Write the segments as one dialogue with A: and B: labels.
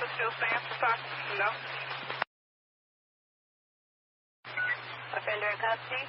A: officer still stands for talking, you know? Offender in custody?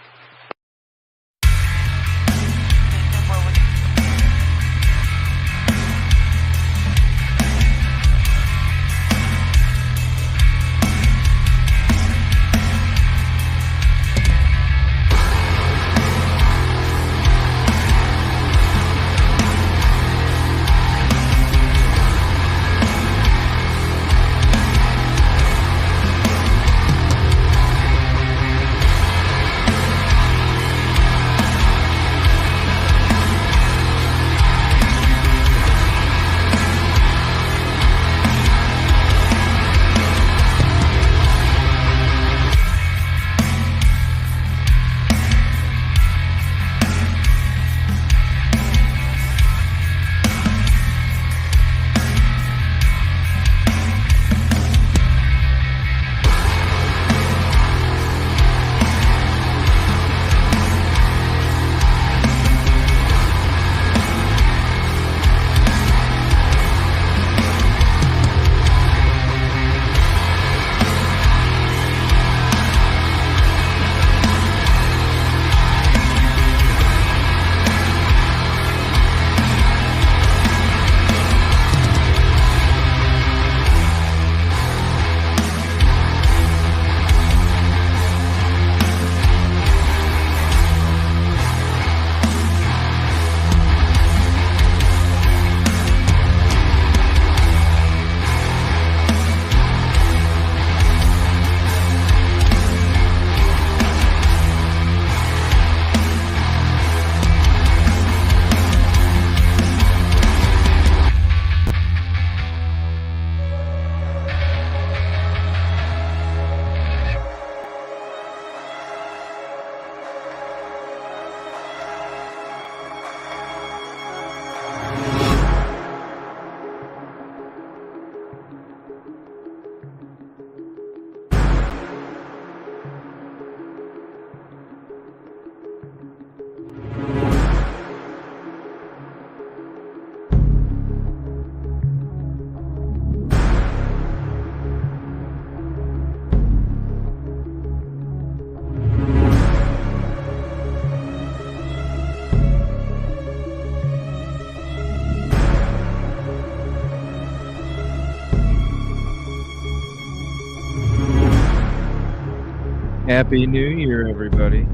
B: Happy New Year, everybody.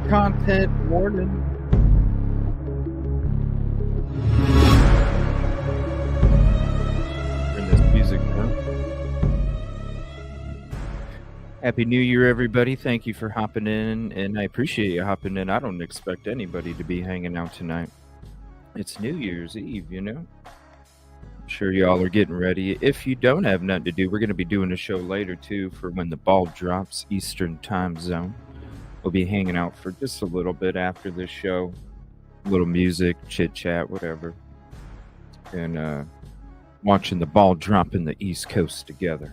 B: Content warning. Turn this music down. Happy New Year, everybody. Thank you for hopping in, and I appreciate you hopping in. I don't expect anybody to be hanging out tonight. It's New Year's Eve, you know? I'm sure y'all are getting ready. If you don't have nothing to do, we're going to be doing a show later, too, for when the ball drops, Eastern Time Zone. We'll be hanging out for just a little bit after this show. A little music, chit-chat, whatever. And watching the ball drop in the East Coast together.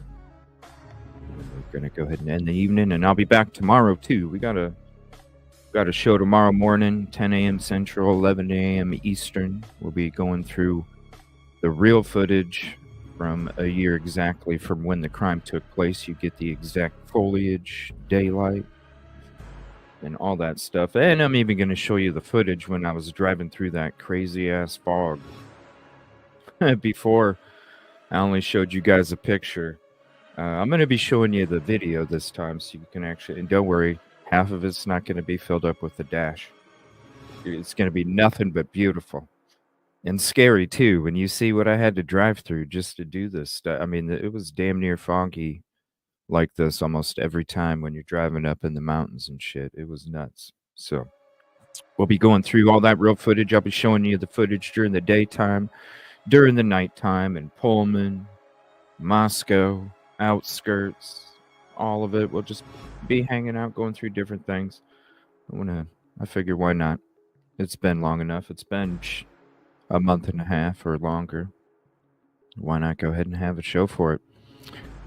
B: We're going to go ahead and end the evening, and I'll be back tomorrow, too. We got a show tomorrow morning, 10 a.m. Central, 11 a.m. Eastern. We'll be going through the real footage from a year exactly from when the crime took place. You get the exact foliage, daylight, and all that stuff. And I'm even going to show you the footage when I was driving through that crazy-ass fog. Before, I only showed you guys a picture. I'm going to be showing you the video this time so you can actually... And don't worry, half of it's not going to be filled up with the dash. It's going to be nothing but beautiful. And scary, too, when you see what I had to drive through just to do this stuff. I mean, it was damn near foggy like this almost every time when you're driving up in the mountains and shit. It was nuts. So we'll be going through all that real footage. I'll be showing you the footage during the daytime, during the nighttime in Pullman, Moscow, outskirts, all of it. We'll just be hanging out, going through different things. I figure why not? It's been long enough. It's been a month and a half or longer. Why not go ahead and have a show for it?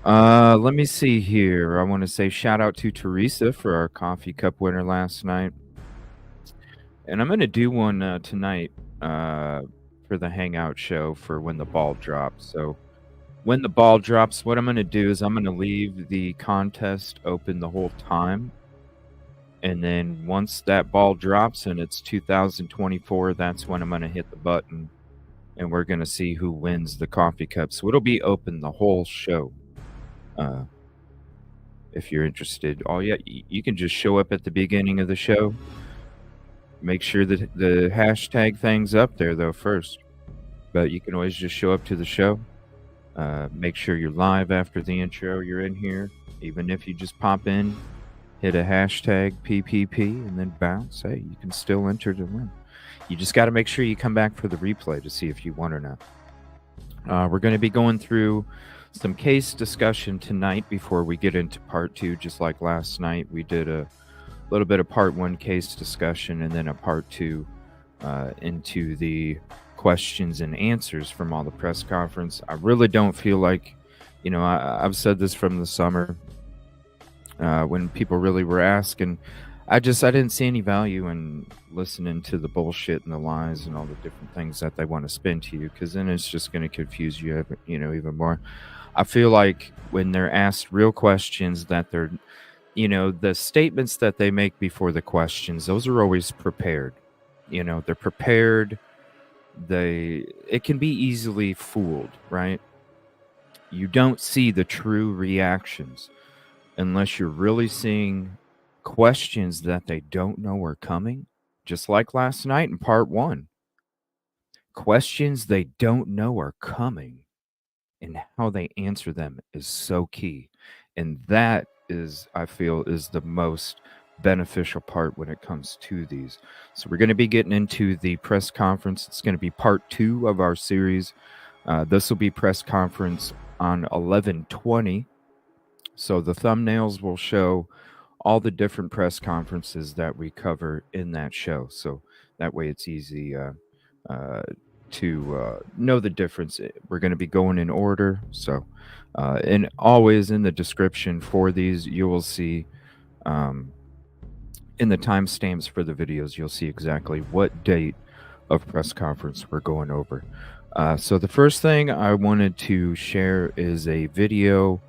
B: Let me see here. I want to say shout out to Teresa for our coffee cup winner last night. And I'm going to do one tonight for the hangout show for when the ball drops. So when the ball drops, what I'm going to do is I'm going to leave the contest open the whole time. And then once that ball drops and it's 2024, that's when I'm going to hit the button and we're going to see who wins the coffee cup. So it'll be open the whole show. If you're interested, you can just show up at the beginning of the show. Make sure that the hashtag thing's up there though first. But you can always just show up to the show. Make sure you're live after the intro. You're in here. Even if you just pop in, hit a hashtag PPP and then bounce. Hey, you can still enter to win. You just got to make sure you come back for the replay to see if you won or not. We're going to be going through some case discussion tonight before we get into part 2. Just like last night, we did a little bit of part 1 case discussion and then a part 2 into the questions and answers from all the press conference. I really don't feel like, I've said this from the summer when people really were asking. I didn't see any value in listening to the bullshit and the lies and all the different things that they want to spin to you, because then it's just going to confuse you, even more. I feel like when they're asked real questions, that they're, the statements that they make before the questions, those are always prepared. They're prepared. It can be easily fooled, right? You don't see the true reactions unless you're really seeing questions that they don't know are coming, just like last night in part 1. Questions they don't know are coming, and how they answer them is so key. And that is, I feel, is the most beneficial part when it comes to these. So we're going to be getting into the press conference. It's going to be part 2 of our series. This will be press conference on 11/20. So the thumbnails will show all the different press conferences that we cover in that show. So that way it's easy to know the difference. We're going to be going in order. So, and always in the description for these, you will see in the timestamps for the videos, you'll see exactly what date of press conference we're going over. So the first thing I wanted to share is a video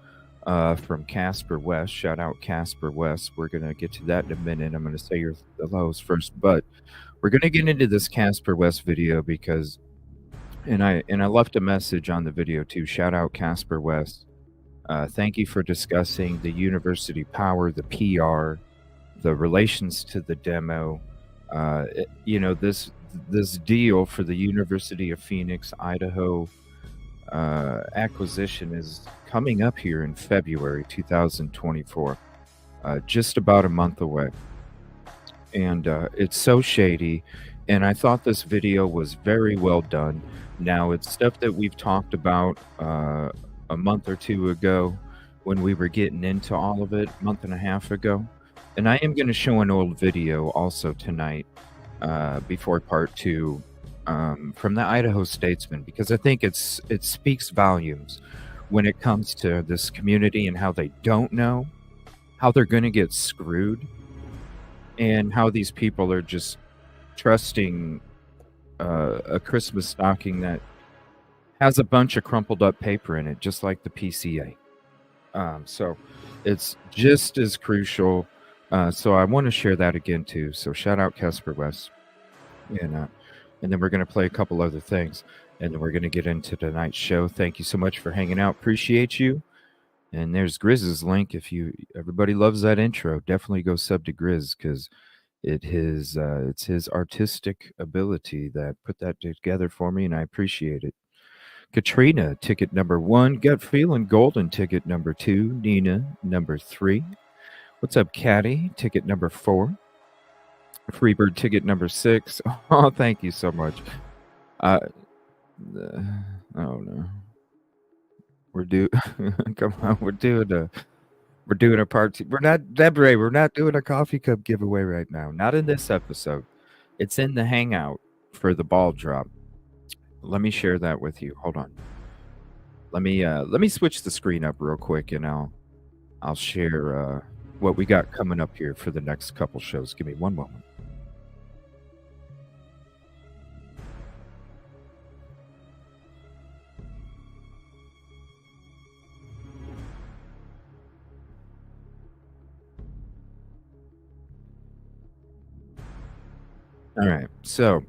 B: from Casper West. Shout out Casper West. We're going to get to that in a minute. I'm going to say your hellos first, but we're going to get into this Casper West video because, and I left a message on the video too. Shout out Casper West. Thank you for discussing the university power, the PR, the relations to the demo. This deal for the University of Phoenix, Idaho acquisition is coming up here in February 2024, just about a month away. And it's so shady, and I thought this video was very well done. Now, it's stuff that we've talked about a month or 2 ago when we were getting into all of it, a month and a half ago. And I am going to show an old video also tonight before part 2 from the Idaho Statesman, because I think it speaks volumes when it comes to this community and how they don't know, how they're going to get screwed, and how these people are just trusting a Christmas stocking that has a bunch of crumpled up paper in it, just like the PCA. So it's just as crucial. So I want to share that again too. So shout out Casper West. And then we're going to play a couple other things, and then we're going to get into tonight's show. Thank you so much for hanging out. Appreciate you. And there's Grizz's link. If everybody loves that intro, definitely go sub to Grizz, because it's his artistic ability that put that together for me, and I appreciate it. Katrina, ticket number 1. Gut Feeling Golden, ticket number 2. Nina, number 3. What's up, Caddy? Ticket number 4. Freebird, ticket number 6. Oh, thank you so much. Oh no, come on, we're doing a part 2. We're not, Deborah, we're not doing a coffee cup giveaway right now. Not in this episode. It's in the hangout for the ball drop. Let me share that with you. Hold on. Let me switch the screen up real quick, and I'll share what we got coming up here for the next couple shows. Give me one moment. All right. So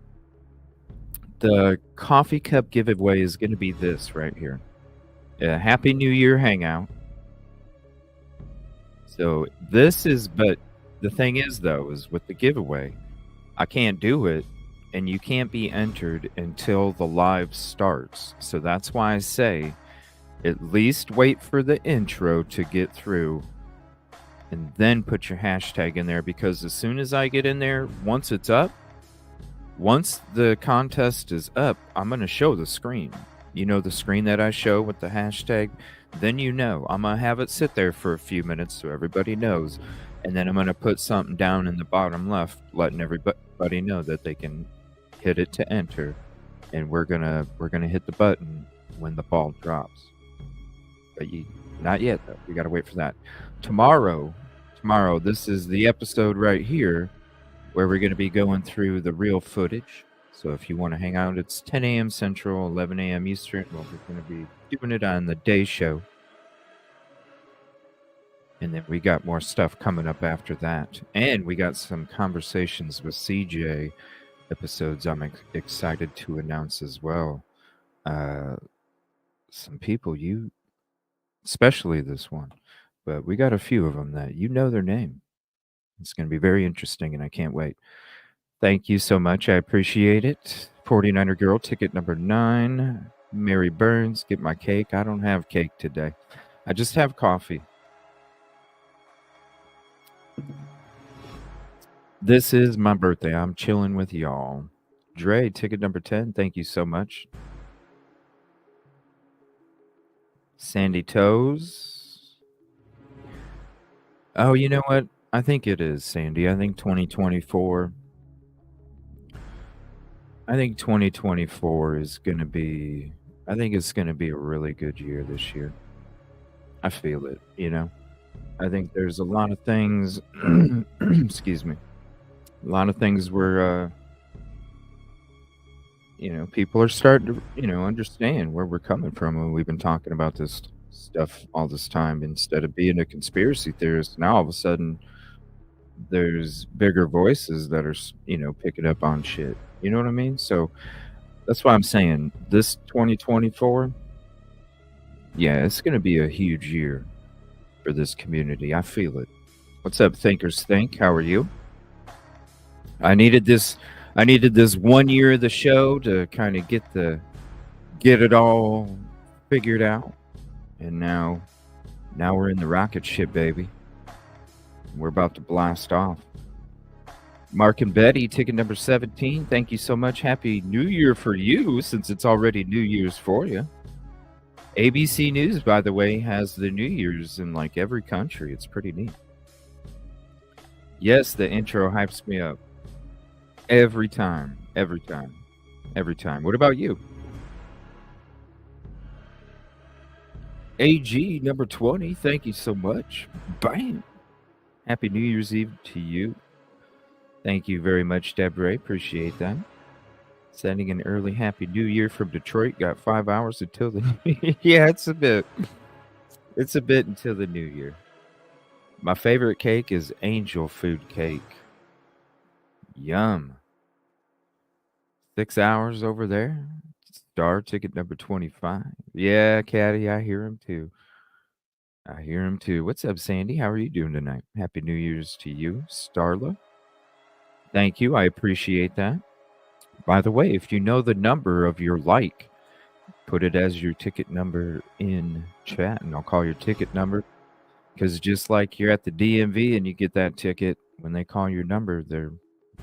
B: the coffee cup giveaway is going to be this right here. A Happy New Year hangout. So this is, but the thing is, though, is with the giveaway, I can't do it and you can't be entered until the live starts. So that's why I say at least wait for the intro to get through and then put your hashtag in there, because as soon as I get in there, once it's up, once the contest is up, I'm going to show the screen. You know, the screen that I show with the hashtag, then you know. I'm going to have it sit there for a few minutes so everybody knows. And then I'm going to put something down in the bottom left, letting everybody know that they can hit it to enter. And we're gonna hit the button when the ball drops. But not yet, though. We got to wait for that. Tomorrow, this is the episode right here where we're going to be going through the real footage. So if you want to hang out, it's 10 a.m. Central, 11 a.m. Eastern. Well, we're going to be doing it on the day show. And then we got more stuff coming up after that. And we got some conversations with CJ episodes I'm excited to announce as well. Some people, especially this one, but we got a few of them that you know their name. It's going to be very interesting, and I can't wait. Thank you so much. I appreciate it. 49er Girl, ticket number 9. Mary Burns, get my cake. I don't have cake today. I just have coffee. This is my birthday. I'm chilling with y'all. Dre, ticket number 10. Thank you so much. Sandy Toes. Oh, you know what? I think it is, Sandy. I think 2024. I think 2024 is going to be, I think it's going to be a really good year this year. I feel it, you know. I think there's a lot of things, excuse me, a lot of things where, you know, people are starting to, you know, understand where we're coming from when we've been talking about this stuff all this time. Instead of being a conspiracy theorist, now all of a sudden there's bigger voices that are, you know, picking up on shit. You know what I mean? So that's why I'm saying this 2024, yeah, it's going to be a huge year for this community. I feel it. What's up, Thinkers Think? How are you? I needed this 1 year of the show to kind of get it all figured out. And now we're in the rocket ship, baby. We're about to blast off. Mark and Betty, ticket number 17. Thank you so much. Happy New Year for you, since it's already New Year's for you. ABC News, by the way, has the New Year's in like every country. It's pretty neat. Yes, the intro hypes me up. Every time. What about you? AG number 20. Thank you so much. Bam. Happy New Year's Eve to you. Thank you very much, Deborah. Appreciate that. Sending an early Happy New Year from Detroit. Got 5 hours until the yeah, it's a bit until the New Year. My favorite cake is angel food cake. Yum. 6 hours over there. Star ticket number 25. Yeah, Caddy, I hear him too. What's up, Sandy? How are you doing tonight? Happy New Year's to you, Starla. Thank you. I appreciate that. By the way, if you know the number of your like, put it as your ticket number in chat, and I'll call your ticket number. Because just like you're at the DMV and you get that ticket, when they call your number, they're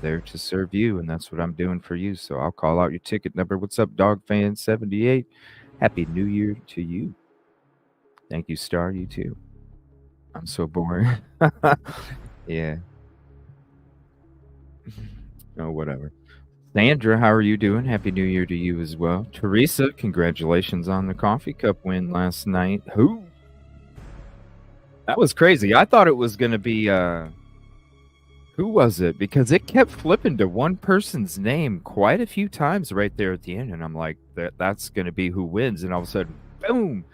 B: there to serve you, and that's what I'm doing for you. So I'll call out your ticket number. What's up, DogFan78? Happy New Year to you. Thank you, Star. You too. I'm so boring. Yeah. Oh, whatever. Sandra, how are you doing? Happy New Year to you as well. Teresa, congratulations on the coffee cup win last night. Who? That was crazy. I thought it was going to be, who was it? Because it kept flipping to one person's name quite a few times right there at the end. And I'm like, that's going to be who wins. And all of a sudden, boom,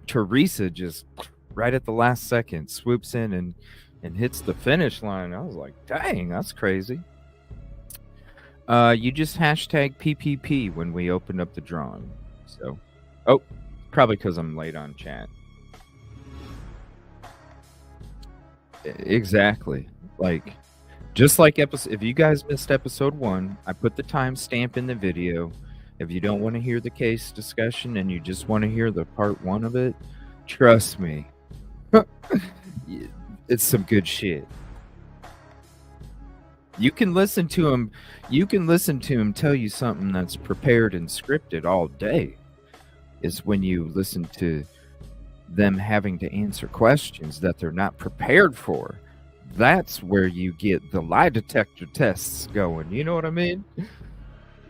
B: Teresa just right at the last second swoops in and hits the finish line. I was like, dang, that's crazy. You just hashtag PPP when we open up the drawing. So, oh, probably because I'm late on chat. Exactly. Like, just like if you guys missed episode 1, I put the timestamp in the video. If you don't want to hear the case discussion and you just want to hear the part 1 of it, trust me, it's some good shit. You can listen to him. You can listen to him tell you something that's prepared and scripted all day. Is when you listen to them having to answer questions that they're not prepared for. That's where you get the lie detector tests going. You know what I mean?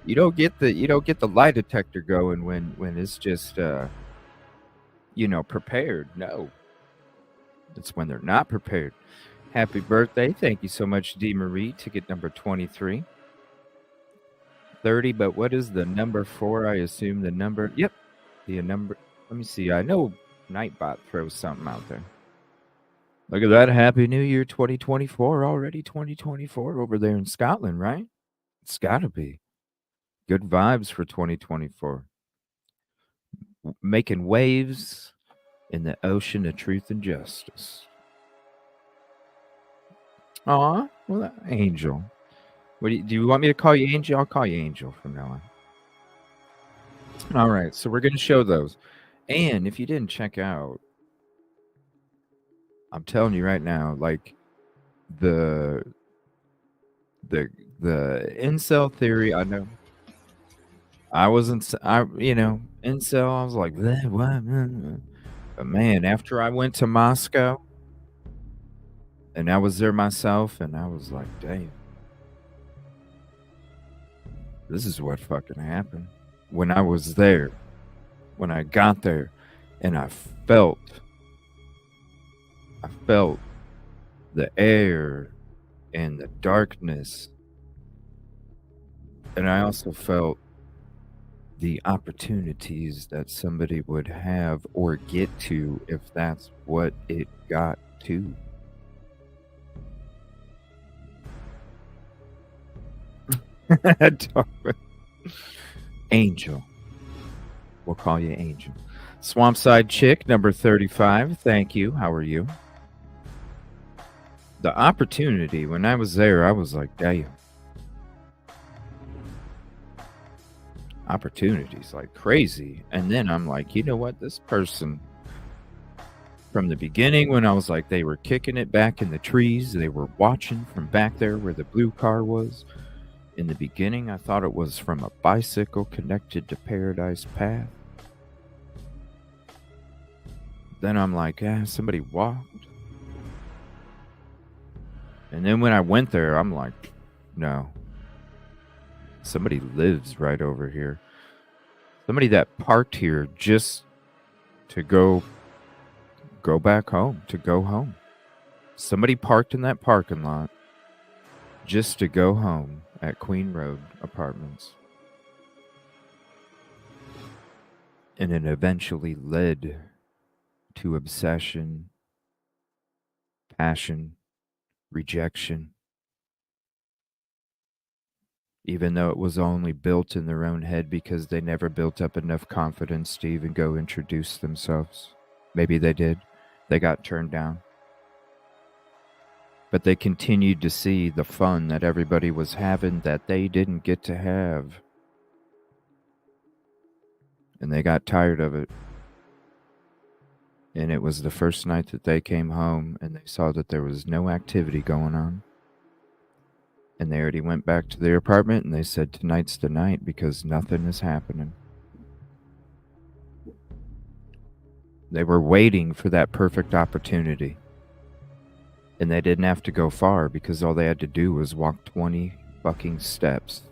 B: You don't get the lie detector going when it's just prepared. No. It's when they're not prepared. Happy birthday. Thank you so much, D. Marie. Ticket number 23. 30, but what is the number 4? I assume the number. Yep. The number. Let me see. I know Nightbot throws something out there. Look at that. Happy New Year 2024. Already 2024 over there in Scotland, right? It's got to be. Good vibes for 2024. Making waves in the ocean of truth and justice. Aw, well, Angel. Do you want me to call you Angel? I'll call you Angel from now on. All right, so we're going to show those. And if you didn't check out, I'm telling you right now, like the incel theory, I know. I wasn't, incel, I was like, what? But man, after I went to Moscow and I was there myself and I was like, damn. This is what fucking happened. When I was there, when I got there, and I felt the air and the darkness. And I also felt the opportunities that somebody would have or get to if that's what it got to. Angel. We'll call you Angel. Swampside Chick, number 35. Thank you. How are you? The opportunity, when I was there, I was like, damn. Opportunities like crazy. And then I'm like, you know what? This person, from the beginning, when I was like, they were kicking it back in the trees, they were watching from back there where the blue car was. In the beginning, I thought it was from a bicycle connected to Paradise Path. Then I'm like, somebody walked. And then when I went there, I'm like, no. Somebody lives right over here. Somebody that parked here just to go back home, to go home. Somebody parked in that parking lot just to go home at Queen Road Apartments. And it eventually led to obsession, passion, rejection. Even though it was only built in their own head because they never built up enough confidence to even go introduce themselves. Maybe they did. They got turned down. But they continued to see the fun that everybody was having that they didn't get to have. And they got tired of it. And it was the first night that they came home and they saw that there was no activity going on. And they already went back to their apartment and they said, tonight's the night because nothing is happening. They were waiting for that perfect opportunity. And they didn't have to go far because all they had to do was walk 20 fucking steps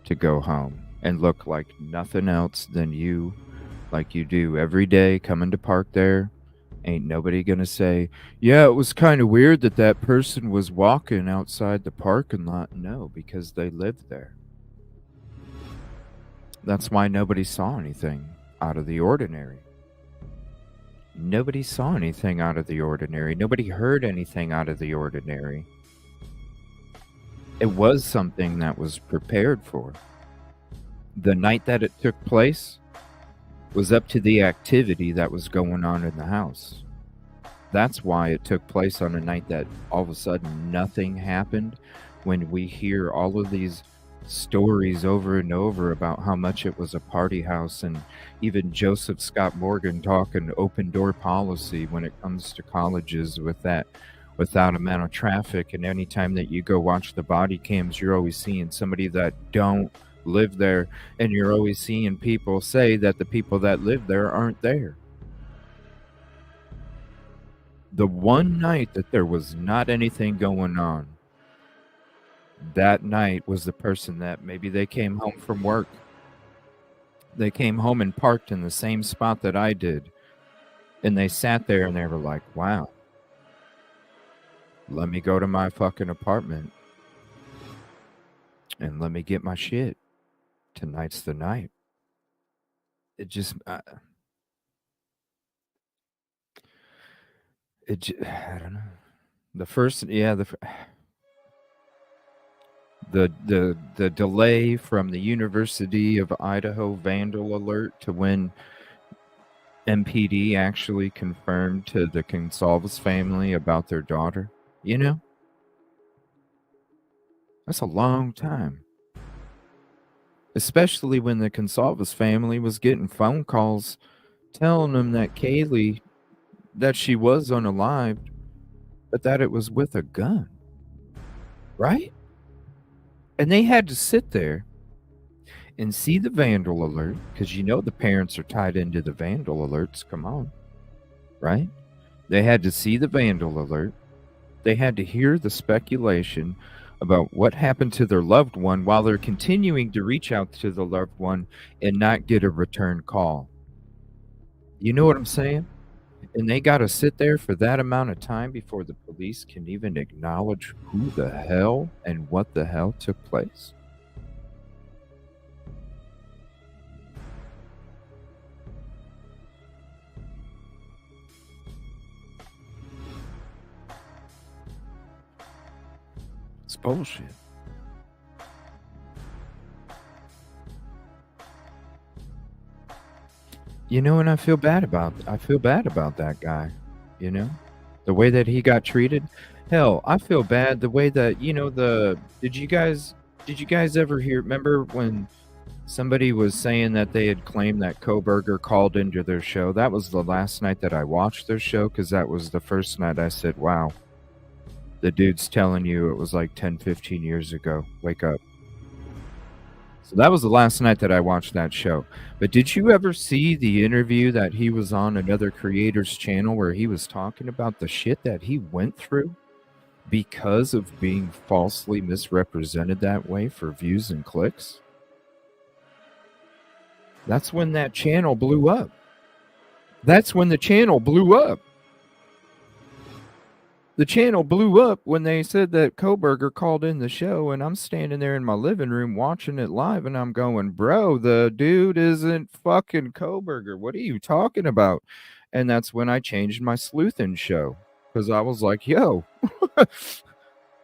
B: to go home and look like nothing else than you, like you do every day coming to park there. Ain't nobody gonna say, yeah, it was kind of weird that person was walking outside the parking lot. No, because they lived there. That's why nobody saw anything out of the ordinary. Nobody saw anything out of the ordinary. Nobody heard anything out of the ordinary. It was something that was prepared for. The night that it took place was up to the activity that was going on in the house. That's why it took place on a night that all of a sudden nothing happened, when we hear all of these stories over and over about how much it was a party house, and even Joseph Scott Morgan talking open door policy when it comes to colleges with that without amount of traffic. And anytime that you go watch the body cams, you're always seeing somebody that don't live there, and you're always seeing people say that the people that live there aren't there. The one night that there was not anything going on, that night was the person that maybe they came home from work. They came home and parked in the same spot that I did. And they sat there and they were like, wow, let me go to my fucking apartment and let me get my shit. Tonight's the night. It just, I don't know. The first, yeah, the delay from the University of Idaho vandal alert to when MPD actually confirmed to the Consalves family about their daughter, you know? That's a long time. Especially when the Consalves family was getting phone calls telling them that Kaylee, that she was unalived, but that it was with a gun. Right? And they had to sit there and see the vandal alert, because you know the parents are tied into the vandal alerts. Come on. Right? They had to see the vandal alert. They had to hear the speculation about what happened to their loved one while they're continuing to reach out to the loved one and not get a return call. You know what I'm saying? And they got to sit there for that amount of time before the police can even acknowledge who the hell and what the hell took place. It's bullshit. You know, and I feel bad about that guy, you know? The way that he got treated. Hell, I feel bad the way that, you know, did you guys ever remember when somebody was saying that they had claimed that Koberger called into their show? That was the last night that I watched their show, because that was the first night I said, wow, the dude's telling you it was like 10, 15 years ago. Wake up. So that was the last night that I watched that show. But did you ever see the interview that he was on another creator's channel where he was talking about the shit that he went through because of being falsely misrepresented that way for views and clicks? That's when that channel blew up. That's when the channel blew up. The channel blew up when they said that Koberger called in the show, and I'm standing there in my living room watching it live, and I'm going, bro, the dude isn't fucking Koberger. What are you talking about? And that's when I changed my sleuthing show, because I was like, yo,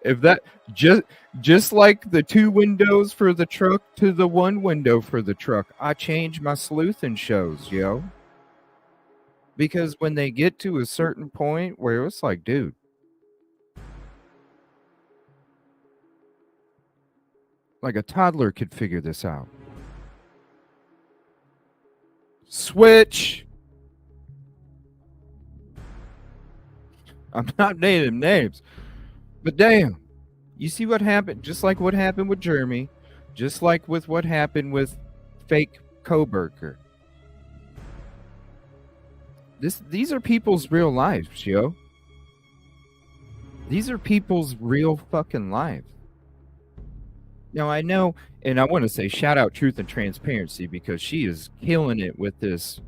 B: if that just like the 2 windows for the truck to the 1 window for the truck, I changed my sleuthing shows, yo. Because when they get to a certain point where it's like, dude, like a toddler could figure this out. Switch. I'm not naming names, but damn, you see what happened? Just like what happened with Jeremy, just like with what happened with fake Koberger. These are people's real lives, yo. These are people's real fucking lives. Now, I know, and I want to say shout out Truth and Transparency, because she is killing it with this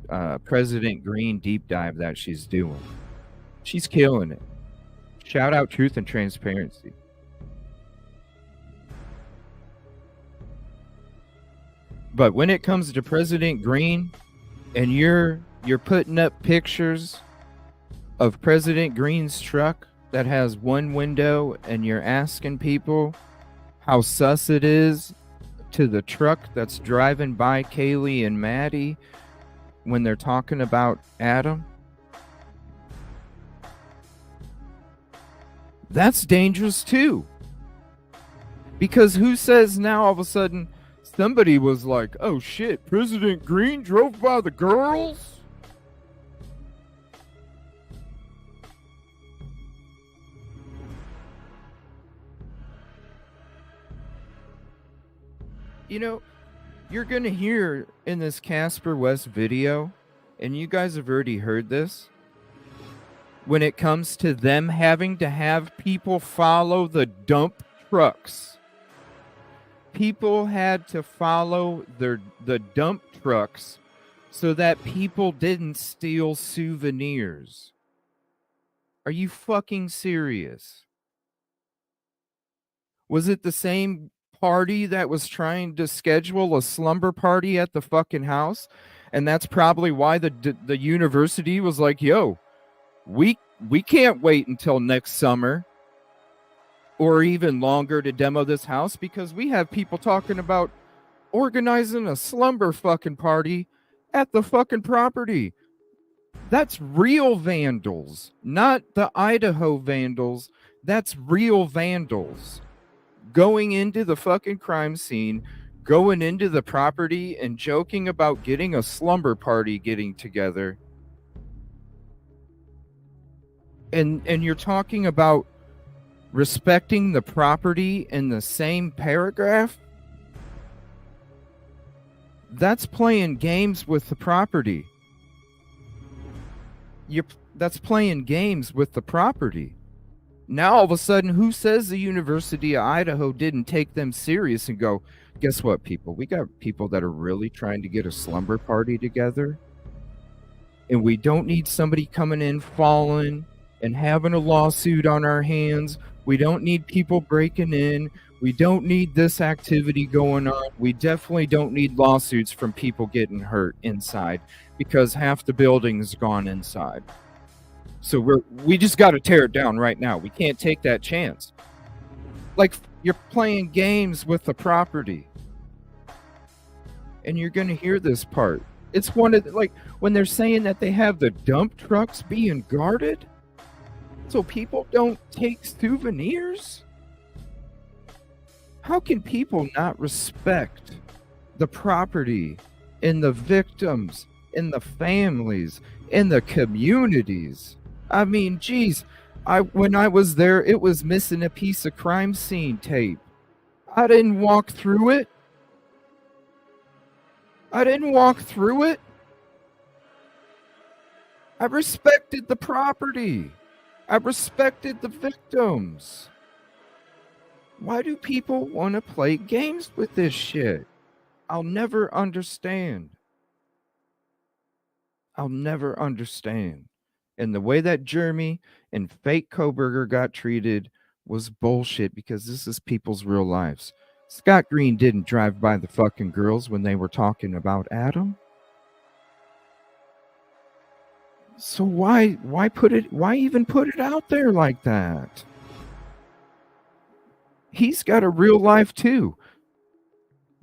B: President Green deep dive that she's doing. She's killing it. Shout out Truth and Transparency. But when it comes to President Green, and you're putting up pictures of President Green's truck that has 1 window, and you're asking people how sus it is to the truck that's driving by Kaylee and Maddie when they're talking about Adam? That's dangerous too. Because who says now all of a sudden somebody was like, oh shit, President Green drove by the girls? You know, you're going to hear in this Casper West video, and you guys have already heard this, when it comes to them having to have people follow the dump trucks. People had to follow the dump trucks so that people didn't steal souvenirs. Are you fucking serious? Was it the same party that was trying to schedule a slumber party at the fucking house? And that's probably why the university was like, yo, we can't wait until next summer or even longer to demo this house because we have people talking about organizing a slumber fucking party at the fucking property. That's real vandals, not the Idaho vandals. That's real vandals. Going into the fucking crime scene, going into the property and joking about getting a slumber party getting together. And you're talking about respecting the property in the same paragraph? That's playing games with the property. That's playing games with the property. Now all of a sudden, who says the University of Idaho didn't take them serious and go, guess what, people? We got people that are really trying to get a slumber party together. And we don't need somebody coming in, falling, and having a lawsuit on our hands. We don't need people breaking in. We don't need this activity going on. We definitely don't need lawsuits from people getting hurt inside because half the building's gone inside. So we just got to tear it down right now. We can't take that chance. Like, you're playing games with the property. And you're going to hear this part. It's one of the, like, when they're saying that they have the dump trucks being guarded so people don't take souvenirs? How can people not respect the property and the victims and the families and the communities? I mean, geez, when I was there, it was missing a piece of crime scene tape. I didn't walk through it. I respected the property. I respected the victims. Why do people want to play games with this shit? I'll never understand. And the way that Jeremy and fake Koberger got treated was bullshit because this is people's real lives. Scott Green didn't drive by the fucking girls when they were talking about Adam. So why even put it out there like that? He's got a real life too.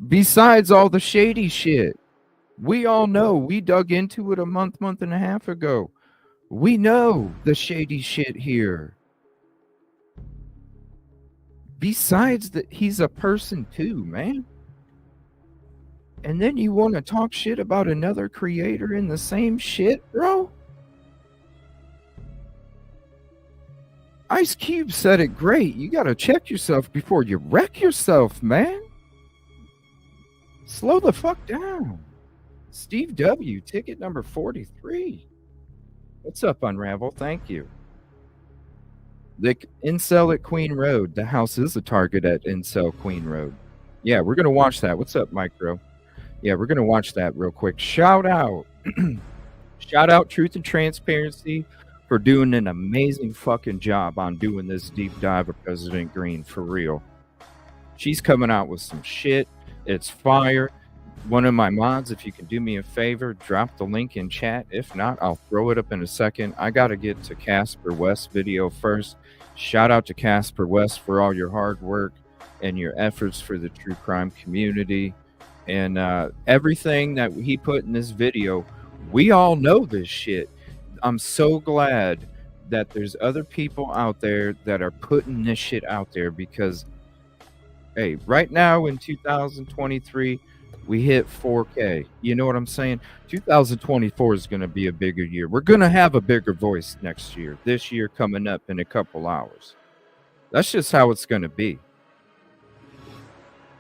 B: Besides all the shady shit. We all know. We dug into it a month and a half ago. We know the shady shit here. Besides that, he's a person too, man. And then you want to talk shit about another creator in the same shit, bro? Ice Cube said it great. You got to check yourself before you wreck yourself, man. Slow the fuck down. Steve W., ticket number 43. What's up, Unravel? Thank you. The Incel at Queen Road. The house is a target at Incel Queen Road. Yeah, we're going to watch that. What's up, Micro? Yeah, we're going to watch that real quick. Shout out. Shout out Truth and Transparency for doing an amazing fucking job on doing this deep dive of President Green, for real. She's coming out with some shit. It's fire. One of my mods, if you can do me a favor, drop the link in chat. If not, I'll throw it up in a second. I got to get to Casper West video first. Shout out to Casper West for all your hard work. and your efforts for the true crime community, and everything that he put in this video. We all know this shit. I'm so glad that there's other people out there that are putting this shit out there, because hey, right now in 2023, we hit 4K. You know what I'm saying? 2024 is going to be a bigger year. We're going to have a bigger voice next year. This year coming up in a couple hours. That's just how it's going to be.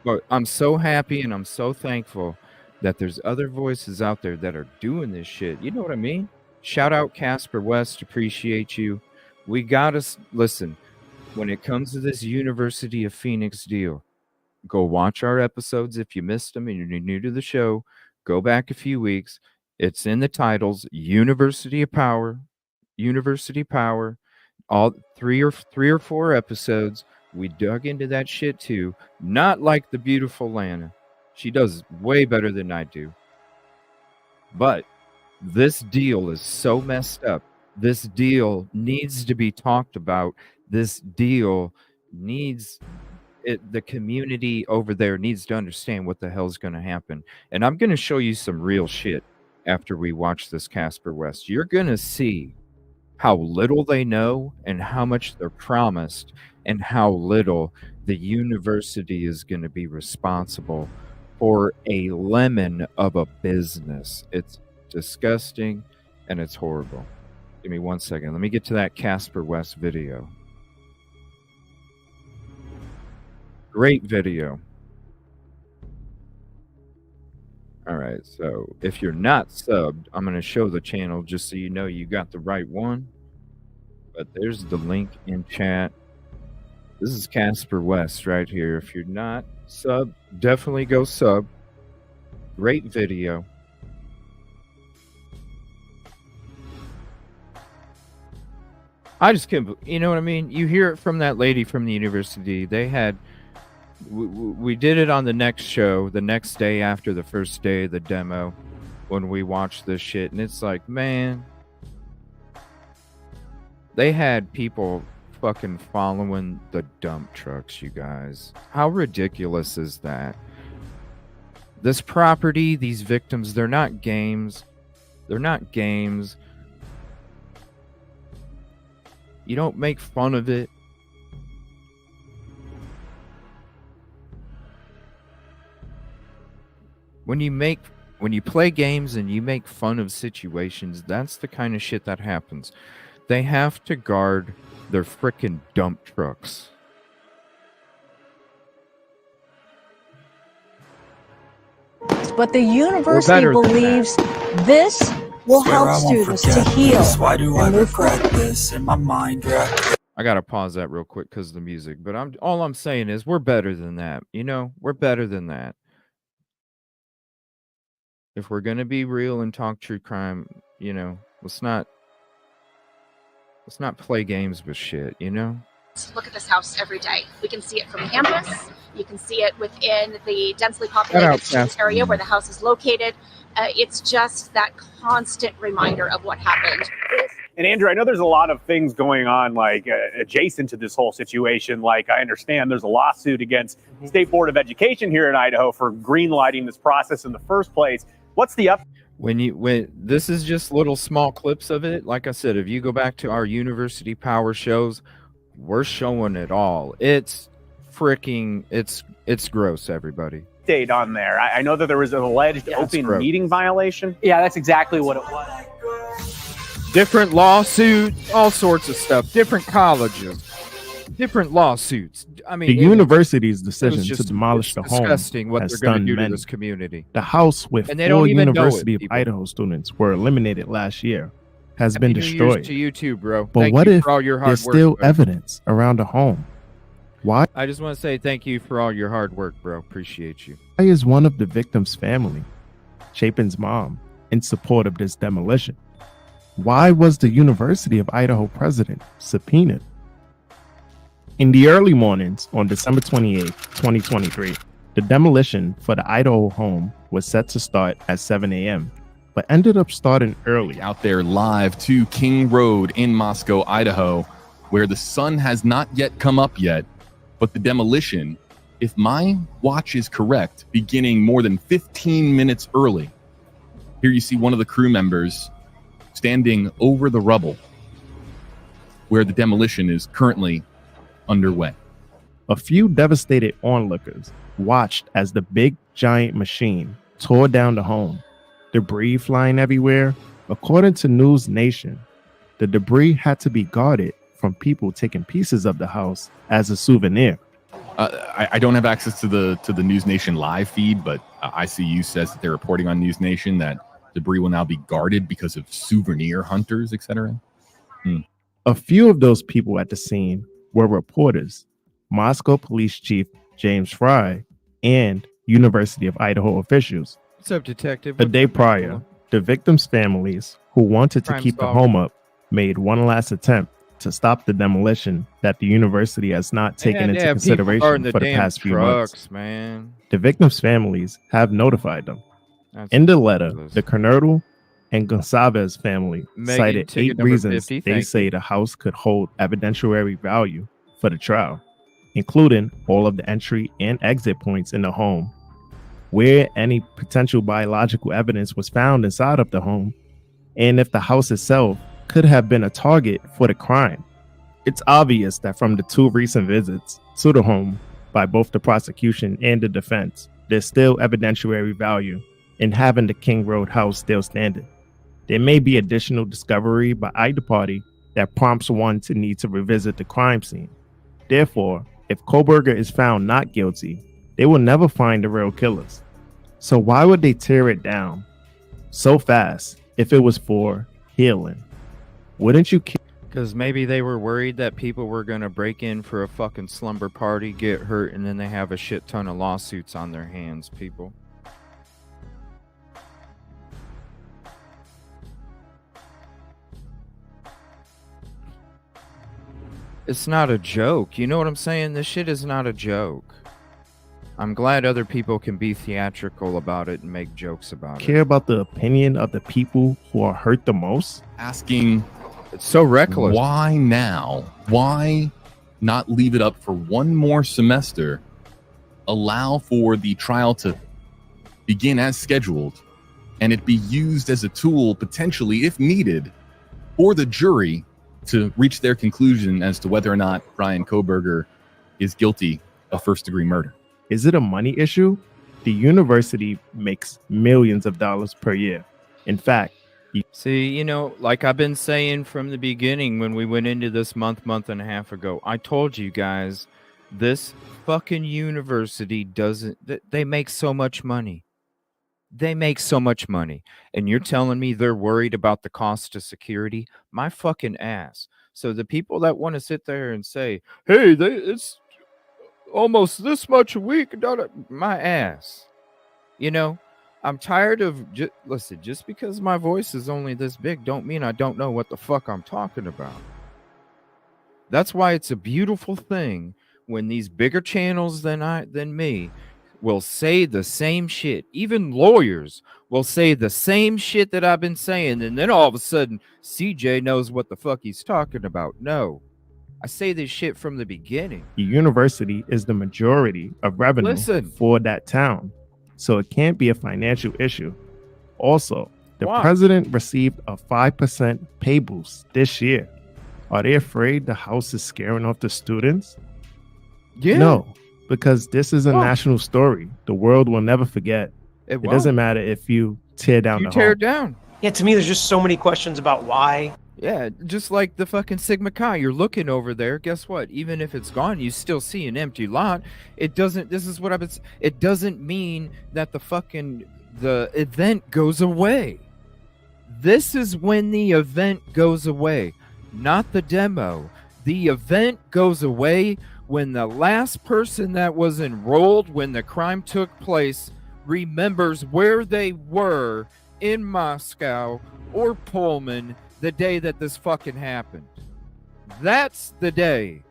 B: But I'm so happy and I'm so thankful that there's other voices out there that are doing this shit. You know what I mean? Shout out Casper West. Appreciate you. We got to listen. When it comes to this University of Phoenix deal, go watch our episodes if you missed them and you're new to the show. Go back a few weeks. It's in the titles. University of Power. University Power. All three or four episodes. We dug into that shit too. Not like the beautiful Lana. She does way better than I do. But this deal is so messed up. This deal needs to be talked about. This deal needs it. The community over there needs to understand what the hell's going to happen. And I'm going to show you some real shit after we watch this Casper West. You're going to see how little they know and how much they're promised and how little the university is going to be responsible for a lemon of a business. It's disgusting and it's horrible. Give me 1 second. Let me get to that Casper West video. Great video. All right, so if you're not subbed, I'm going to show the channel just so you know you got the right one. But there's the link in chat. This is Casper West right here. If you're not subbed, definitely go sub. Great video. I just can't, you know what I mean? You hear it from that lady from the university. They had, we did it on the next show, the next day after the first day of the demo, when we watched this shit. And it's like, man, they had people fucking following the dump trucks, you guys. How ridiculous is that? This property, these victims, they're not games. They're not games. You don't make fun of it. When you play games and you make fun of situations, that's the kind of shit that happens. They have to guard their frickin' dump trucks.
C: But the university believes this will help students to heal.
D: Why do I regret this in my mind?
B: I gotta pause that real quick because of the music. But all I'm saying is we're better than that. You know, we're better than that. If we're gonna be real and talk true crime, you know, let's not play games with shit, you know?
E: Look at this house every day. We can see it from campus. You can see it within the densely populated student area where the house is located. It's just that constant reminder of what happened.
F: And Andrew, I know there's a lot of things going on, like adjacent to this whole situation. Like, I understand there's a lawsuit against State Board of Education here in Idaho for greenlighting this process in the first place. What's the up?
B: When this is just little small clips of it. Like I said, if you go back to our University Power shows, we're showing it all. It's freaking, it's gross, everybody.
F: Date on there. I know that there was an alleged open meeting violation.
G: Yeah, that's exactly what it was.
B: Different lawsuits, all sorts of stuff. Different colleges, different lawsuits. I mean,
H: the university's decision
B: to
H: demolish the home
B: what
H: has
B: they're going to do
H: many.
B: to this community.
H: The house with 4 University of Idaho students were eliminated last year has been destroyed.
B: To you too, bro.
H: But
B: thank
H: what
B: you
H: if
B: for all your hard
H: there's
B: work,
H: still
B: bro.
H: evidence around the home? Why?
B: I just want to say thank you for all your hard work, bro. Appreciate you.
H: Why is one of the victims' family, Chapin's mom, in support of this demolition? Why was the University of Idaho president subpoenaed? In the early mornings on December 28, 2023, the demolition for the Idaho home was set to start at 7 a.m., but ended up starting early.
I: Out there live to King Road in Moscow, Idaho, where the sun has not yet come up yet, but the demolition if my watch is correct, beginning more than 15 minutes early. Here you see one of the crew members standing over the rubble where the demolition is currently underway.
H: A few devastated onlookers watched as the big giant machine tore down the home, debris flying everywhere. According to News Nation, the debris had to be guarded from people taking pieces of the house as a souvenir.
I: I don't have access to the News Nation live feed, but ICU says that they're reporting on News Nation that debris will now be guarded because of souvenir hunters, etc.
H: A few of those people at the scene were reporters, Moscow Police Chief James Fry, and University of Idaho officials.
B: What's up, Detective?
H: A day prior, the victims' families, who wanted to keep the home up, made one last attempt to stop the demolition that the university has not taken into consideration for the past few months.
B: Man.
H: The victims' families have notified them.
B: That's
H: in the letter,
B: ridiculous.
H: the Colonel and Gonsalves family cited 8 reasons
B: 50,
H: they say the house could hold evidentiary value for the trial, including all of the entry and exit points in the home, where any potential biological evidence was found inside of the home, and if the house itself could have been a target for the crime. It's obvious that from the 2 recent visits to the home by both the prosecution and the defense, there's still evidentiary value in having the King Road house still standing. There may be additional discovery by either party that prompts one to need to revisit the crime scene. Therefore, if Koberger is found not guilty, they will never find the real killers. So why would they tear it down so fast if it was for healing? Wouldn't you?
B: Because maybe they were worried that people were going to break in for a fucking slumber party, get hurt, and then they have a shit ton of lawsuits on their hands, people. It's not a joke. You know what I'm saying? This shit is not a joke. I'm glad other people can be theatrical about it and make jokes about it.
H: Care about the opinion of the people who are hurt the most?
I: Asking,
B: it's so reckless.
I: Why now? Why not leave it up for one more semester? Allow for the trial to begin as scheduled, and it be used as a tool, potentially, if needed, for the jury to reach their conclusion as to whether or not Brian Koberger is guilty of first-degree murder.
H: Is it a money issue? The university makes millions of dollars per year. In fact,
B: see, you know, like I've been saying from the beginning when we went into this month and a half ago, I told you guys, this fucking university doesn't, they make so much money. They make so much money. And you're telling me they're worried about the cost of security? My fucking ass. So the people that want to sit there and say, hey, it's almost this much a week, my ass. You know, I'm tired of, listen, just because my voice is only this big don't mean I don't know what the fuck I'm talking about. That's why it's a beautiful thing when these bigger channels than me will say the same shit. Even lawyers will say the same shit that I've been saying, and then all of a sudden CJ knows what the fuck he's talking about. No, I say this shit from the beginning.
H: The university is the majority of revenue for that town, so it can't be a financial issue. Also, the president received a 5% pay boost this year. Are they afraid the house is scaring off the students?
B: Yeah.
H: No, because this is a national story. The world will never forget. It doesn't matter if you tear down the
B: tear
H: home.
B: it down.
G: Yeah, to me, there's just so many questions about why.
B: Yeah, just like the fucking Sigma Chi. You're looking over there. Guess what? Even if it's gone, you still see an empty lot. It doesn't. This is what I've been. It doesn't mean that the event goes away. This is when the event goes away, not the demo. The event goes away when the last person that was enrolled when the crime took place remembers where they were in Moscow or Pullman the day that this fucking happened. That's the day.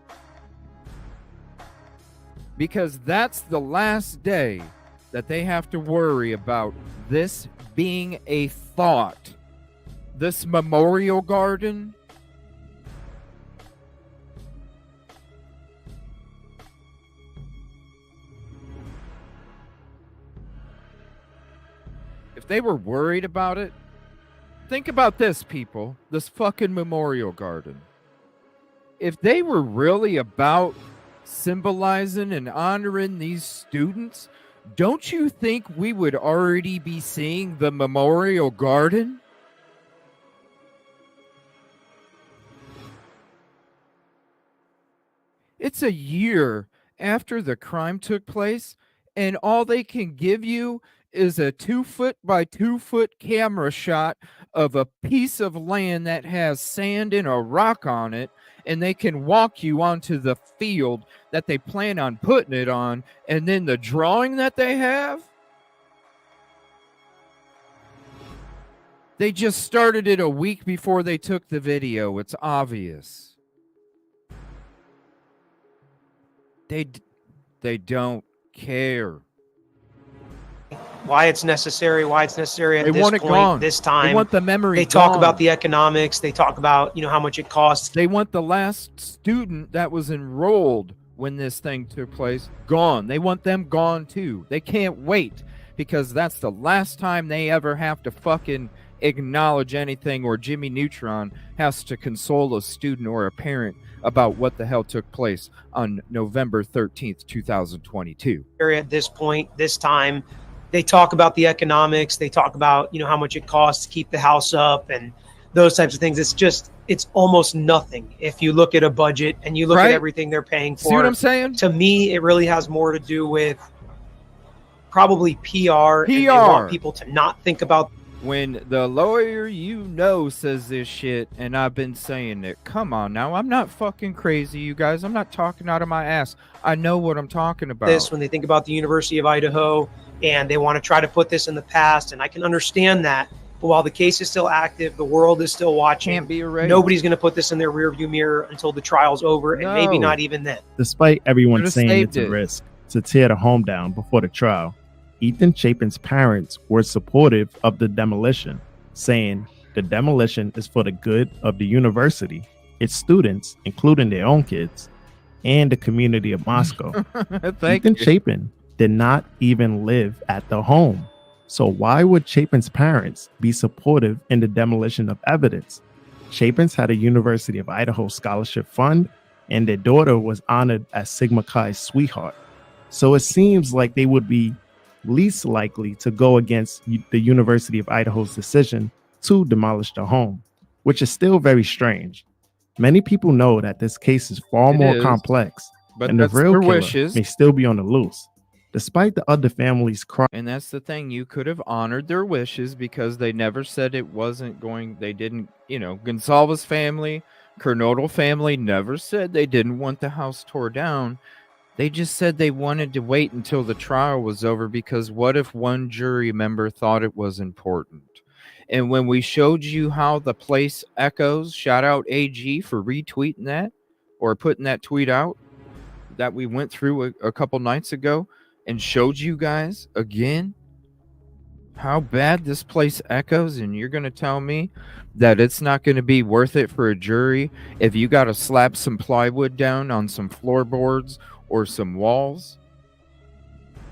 B: Because that's the last day that they have to worry about this being a thought. This memorial garden. if they were worried about it, think about this, people. This fucking memorial garden. If they were really about symbolizing and honoring these students, don't you think we would already be seeing the memorial garden? It's a year after the crime took place, and all they can give you is a 2-foot by 2-foot camera shot of a piece of land that has sand and a rock on it, and they can walk you onto the field that they plan on putting it on, and then the drawing that they have, they just started it a week before they took the video. It's obvious. They don't care.
G: Why it's necessary at
B: They
G: this
B: want it
G: point,
B: gone.
G: this time.
B: They want the memory
G: They talk
B: gone.
G: about the economics. They talk about, how much it costs.
B: They want the last student that was enrolled when this thing took place gone. They want them gone too. They can't wait because that's the last time they ever have to fucking acknowledge anything, or Jimmy Neutron has to console a student or a parent about what the hell took place on November 13th, 2022.
G: At this point, this time, they talk about the economics. They talk about, how much it costs to keep the house up and those types of things. It's almost nothing if you look at a budget and you look at everything they're paying for.
B: See what I'm saying?
G: To me, it really has more to do with probably PR. And they want people to not think about.
B: When the lawyer says this shit, and I've been saying it, come on now, I'm not fucking crazy, you guys. I'm not talking out of my ass. I know what I'm talking about.
G: This, when they think about the University of Idaho, and they want to try to put this in the past, and I can understand that. But while the case is still active, the world is still watching.
B: Can't be erased.
G: Nobody's going to put this in their rearview mirror until the trial's over, and maybe not even then.
H: Despite everyone
B: Could've
H: saying
B: saved
H: it's a
B: it.
H: risk to tear the home down before the trial, Ethan Chapin's parents were supportive of the demolition, saying the demolition is for the good of the university, its students, including their own kids, and the community of Moscow. Ethan Chapin did not even live at the home. So why would Chapin's parents be supportive in the demolition of evidence? Chapin's had a University of Idaho scholarship fund, and their daughter was honored as Sigma Chi's sweetheart. So it seems like they would be least likely to go against the University of Idaho's decision to demolish the home, which is still very strange. Many people know that this case is far more complex, and the real killer may still be on the loose, despite the other family's cry.
B: And that's the thing, you could have honored their wishes because they never said it wasn't going, they didn't, Gonsalves family, Kernodle family never said they didn't want the house tore down. They just said they wanted to wait until the trial was over because what if one jury member thought it was important? And when we showed you how the place echoes, shout out AG for retweeting that or putting that tweet out that we went through a couple nights ago and showed you guys again how bad this place echoes, and you're going to tell me that it's not going to be worth it for a jury if you got to slap some plywood down on some floorboards or some walls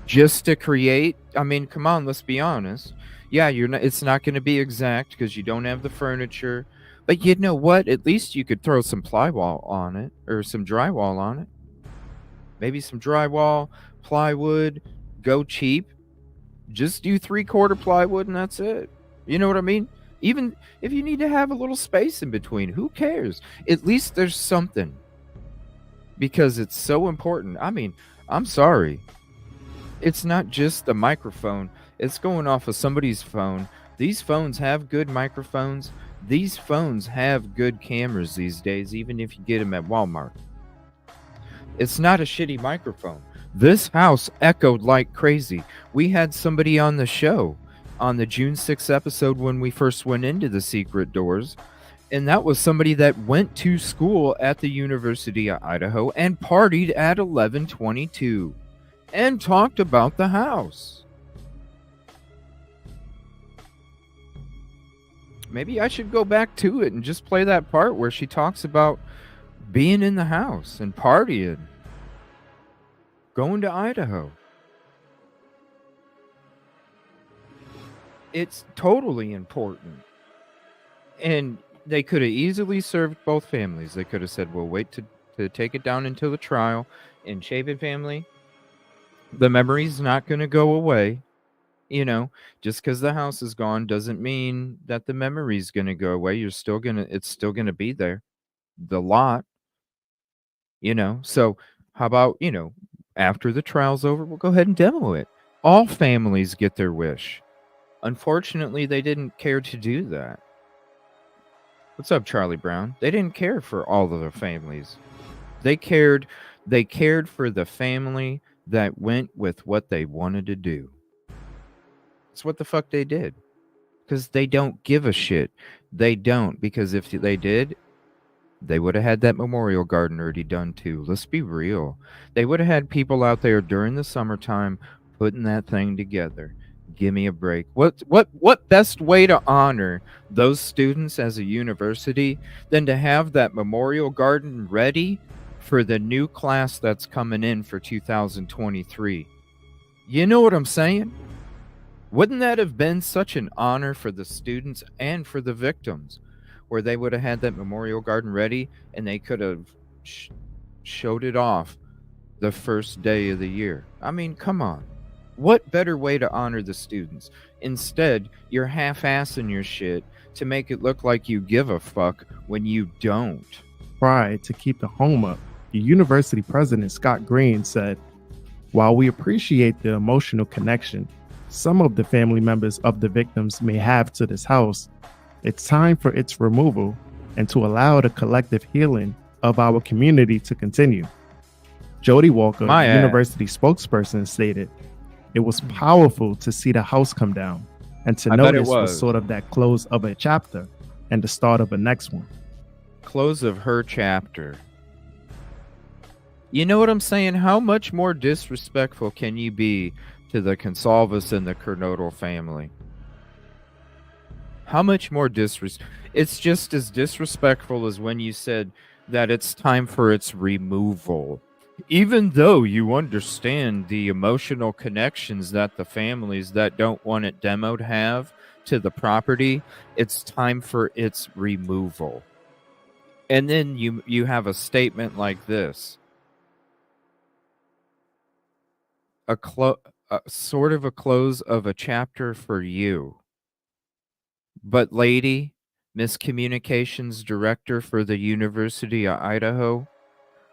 B: just to create, I mean, come on, let's be honest. Yeah, it's not going to be exact because you don't have the furniture, but you know what? At least you could throw some plywood on it or some drywall on it. Maybe some drywall, plywood, go cheap. Just do 3/4 plywood and that's it. You know what I mean? Even if you need to have a little space in between, who cares? At least there's something. Because it's so important. I mean, I'm sorry. It's not just the microphone. It's going off of somebody's phone. These phones have good microphones. These phones have good cameras these days, even if you get them at Walmart. It's not a shitty microphone. This house echoed like crazy. We had somebody on the show on the June 6th episode when we first went into the secret doors. And that was somebody that went to school at the University of Idaho and partied at 1122 and talked about the house. Maybe I should go back to it and just play that part where she talks about being in the house and partying, going to Idaho. It's totally important. And they could have easily served both families. They could have said, we'll wait to take it down until the trial. In Chapin family, the memory's not going to go away. You know, just because the house is gone doesn't mean that the memory's going to go away. It's still going to be there. The lot, you know. So how about, you know, after the trial's over, we'll go ahead and demo it. All families get their wish. Unfortunately, they didn't care to do that. What's up, Charlie Brown? They didn't care for all of the families. They cared for the family that went with what they wanted to do. That's what the fuck they did. Because they don't give a shit. They don't. Because if they did, they would have had that memorial garden already done too. Let's be real. They would have had people out there during the summertime putting that thing together. Give me a break. What best way to honor those students as a university than to have that memorial garden ready for the new class that's coming in for 2023? You know what I'm saying? Wouldn't that have been such an honor for the students and for the victims, where they would have had that memorial garden ready and they could have showed it off the first day of the year? I mean, come on. What better way to honor the students? Instead, you're half-assing your shit to make it look like you give a fuck when you don't.
H: Pride to keep the home up. The university president, Scott Green, said, "While we appreciate the emotional connection some of the family members of the victims may have to this house, it's time for its removal and to allow the collective healing of our community to continue." Jody Walker, university spokesperson, stated, "It was powerful to see the house come down and to know this was sort of that close of a chapter and the start of a next one."
B: Close of her chapter. You know what I'm saying? How much more disrespectful can you be to the Consalvis and the Kernodle family? How much more It's just as disrespectful as when you said that it's time for its removal. Even though you understand the emotional connections that the families that don't want it demoed have to the property, it's time for its removal. And then you have a statement like this. Sort of a close of a chapter for you. But lady, miscommunications director for the University of Idaho,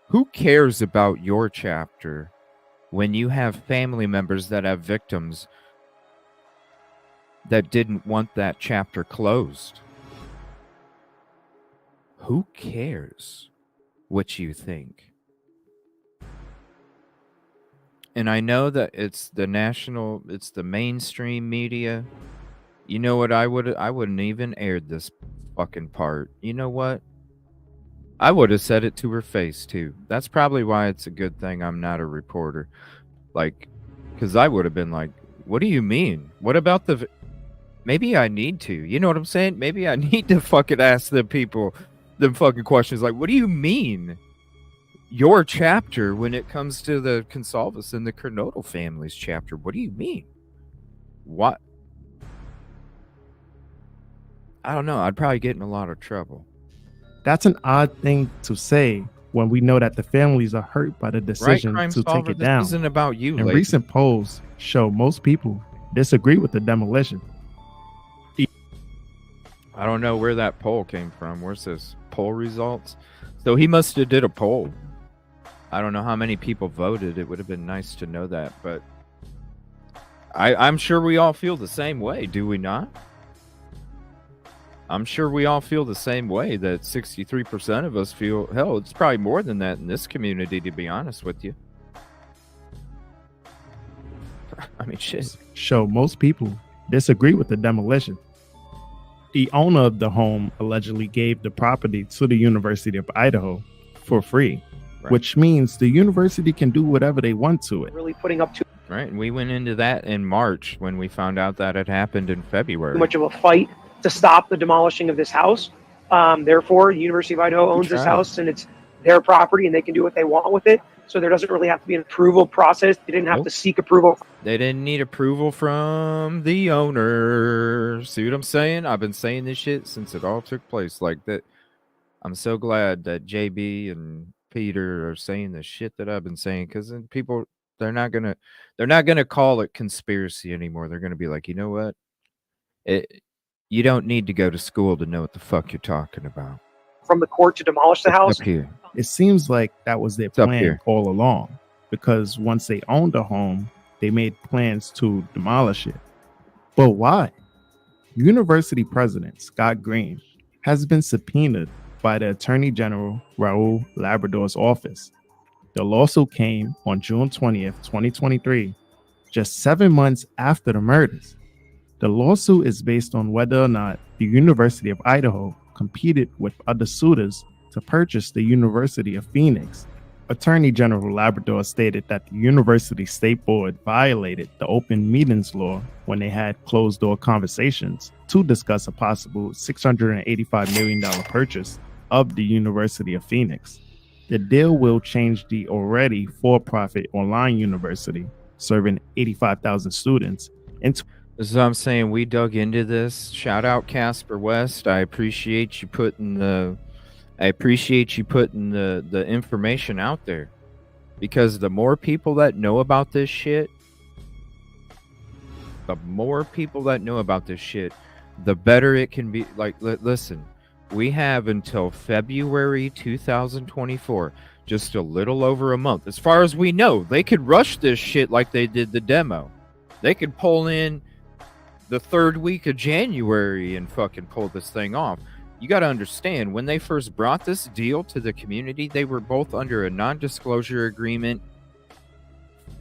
B: who cares about your chapter when you have family members that have victims that didn't want that chapter closed? Who cares what you think? And I know that it's the mainstream media. You know what? I wouldn't even aired this fucking part. You know what? I would have said it to her face too. That's probably why it's a good thing I'm not a reporter. Like, because I would have been like, what do you mean? What about maybe I need to. You know what I'm saying? Maybe I need to fucking ask them fucking questions like, what do you mean? Your chapter when it comes to the Consalvis and the Kernodle families chapter. What do you mean? What? I don't know. I'd probably get in a lot of trouble.
H: That's an odd thing to say when we know that the families are hurt by the decision to take it down.
B: This isn't about you,
H: and
B: lady.
H: Recent polls show most people disagree with the demolition.
B: I don't know where that poll came from. Where's this poll results? So he must have did a poll. I don't know how many people voted. It would have been nice to know that, but I'm sure we all feel the same way, do we not? I'm sure we all feel the same way, that 63% of us feel, hell, it's probably more than that in this community, to be honest with you. I mean, shit.
H: Show most people disagree with the demolition. The owner of the home allegedly gave the property to the University of Idaho for free, which means the university can do whatever they want to it.
G: Really putting up too
B: and we went into that in March when we found out that it happened in February.
G: much of a fight to stop the demolishing of this house. Therefore, the University of Idaho owns this house and it's their property and they can do what they want with it. So there doesn't really have to be an approval process. They didn't have
B: Nope.
G: to seek approval.
B: They didn't need approval from the owner. See what I'm saying? I've been saying this shit since it all took place. Like that. I'm so glad that JB and Peter are saying the shit that I've been saying, because then people, they're not gonna call it conspiracy anymore. They're gonna be like, you know what? You don't need to go to school to know what the fuck you're talking about.
G: From the court to demolish the house.
B: Up here.
H: It seems like that was their
B: It's up
H: plan
B: here.
H: all along, because once they owned the home, they made plans to demolish it. But why? University President Scott Green has been subpoenaed by the Attorney General Raul Labrador's office. The lawsuit came on June 20th, 2023, just 7 months after the murders. The lawsuit is based on whether or not the University of Idaho competed with other suitors to purchase the University of Phoenix. Attorney General Labrador stated that the University State Board violated the open meetings law when they had closed-door conversations to discuss a possible $685 million purchase of the University of Phoenix. The deal will change the already for-profit online university, serving 85,000 students, into.
B: So I'm saying we dug into this. Shout out Casper West. I appreciate you putting the information out there, because the more people that know about this shit, the better it can be. Like, listen, we have until February 2024, just a little over a month. As far as we know, they could rush this shit like they did the demo. They could pull in the third week of January and fucking pull this thing off. You got to understand, when they first brought this deal to the community, they were both under a non-disclosure agreement,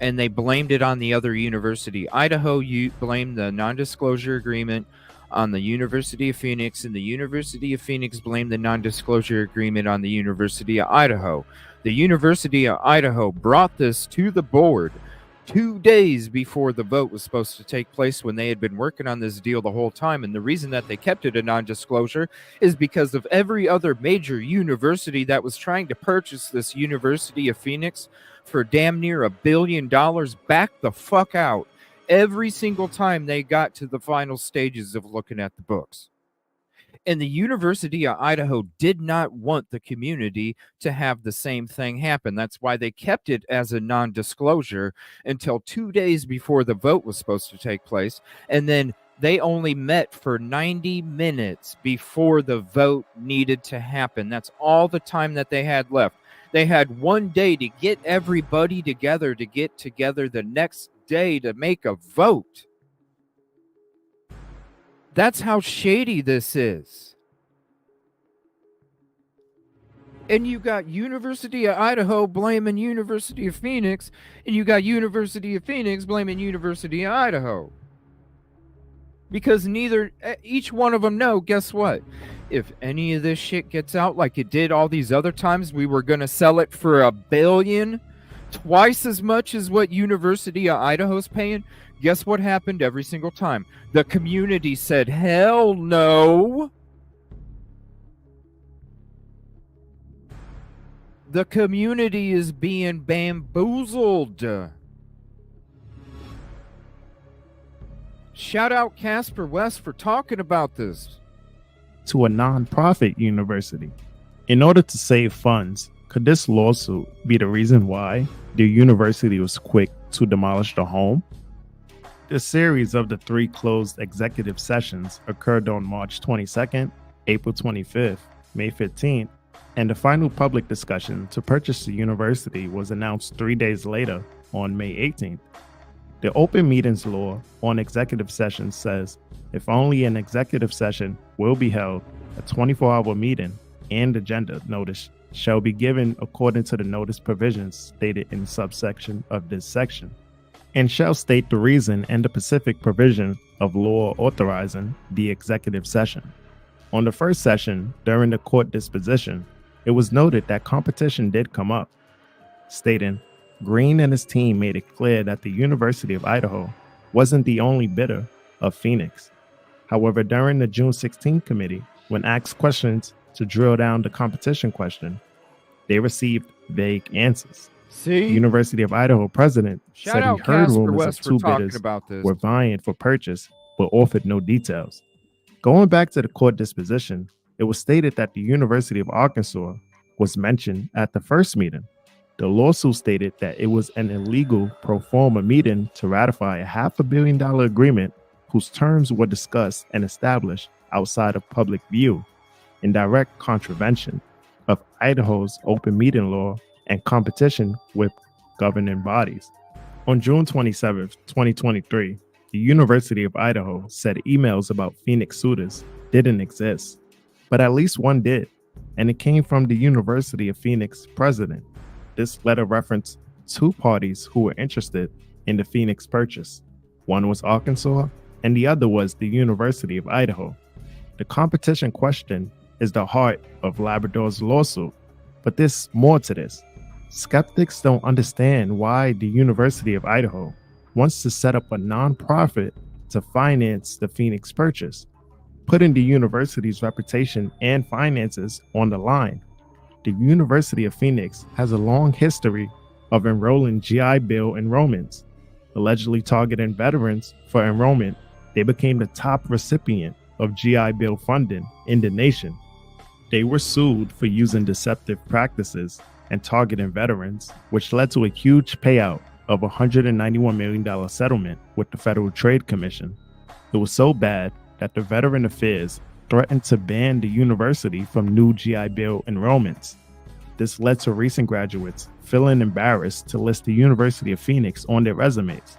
B: and they blamed it on the other university. Idaho blamed the non-disclosure agreement on the University of Phoenix, and the University of Phoenix blamed the non-disclosure agreement on the University of Idaho. The University of Idaho brought this to the board 2 days before the vote was supposed to take place, when they had been working on this deal the whole time. And the reason that they kept it a non-disclosure is because of every other major university that was trying to purchase this University of Phoenix for damn near $1 billion back the fuck out every single time they got to the final stages of looking at the books. And the University of Idaho did not want the community to have the same thing happen. That's why they kept it as a non-disclosure until 2 days before the vote was supposed to take place. And then they only met for 90 minutes before the vote needed to happen. That's all the time that they had left. They had 1 day to get everybody together, to get together the next day to make a vote. That's how shady this is. And you got University of Idaho blaming University of Phoenix, and you got University of Phoenix blaming University of Idaho. Because each one of them know, guess what? If any of this shit gets out like it did all these other times, we were going to sell it for $1 billion, twice as much as what University of Idaho's paying. Guess what happened every single time? The community said, hell no. The community is being bamboozled. Shout out Casper West for talking about this.
H: To a non-profit university. In order to save funds, could this lawsuit be the reason why the university was quick to demolish the home? The series of the 3 closed executive sessions occurred on March 22nd, April 25th, May 15th, and the final public discussion to purchase the university was announced 3 days later on May 18th. The open meetings law on executive sessions says if only an executive session will be held, a 24-hour meeting and agenda notice shall be given according to the notice provisions stated in subsection of this section, and shall state the reason and the specific provision of law authorizing the executive session. On the first session, during the court disposition, it was noted that competition did come up, stating Green and his team made it clear that the University of Idaho wasn't the only bidder of Phoenix. However, during the June 16th committee, when asked questions to drill down the competition question, they received vague answers,
B: See,
H: The University of Idaho president
B: shout
H: said he
B: out
H: heard
B: Casper
H: rumors of
B: West for
H: two
B: talking
H: bidders
B: about this.
H: were vying for purchase, but offered no details. Going back to the court disposition, it was stated that the University of Arkansas was mentioned at the first meeting. The lawsuit stated that it was an illegal pro forma meeting to ratify a $500 million agreement whose terms were discussed and established outside of public view, in direct contravention of Idaho's open meeting law and competition with governing bodies. On June 27, 2023, the University of Idaho said emails about Phoenix suitors didn't exist, but at least one did, and it came from the University of Phoenix president. This letter referenced two parties who were interested in the Phoenix purchase. One was Arkansas, and the other was the University of Idaho. The competition question is the heart of Labrador's lawsuit, but there's more to this. Skeptics don't understand why the University of Idaho wants to set up a nonprofit to finance the Phoenix purchase, putting the university's reputation and finances on the line. The University of Phoenix has a long history of enrolling GI Bill enrollments. Allegedly targeting veterans for enrollment, they became the top recipient of GI Bill funding in the nation. They were sued for using deceptive practices and targeting veterans, which led to a huge payout of a $191 million settlement with the Federal Trade Commission. It was so bad that the Veteran Affairs threatened to ban the university from new GI Bill enrollments. This led to recent graduates feeling embarrassed to list the University of Phoenix on their resumes.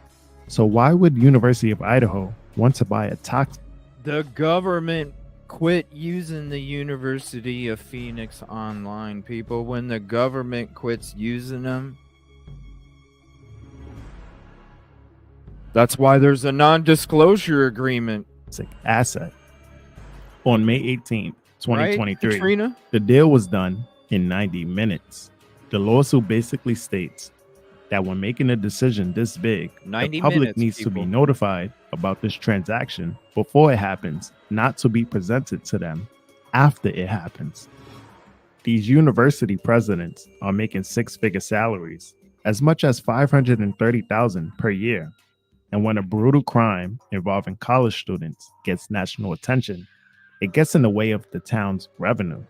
H: So why would University of Idaho want to buy a toxic?
B: The government quit using the University of Phoenix online, people. When the government quits using them, that's why there's a non-disclosure agreement.
H: Asset. On May 18, 2023,
B: right, Katrina?
H: The deal was done in 90 minutes. The lawsuit basically states that when making a decision this big, the public needs to be notified about this transaction before it happens, not to be presented to them after it happens. These university presidents are making six-figure salaries, as much as $530,000 per year. And when a brutal crime involving college students gets national attention, it gets in the way of the town's revenue.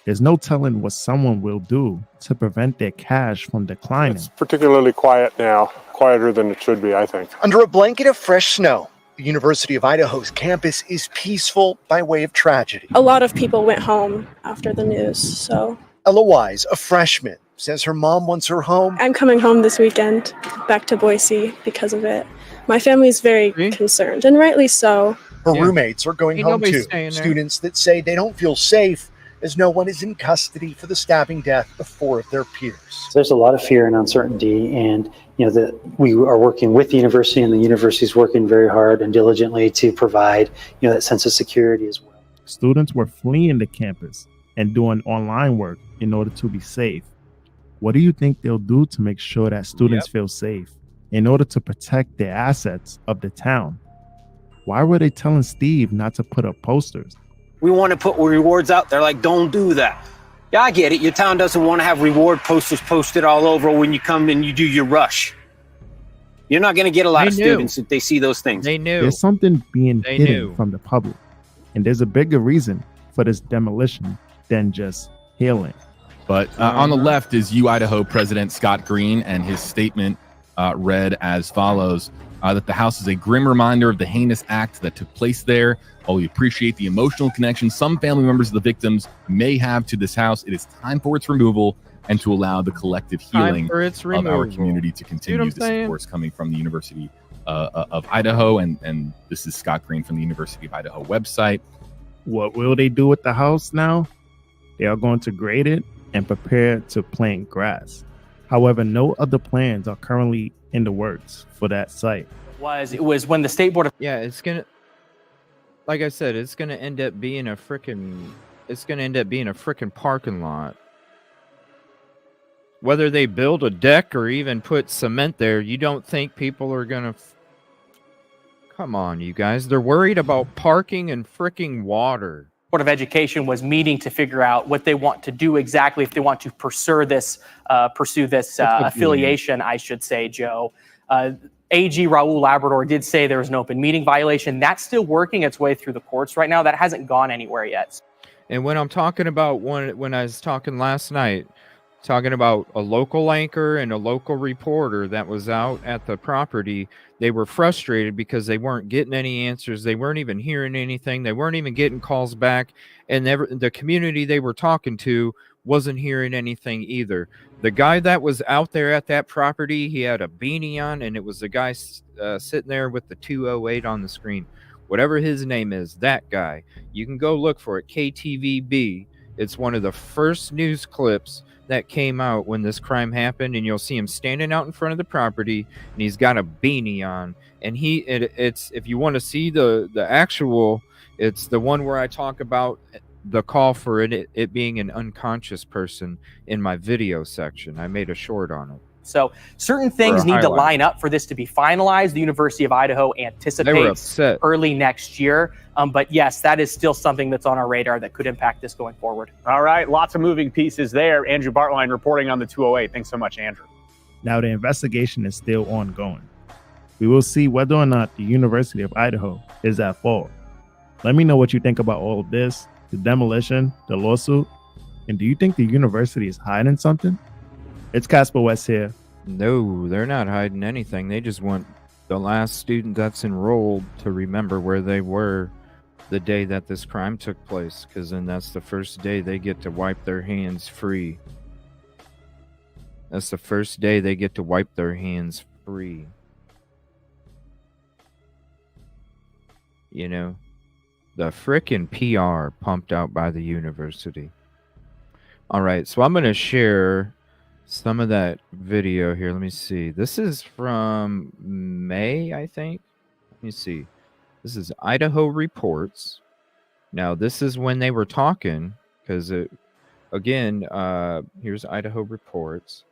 H: There's no telling what someone will do to prevent their cash from declining.
J: It's particularly quiet now, quieter than it should be, I think.
K: Under a blanket of fresh snow, the University of Idaho's campus is peaceful by way of tragedy.
L: A lot of people went home after the news, so.
K: Ella Wise, a freshman, says her mom wants her home.
L: I'm coming home this weekend, back to Boise because of it. My family is very concerned, and rightly so.
K: Her roommates are going home too. Students that say they don't feel safe as no one is in custody for the stabbing death of 4 of their peers.
M: So there's a lot of fear and uncertainty, and we are working with the university, and the university is working very hard and diligently to provide that sense of security as well.
H: Students were fleeing the campus and doing online work in order to be safe. What do you think they'll do to make sure that students feel safe in order to protect the assets of the town? Why were they telling Steve not to put up posters?
N: We want to put rewards out there, like, don't do that. Yeah, I get it. Your town doesn't want to have reward posters posted all over when you come and you do your rush. You're not going to get a lot of students if they see those things.
B: They knew.
H: There's something being hidden from the public. And there's a bigger reason for this demolition than just healing.
I: But on the left is Idaho President Scott Green, and his statement read as follows, that the house is a grim reminder of the heinous act that took place there. While we appreciate the emotional connection some family members of the victims may have to this house, it is time for its removal and to allow the collective healing of our community to continue. This, of course, coming from the University of Idaho, and this is Scott Green from the University of Idaho website.
H: What will they do with the house now? They are going to grade it and prepare to plant grass. However, no other plans are currently in the works for that site.
N: It was when the state board of
B: it's gonna, like I said, it's gonna end up being a freaking parking lot. Whether they build a deck or even put cement there, you don't think people are gonna come on, you guys. They're worried about parking and freaking water.
O: Board of Education was meeting to figure out what they want to do exactly, if they want to pursue this affiliation, I should say, Joe. AG Raul Labrador did say there was an open meeting violation. That's still working its way through the courts right now. That hasn't gone anywhere yet.
B: And when I'm talking about when I was talking last night, talking about a local anchor and a local reporter that was out at the property, they were frustrated because they weren't getting any answers. They weren't even hearing anything. They weren't even getting calls back. And the community they were talking to wasn't hearing anything either. The guy that was out there at that property, he had a beanie on, and it was the guy sitting there with the 208 on the screen. Whatever his name is, that guy. You can go look for it, KTVB. It's one of the first news clips that came out when this crime happened, and you'll see him standing out in front of the property, and he's got a beanie on. And it's if you want to see the actual, it's the one where I talk about the call for it being an unconscious person in my video section. I made a short on it.
O: So certain things need to line up for this to be finalized. The University of Idaho anticipates early next year. But yes, that is still something that's on our radar that could impact this going forward.
F: All right, lots of moving pieces there. Andrew Bartline reporting on the 208. Thanks so much, Andrew.
H: Now the investigation is still ongoing. We will see whether or not the University of Idaho is at fault. Let me know what you think about all of this, the demolition, the lawsuit, and do you think the university is hiding something? It's Casper West here.
B: No, they're not hiding anything. They just want the last student that's enrolled to remember where they were the day that this crime took place, because then that's the first day they get to wipe their hands free. That's the first day they get to wipe their hands free. You know, the frickin' PR pumped out by the university. All right, so I'm going to share some of that video here. Let me see. This is from May, I think. Let me see. This is Idaho Reports. Now, this is when they were talking, because, again, here's Idaho Reports.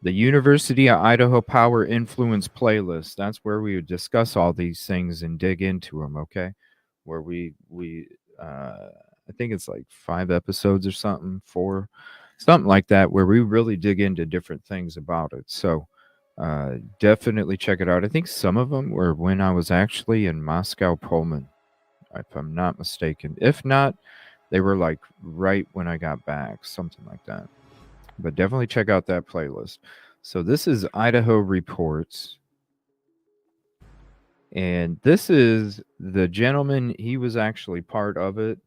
B: The University of Idaho Power Influence Playlist. That's where we would discuss all these things and dig into them, okay? Where we I think it's like 5 episodes or something, 4. Something like that, where we really dig into different things about it. So definitely check it out. I think some of them were when I was actually in Moscow, Poland, if I'm not mistaken. If not, they were like right when I got back, something like that. But definitely check out that playlist. So this is Idaho Reports. And this is the gentleman, he was actually part of it.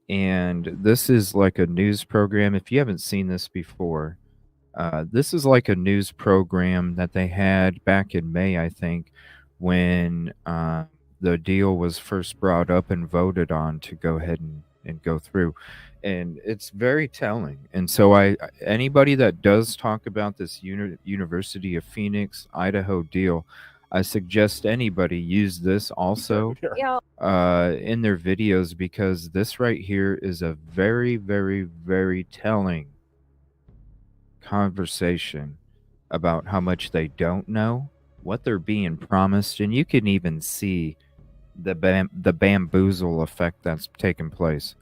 B: And this is like a news program. If you haven't seen this before, this is like a news program that they had back in May, I think, when the deal was first brought up and voted on to go ahead and go through. And it's very telling. And so anybody that does talk about this University of Phoenix, Idaho deal, I suggest anybody use this also in their videos, because this right here is a very, very, very telling conversation about how much they don't know, what they're being promised, and you can even see the bamboozle effect that's taking place.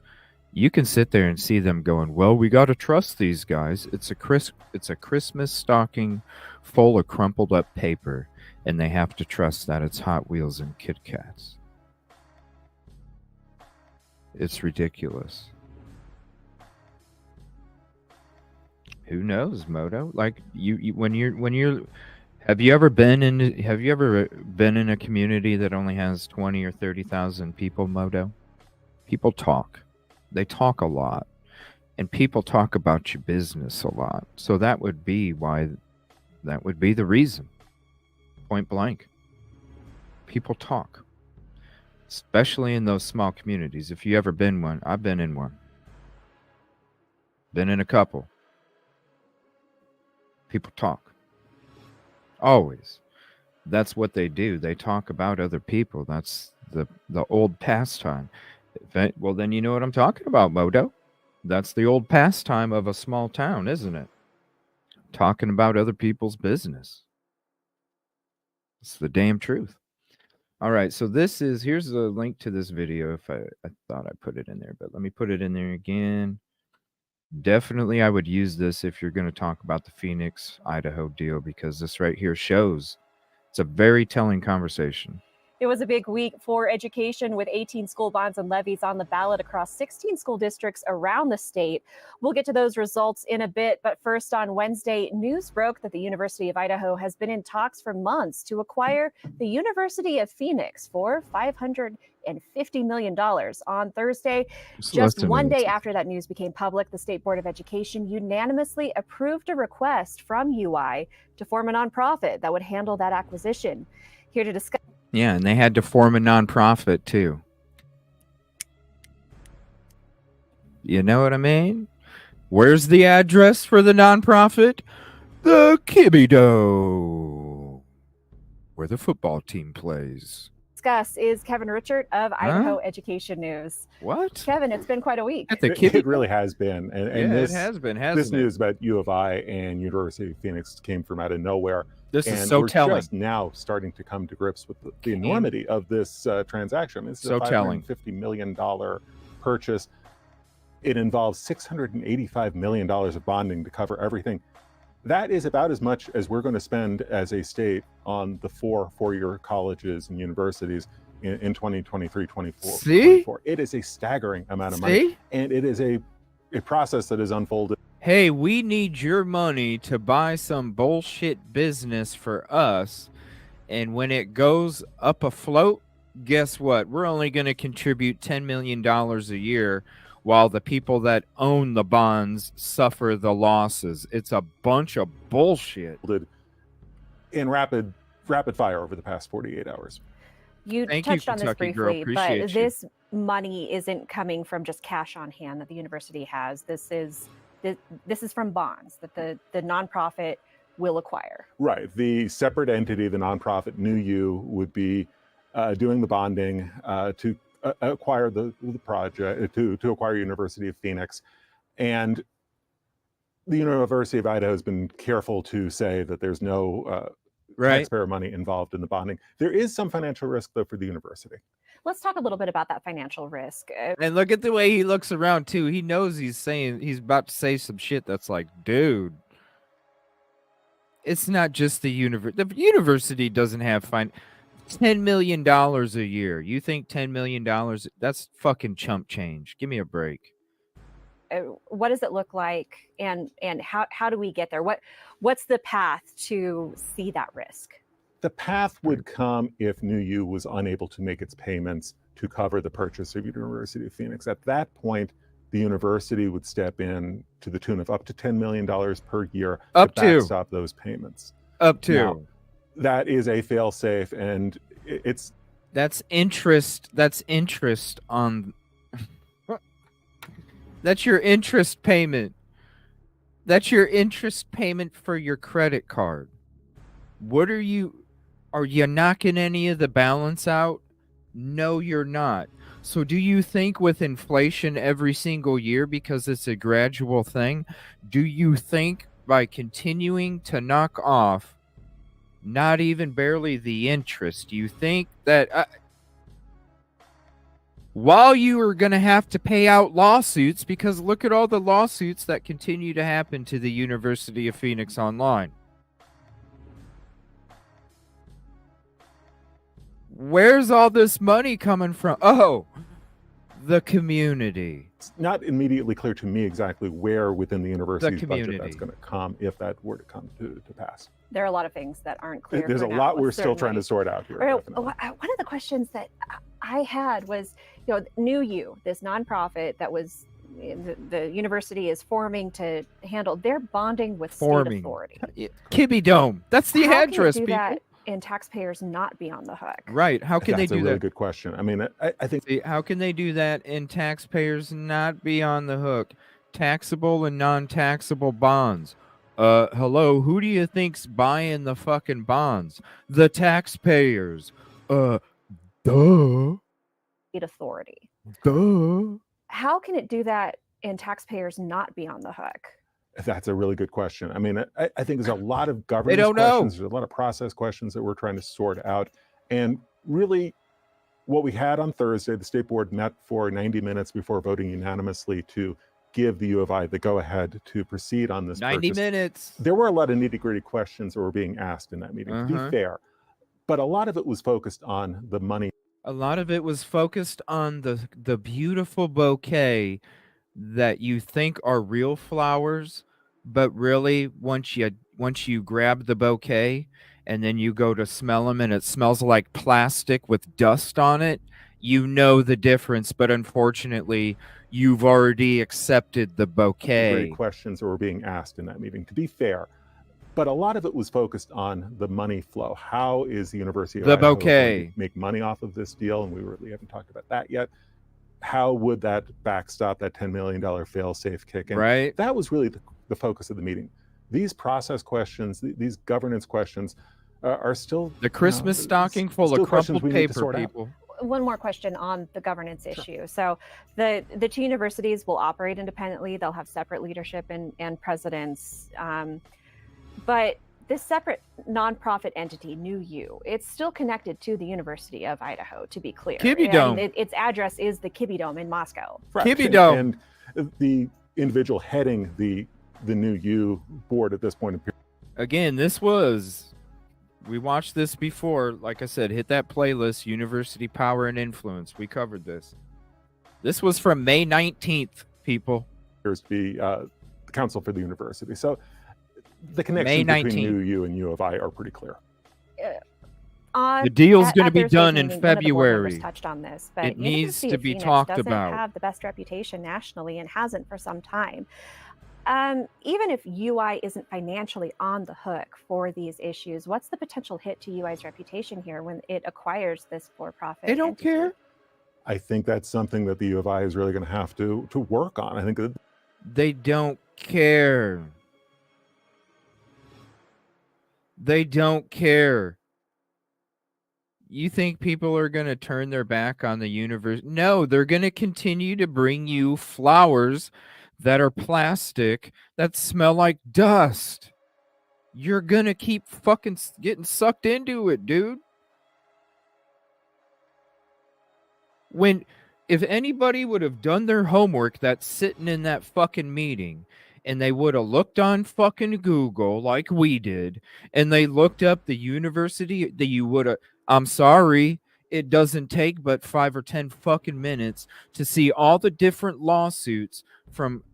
B: You can sit there and see them going, well, we got to trust these guys. It's a Christmas stocking full of crumpled up paper. And they have to trust that it's Hot Wheels and Kit Kats. It's ridiculous. Who knows, Moto? Like when you're have you ever been in a community that only has 20 or 30,000 people, Moto? People talk. They talk a lot. And people talk about your business a lot. So that would be the reason. Point blank. People talk, especially in those small communities. If you ever been one, I've been in one. Been in a couple. People talk. Always. That's what they do. They talk about other people. That's the old pastime. Well, then you know what I'm talking about, Modo. That's the old pastime of a small town, isn't it? Talking about other people's business. It's the damn truth. All right, so here's a link to this video. If I thought I put it in there, but let me put it in there again. Definitely, I would use this if you're going to talk about the Phoenix, Idaho deal, because this right here shows it's a very telling conversation.
P: It was a big week for education with 18 school bonds and levies on the ballot across 16 school districts around the state. We'll get to those results in a bit, but first on Wednesday, news broke that the University of Idaho has been in talks for months to acquire the University of Phoenix for $550 million. On Thursday, just one day after that news became public, the State Board of Education unanimously approved a request from UI to form a nonprofit that would handle that acquisition. Here to discuss.
B: Yeah, and they had to form a nonprofit too. You know what I mean? Where's the address for the nonprofit? The Kibido, where the football team plays.
P: Discuss is Kevin Richard of Idaho Education News.
B: What?
P: Kevin, it's been quite a week.
Q: It really has been. And
B: it has been, hasn't
Q: this news about U of I and University of Phoenix came from out of nowhere.
B: This is so telling.
Q: We're just now starting to come to grips with the enormity of this transaction. It's
B: so
Q: a $550 million purchase. It involves $685 million of bonding to cover everything. That is about as much as we're going to spend as a state on the four-year colleges and universities in 2023, 24.
B: See?
Q: 24. It is a staggering amount of money. And it is a process that is unfolded.
B: Hey, we need your money to buy some bullshit business for us. And when it goes up afloat, guess what? We're only going to contribute $10 million a year while the people that own the bonds suffer the losses. It's a bunch of bullshit.
Q: In rapid fire over the past 48 hours.
P: You touched on this briefly, but this money isn't coming from just cash on hand that the university has. This is from bonds that the nonprofit will acquire.
Q: Right. The separate entity, the nonprofit New U, would be doing the bonding to acquire the project, to acquire University of Phoenix. And the University of Idaho has been careful to say that there's no taxpayer money involved in the bonding. There is some financial risk, though, for the university.
P: Let's talk a little bit about that financial risk.
B: And look at the way he looks around, too. He knows he's about to say some shit that's like, dude, it's not just the university. The university doesn't have $10 million a year. You think $10 million? That's fucking chump change. Give me a break.
P: What does it look like, and how do we get there? What's the path to see that risk?
Q: The path would come if New U was unable to make its payments to cover the purchase of University of Phoenix. At that point, the university would step in to the tune of up to $10 million per year to backstop those payments.
B: Up to.
Q: Now, that is a fail-safe, and
B: that's interest. That's interest on. That's your interest payment. That's your interest payment for your credit card. What are you knocking any of the balance out? No, you're not. So do you think with inflation every single year, because it's a gradual thing, do you think by continuing to knock off not even barely the interest, you think that while you are going to have to pay out lawsuits, because look at all the lawsuits that continue to happen to the University of Phoenix online. Where's all this money coming from? Oh, the community.
Q: It's not immediately clear to me exactly where within the university's budget that's going to come, if that were to come to pass.
P: There are a lot of things that aren't clear.
Q: There's a lot we're still trying to sort out here.
P: One of the questions that I had was, New U, this nonprofit that was the university is forming to handle, they're bonding with state authority.
B: Kibby Dome. That's the address,
P: people.
B: That
P: and taxpayers not be on the hook?
B: Right. How can they do that?
Q: That's a really good question. I mean, I think.
B: See, how can they do that and taxpayers not be on the hook? Taxable and non-taxable bonds. Hello, who do you think's buying the fucking bonds? The taxpayers. Duh.
P: State authority.
B: Duh.
P: How can it do that and taxpayers not be on the hook?
Q: That's a really good question. I mean, I think there's a lot of governance questions. There's a lot of process questions that we're trying to sort out. And really, what we had on Thursday, the state board met for 90 minutes before voting unanimously to give the U of I the go-ahead to proceed on this
B: 90
Q: purchase.
B: minutes.
Q: There were a lot of nitty-gritty questions that were being asked in that meeting, to be fair. But a lot of it was focused on the money.
B: A lot of it was focused on the beautiful bouquet that you think are real flowers, but really once you grab the bouquet and then you go to smell them and it smells like plastic with dust on it, you know the difference. But unfortunately, you've already accepted the bouquet.
Q: Great questions that were being asked in that meeting, to be fair. But a lot of it was focused on the money flow. How is the University of Idaho going to make money off of this deal? And we really haven't talked about that yet. How would that backstop that $10 million fail-safe kick? And that was really the focus of the meeting. These process questions, these governance questions are still...
B: The Christmas stocking full of crumpled paper, people.
P: One more question on the governance issue. So the two universities will operate independently. They'll have separate leadership and presidents. But this separate nonprofit entity, New U, it's still connected to the University of Idaho, to be clear.
B: Kibby Dome.
P: Its address is the Kibby Dome in Moscow.
B: Kibby Dome.
Q: And the individual heading the New U board at this point.
B: Again, we watched this before. Like I said, hit that playlist, University Power and Influence. We covered this. This was from May 19th, people.
Q: There's the Council for the University. So the connection between New U and U of I are pretty clear.
B: The deal's going to be done in February.
P: Touched on this, but
B: it needs to be
P: Phoenix
B: talked about.
P: Have the best reputation nationally and hasn't for some time. Even if UI isn't financially on the hook for these issues, what's the potential hit to UI's reputation here when it acquires this for-profit?
B: They don't care.
Q: I think that's something that the U of I is really going to have to work on. I think that
B: they don't care. They don't care. You think people are going to turn their back on the universe? No, they're going to continue to bring you flowers that are plastic that smell like dust. You're going to keep fucking getting sucked into it, dude. If anybody would have done their homework that's sitting in that fucking meeting, and they would have looked on fucking Google like we did, and they looked up the university, that you would have, I'm sorry, it doesn't take but 5 or 10 fucking minutes to see all the different lawsuits from,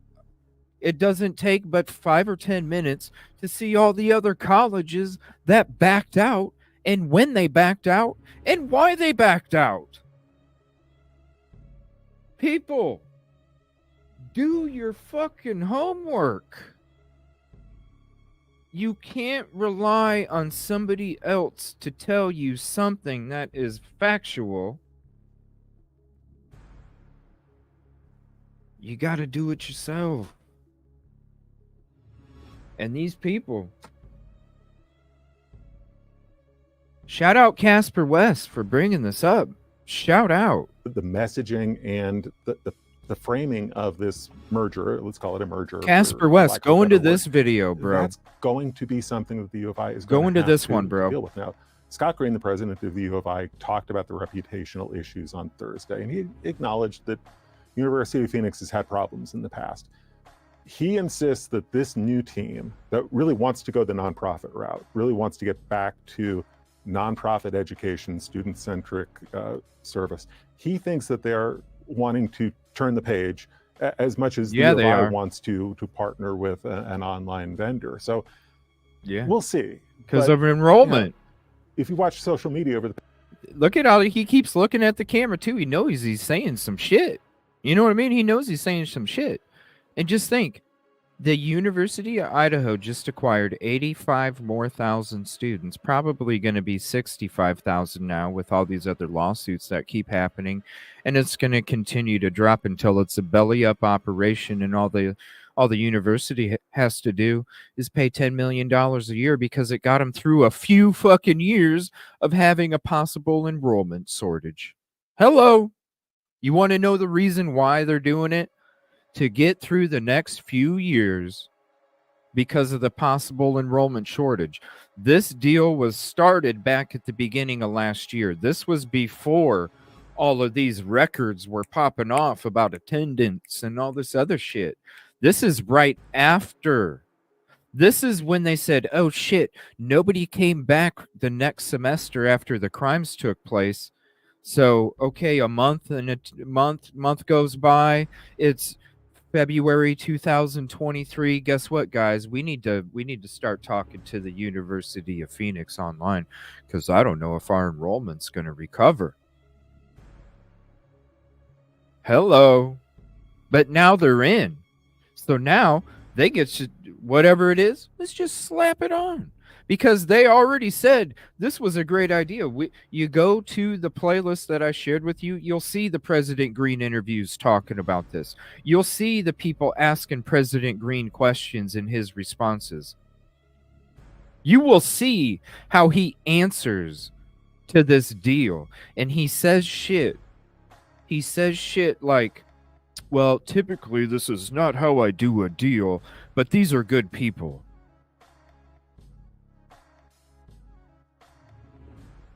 B: it doesn't take but 5 or 10 minutes to see all the other colleges that backed out, and when they backed out, and why they backed out. People, do your fucking homework. You can't rely on somebody else to tell you something that is factual. You got to do it yourself. And these people. Shout out Casper West for bringing this up. Shout out.
Q: The messaging and the framing of this merger, let's call it a merger.
B: Casper West, go into this video, bro.
Q: That's going to be something that the U of I is
B: going
Q: going
B: to
Q: have
B: this
Q: to
B: one, bro.
Q: deal with. Now, Scott Green, the president of the U of I, talked about the reputational issues on Thursday, and he acknowledged that University of Phoenix has had problems in the past. He insists that this new team that really wants to go the nonprofit route, really wants to get back to nonprofit education, student-centric service. He thinks that they're wanting to turn the page as much as the U of I wants to partner with an online vendor. So we'll see.
B: Because of enrollment.
Q: You know, if you watch social media over the...
B: Look at how he keeps looking at the camera too. He knows he's saying some shit. You know what I mean? He knows he's saying some shit. And just think, the University of Idaho just acquired 85 more thousand students, probably going to be 65,000 now with all these other lawsuits that keep happening. And it's going to continue to drop until it's a belly up operation, and all the university has to do is pay $10 million a year because it got them through a few fucking years of having a possible enrollment shortage. Hello. You want to know the reason why they're doing it? To get through the next few years because of the possible enrollment shortage. This deal was started back at the beginning of last year. This was before all of these records were popping off about attendance and all this other shit. This is right after. This is when they said, oh shit, nobody came back the next semester after the crimes took place. So, okay, a month goes by. It's February 2023. Guess what, guys? We need to start talking to the University of Phoenix online, because I don't know if our enrollment's going to recover. Hello. But now they're in. So now they get to, whatever it is, let's just slap it on. Because they already said this was a great idea. You go to the playlist that I shared with you, you'll see the President Green interviews talking about this. You'll see the people asking President Green questions and his responses. You will see how he answers to this deal. And he says shit. He says shit like, well, typically this is not how I do a deal, but these are good people.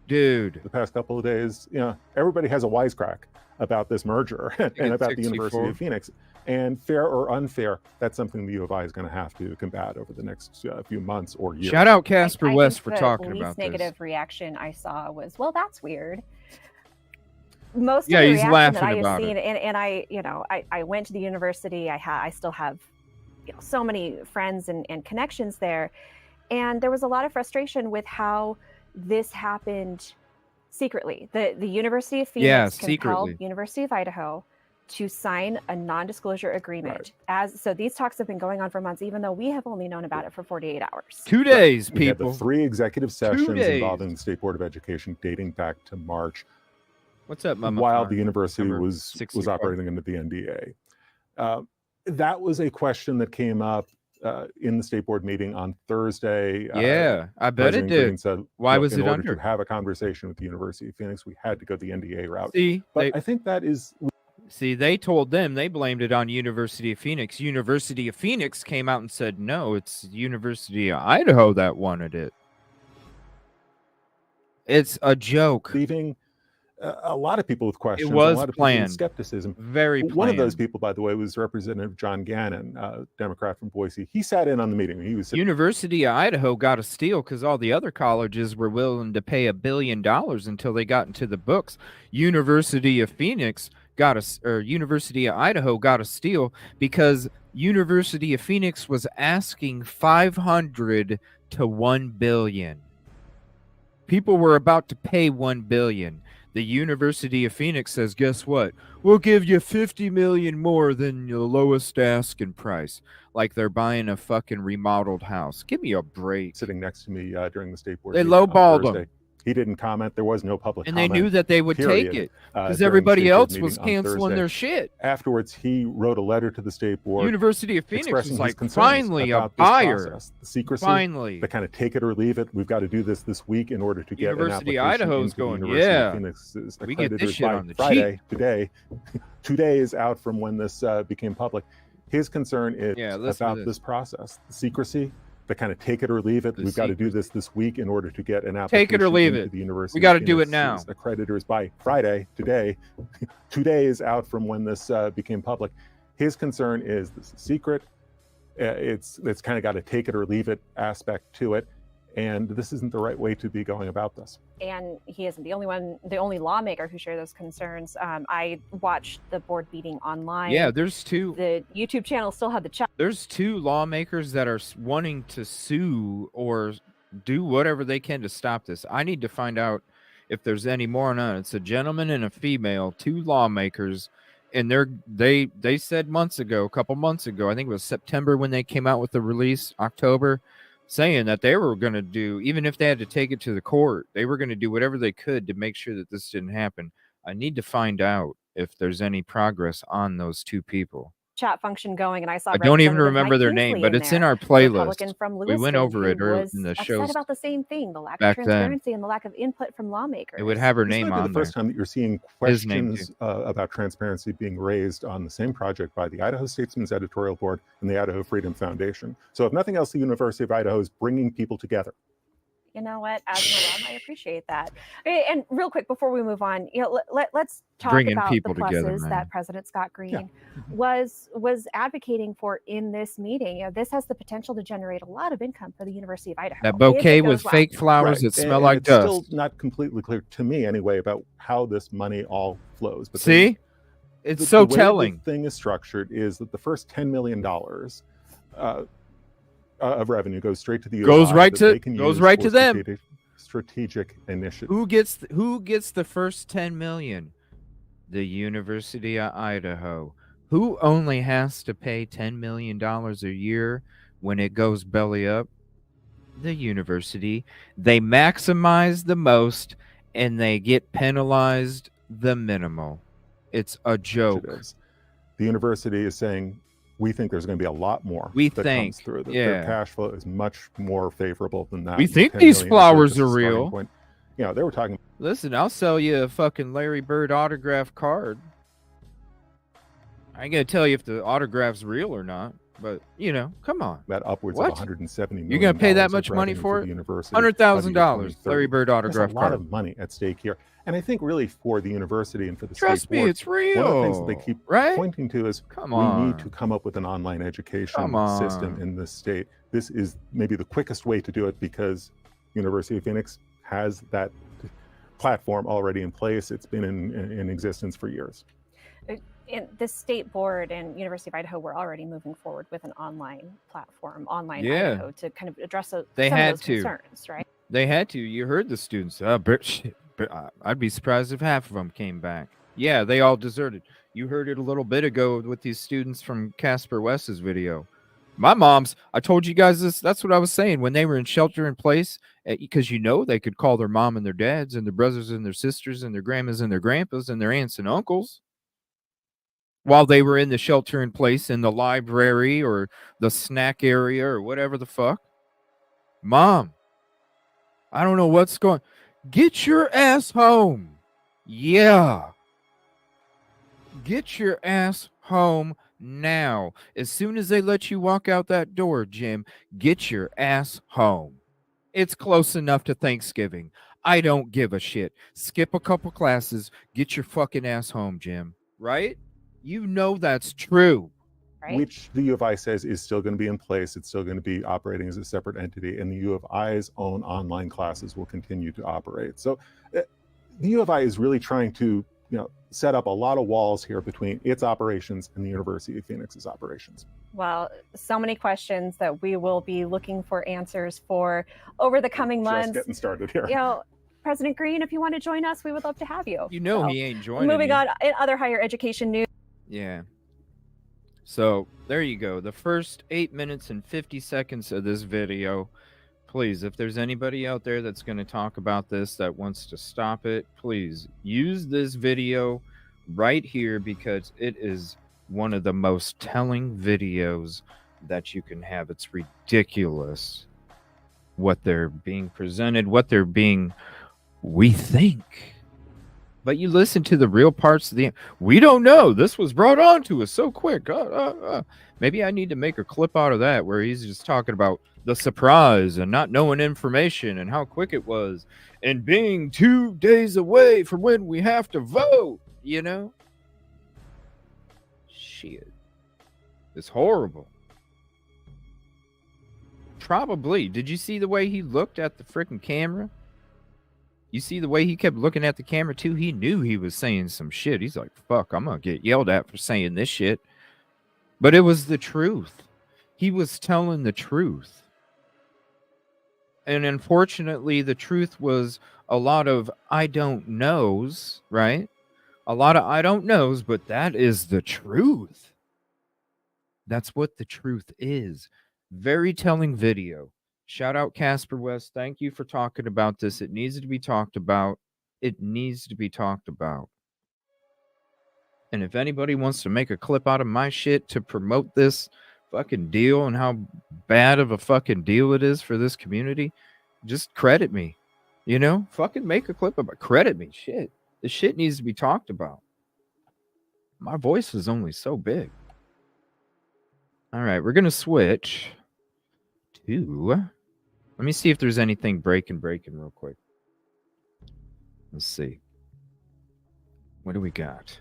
B: Dude.
Q: The past couple of days, everybody has a wisecrack about this merger and about the University of Phoenix. And fair or unfair, that's something the U of I is going to have to combat over the next few months or years.
B: Shout out Casper West for talking about this.
P: The least negative reaction I saw was, well, that's weird. Most of the
B: he's
P: reaction
B: laughing
P: that I
B: about
P: have seen,
B: it.
P: and I went to the university. I still have so many friends and connections there, and there was a lot of frustration with how this happened secretly. The University of Phoenix compelled University of Idaho to sign a non-disclosure agreement. So these talks have been going on for months, even though we have only known about it for 48 hours.
B: 2 days,
Q: We had
B: people.
Q: the 3 executive sessions involving the State Board of Education dating back to March.
B: What's up, Mama?
Q: While the university was operating under the NDA. That was a question that came up in the State Board meeting on Thursday.
B: I bet it did.
Q: Green said,
B: why was
Q: in
B: it
Q: order
B: under?
Q: To have a conversation with the University of Phoenix, we had to go the NDA route.
B: See,
Q: but I think that is...
B: See, they told them, they blamed it on University of Phoenix. University of Phoenix came out and said, no, it's University of Idaho that wanted it. It's a joke.
Q: Leaving a lot of people with questions.
B: It was
Q: a lot of
B: planned.
Q: People with skepticism.
B: Very planned.
Q: One of those people, by the way, was Representative John Gannon, Democrat from Boise. He sat in on the meeting. He was
B: University of Idaho got a steal because all the other colleges were willing to pay $1 billion until they got into the books. University of Phoenix University of Idaho got a steal because University of Phoenix was asking $500 to $1 billion. People were about to pay $1 billion. The University of Phoenix says, guess what? We'll give you $50 million more than the lowest asking price. Like they're buying a fucking remodeled house. Give me a break.
Q: Sitting next to me during the State Board.
B: They lowballed him.
Q: He didn't comment. There was no public comment.
B: And they knew that they would take it because everybody else was canceling their shit.
Q: Afterwards, he wrote a letter to the State Board.
B: University of Phoenix was like, finally a buyer.
Q: The secrecy,
B: finally.
Q: The kind of take it or leave it. We've got to do this week in order to get
B: University
Q: an
B: of
Q: application
B: Idaho's
Q: into
B: going,
Q: the University
B: yeah.
Q: of Phoenix's
B: We get this shit
Q: by
B: on the
Q: Friday,
B: cheap.
Q: today, 2 days out from when this became public. His concern is about this process. The secrecy. The kind of take it or leave it. We've got to do this week in order to get an application
B: take it or leave
Q: into
B: it.
Q: The University.
B: We got to do it now.
Q: Accreditors by Friday, today, 2 days out from when this became public. His concern is this is secret. It's kind of got a take it or leave it aspect to it, and this isn't the right way to be going about this.
P: And he isn't the only lawmaker who shared those concerns. I watched the board meeting online.
B: Yeah, there's 2.
P: The YouTube channel still had the chat.
B: There's 2 lawmakers that are wanting to sue or do whatever they can to stop this. I need to find out if there's any more or not. It's a gentleman and a female, 2 lawmakers, and they said a couple months ago, I think it was September when they came out with the release, October, saying that they were going to do, even if they had to take it to the court, they were going to do whatever they could to make sure that this didn't happen. I need to find out if there's any progress on those 2 people.
P: chat function going, and I saw
B: I don't even
P: Representative
B: remember
P: Mike
B: their
P: Kingsley
B: name, but
P: in
B: it's in
P: there,
B: our
P: the
B: playlist.
P: Republican from
B: We
P: Lewiston,
B: went over it
P: who was
B: in the
P: upset
B: shows
P: about the same thing, the lack of
B: back then.
P: transparency and the lack of input from lawmakers.
B: It would have her
Q: This
B: name
Q: might be
B: on
Q: the first
B: there.
Q: time that you're seeing
B: His name
Q: questions about transparency being raised on the same project by the Idaho Statesman's editorial board and the Idaho Freedom Foundation. So if nothing else, the University of Idaho is bringing people together.
P: You know what, as an alum, I appreciate that. And real quick before we move on, let's talk
B: Bringing
P: about
B: people
P: the pluses
B: together, man.
P: that President Scott Green was advocating for in this meeting. This has the potential to generate a lot of income for the University of Idaho.
B: That bouquet with fake flowers that smell like
Q: it's
B: dust.
Q: still not completely clear to me anyway about how this money all flows. But
B: See? It's so telling.
Q: The thing is structured is that the first $10 million of revenue goes straight to the
B: goes right
Q: to
B: them.
Q: Strategic initiative.
B: Who gets the first 10 million? The University of Idaho. Who only has to pay $10 million a year when it goes belly up? The university. They maximize the most and they get penalized the minimal. It's a joke.
Q: The university is saying, we think there's going to be a lot more comes through. Their cash flow is much more favorable than that.
B: We think these flowers are real.
Q: Point. You know, they were talking.
B: Listen, I'll sell you a fucking Larry Bird autograph card. I ain't going to tell you if the autograph's real or not, but, you know, come on.
Q: That upwards of $170 million.
B: You're going to pay that much money for it? $100,000 Larry Bird autograph
Q: card. There's a lot of money at stake here. And I think really for the university and for the
B: Trust me, it's real.
Q: One of the things that they keep pointing to is we need to come up with an online education system in this state. This is maybe the quickest way to do it because University of Phoenix has that platform already in place. It's been in existence for years.
P: In the state board and University of Idaho were already moving forward with an online platform, Idaho, to kind of address some of those concerns, right?
B: They had to. You heard the students. I'd be surprised if half of them came back. Yeah, they all deserted. You heard it a little bit ago with these students from Casper West's video. My mom's, I told you guys this, that's what I was saying, when they were in shelter in place, because they could call their mom and their dads and their brothers and their sisters and their grandmas and their grandpas and their aunts and uncles while they were in the shelter in place in the library or the snack area or whatever the fuck. Mom, I don't know what's going. Get your ass home. Yeah. Get your ass home now. As soon as they let you walk out that door, Jim, get your ass home. It's close enough to Thanksgiving. I don't give a shit. Skip a couple classes. Get your fucking ass home, Jim. Right? You know that's true.
P: Right.
Q: Which the U of I says is still going to be in place. It's still going to be operating as a separate entity, and the U of I's own online classes will continue to operate. So the U of I is really trying to, set up a lot of walls here between its operations and the University of Phoenix's operations.
P: Well, so many questions that we will be looking for answers for over the coming months.
Q: Just getting started here.
P: President Green, if you want to join us, we would love to have you.
B: He ain't joining.
P: Moving on, in other higher education news.
B: Yeah. So there you go. The first 8 minutes and 50 seconds of this video. Please, if there's anybody out there that's going to talk about this that wants to stop it, please use this video right here because it is one of the most telling videos that you can have. It's ridiculous what they're being presented, we think. But you listen to the real parts of we don't know. This was brought on to us so quick. Maybe I need to make a clip out of that where he's just talking about the surprise and not knowing information and how quick it was and being 2 days away from when we have to vote, Shit. It's horrible. Probably. Did you see the way he looked at the freaking camera? You see the way he kept looking at the camera too? He knew he was saying some shit. He's like, fuck, I'm going to get yelled at for saying this shit. But it was the truth. He was telling the truth. And unfortunately, the truth was a lot of I don't knows, right? A lot of I don't knows, but that is the truth. That's what the truth is. Very telling video. Shout out Casper West. Thank you for talking about this. It needs to be talked about. It needs to be talked about. And if anybody wants to make a clip out of my shit to promote this fucking deal and how bad of a fucking deal it is for this community, just credit me. You know, fucking make a clip about credit me. Shit. This shit needs to be talked about. My voice is only so big. All right, we're going to switch to... Let me see if there's anything breaking real quick. Let's see. What do we got?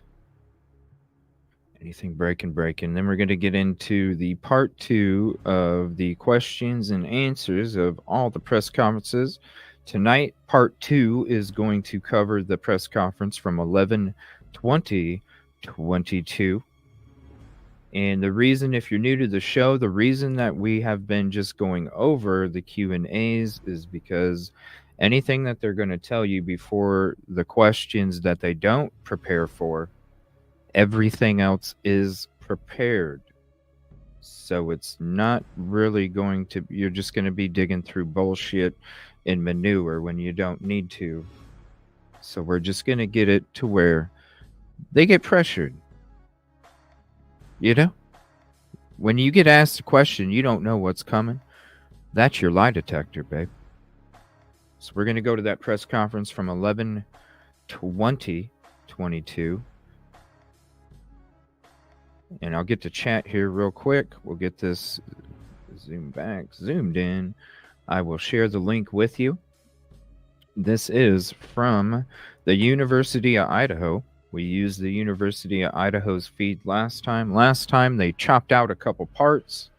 B: Anything breaking. Then we're going to get into the part 2 of the questions and answers of all the press conferences. Tonight, part 2 is going to cover the press conference from 11/20/22. And the reason, if you're new to the show, the reason that we have been just going over the Q&As is because anything that they're going to tell you before the questions that they don't prepare for, everything else is prepared. So it's not really going to, you're just going to be digging through bullshit and manure when you don't need to. So we're just going to get it to where they get pressured. You know, when you get asked a question, you don't know what's coming. That's your lie detector, babe. So we're going to go to that press conference from 11/20/22. And I'll get to chat here real quick. We'll get this zoomed in. I will share the link with you. This is from the University of Idaho. We used the University of Idaho's feed last time. Last time they chopped out a couple parts,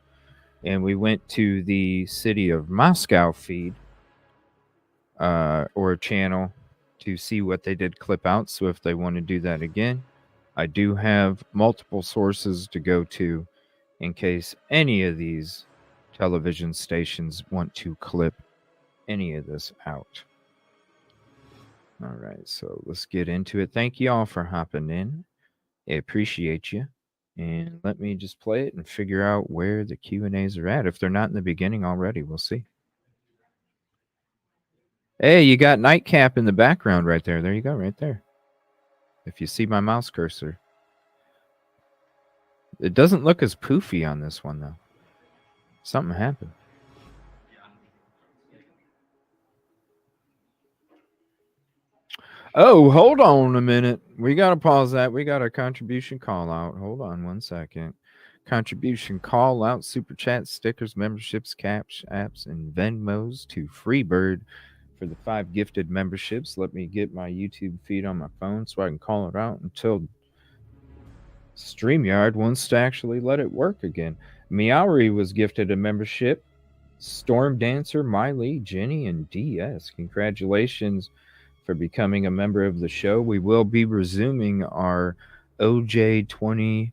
B: and we went to the City of Moscow feed or channel to see what they did clip out. So if they want to do that again, I do have multiple sources to go to in case any of these television stations want to clip any of this out. All right, so let's get into it. Thank you all for hopping in. I appreciate you. And let me just play it and figure out where the Q&As are at. If they're not in the beginning already, we'll see. Hey, you got Nightcap in the background right there. There you go, right there. If you see my mouse cursor. It doesn't look as poofy on this one, though. Something happened. Oh, hold on a minute. We got to pause that. We got a contribution call out. Hold on 1 second. Contribution call out, super chat, stickers, memberships, caps, apps, and Venmos to Freebird for the 5 gifted memberships. Let me get my YouTube feed on my phone so I can call it out until StreamYard wants to actually let it work again. Meowry was gifted a membership. Storm Dancer, Miley, Jenny, and DS. Congratulations for becoming a member of the show. We will be resuming our OJ25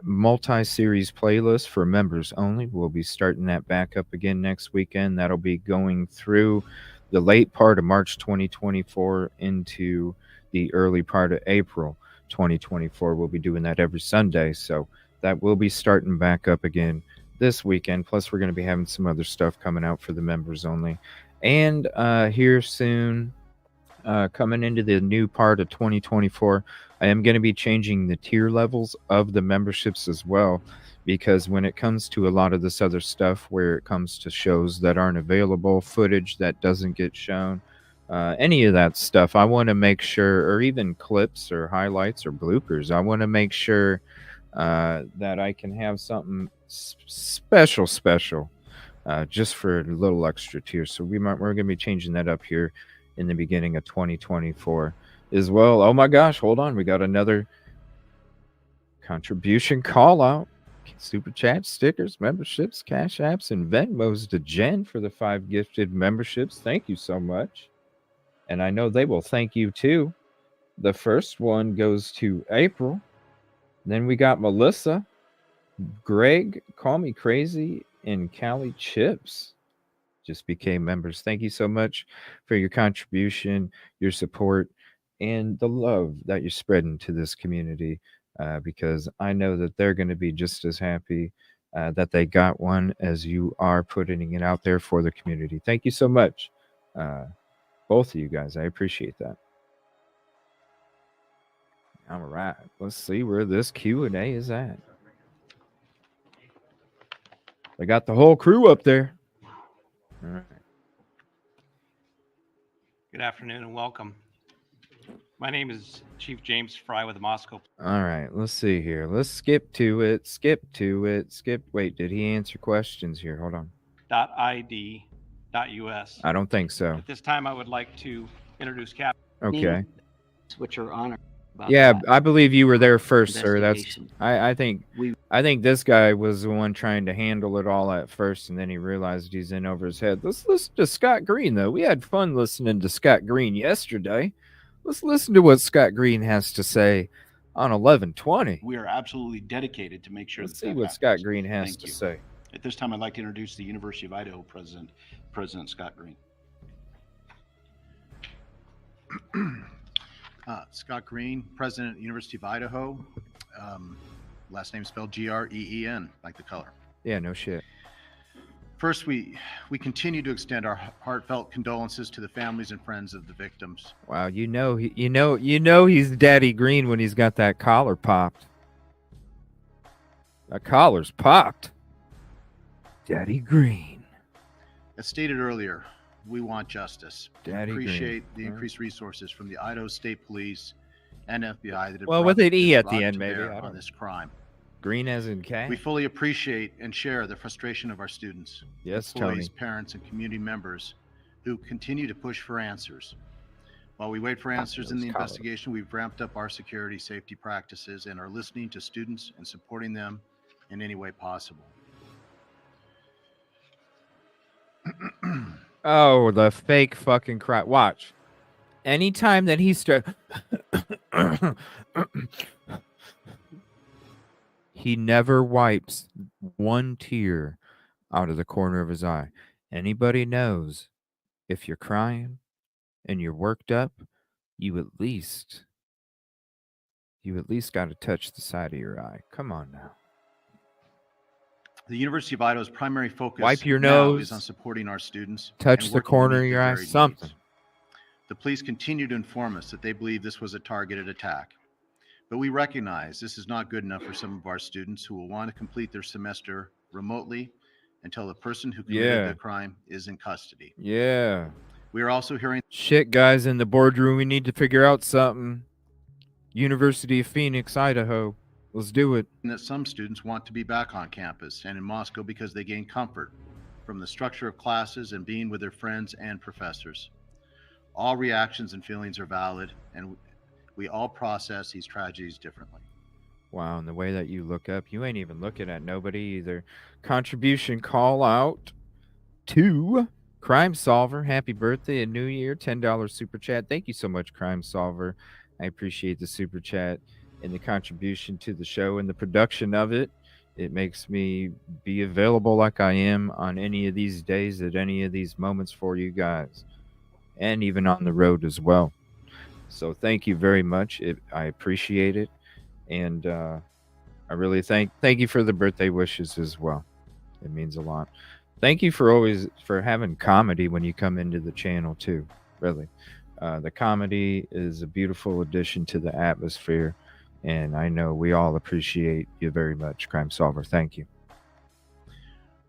B: multi-series playlist for members only. We'll be starting that back up again next weekend. That'll be going through the late part of March 2024 into the early part of April 2024. We'll be doing that every Sunday. So that will be starting back up again this weekend. Plus, we're going to be having some other stuff coming out for the members only. And here soon, coming into the new part of 2024, I am going to be changing the tier levels of the memberships as well, because when it comes to a lot of this other stuff, where it comes to shows that aren't available, footage that doesn't get shown, any of that stuff, I want to make sure, or even clips or highlights or bloopers, I want to make sure that I can have something special just for a little extra tier. So we're going to be changing that up here in the beginning of 2024 as well. Oh my gosh, hold on. We got another contribution call out. Super chat, stickers, memberships, cash apps, and Venmos to Jen for the 5 gifted memberships. Thank you so much. And I know they will thank you too. The first one goes to April. Then we got Melissa, Greg, Call Me Crazy, and Callie Chips just became members. Thank you so much for your contribution, your support, and the love that you're spreading to this community, because I know that they're going to be just as happy that they got one as you are putting it out there for the community. Thank you so much, both of you guys. I appreciate that. All right. Let's see where this Q&A is at. They got the whole crew up there. All right.
R: Good afternoon and welcome. My name is Chief James Fry with the Moscow.
B: All right. Let's see here. Let's skip to it. Wait, did he answer questions here? Hold on.
R: .id.us.
B: I don't think so.
R: At this time, I would like to introduce Cap.
B: Okay.
S: Which are honored.
B: Yeah, I believe you were there first, sir. That's I think this guy was the one trying to handle it all at first, and then he realized he's in over his head. Let's listen to Scott Green, though. We had fun listening to Scott Green yesterday. Let's listen to what Scott Green has to say on 11/20.
T: We are absolutely dedicated to make sure
B: Let's see what Scott Green has to say.
T: At this time, I'd like to introduce the University of Idaho President Scott Green. Scott Green, President of the University of Idaho. Last name spelled Green, like the color.
B: Yeah, no shit.
T: First, we continue to extend our heartfelt condolences to the families and friends of the victims.
B: Wow, you know he's Daddy Green when he's got that collar popped. That collar's popped. Daddy Green.
T: As stated earlier, we want justice.
B: Daddy
T: we appreciate
B: Green.
T: the increased resources from the Idaho State Police and FBI that have
B: well,
T: brought
B: with an E at
T: brought
B: the
T: to
B: end, maybe.
T: bear
B: I don't
T: on this crime.
B: Green as in K.
T: We fully appreciate and share the frustration of our students,
B: Yes,
T: employees,
B: Tony.
T: parents, and community members who continue to push for answers. While we wait for answers in the investigation, we've ramped up our security safety practices and are listening to students and supporting them in any way possible.
B: Oh, the fake fucking cry. Watch. Anytime that he he never wipes one tear out of the corner of his eye. Anybody knows if you're crying and you're worked up, you at least got to touch the side of your eye. Come on now.
T: The University of Idaho's primary focus
B: Wipe your
T: now
B: nose,
T: is on supporting our students.
B: touch
T: and
B: the
T: working to
B: corner
T: meet
B: of
T: their
B: your eye,
T: varied
B: something.
T: needs. The police continue to inform us that they believe this was a targeted attack. But we recognize this is not good enough for some of our students who will want to complete their semester remotely until the person who committed the crime is in custody.
B: Yeah.
T: We are also hearing
B: Shit, guys, in the boardroom, we need to figure out something. University of Phoenix, Idaho. Let's do it.
T: that some students want to be back on campus and in Moscow because they gain comfort from the structure of classes and being with their friends and professors. All reactions and feelings are valid, and we all process these tragedies differently.
B: Wow, and the way that you look up, you ain't even looking at nobody either. Contribution call out to Crime Solver. Happy birthday and New Year. $10 super chat. Thank you so much, Crime Solver. I appreciate the super chat and the contribution to the show and the production of it. It makes me be available like I am on any of these days at any of these moments for you guys, and even on the road as well. So thank you very much. I appreciate it. And I really thank you for the birthday wishes as well. It means a lot. Thank you for having comedy when you come into the channel too. Really, the comedy is a beautiful addition to the atmosphere, and I know we all appreciate you very much, Crime Solver. Thank you.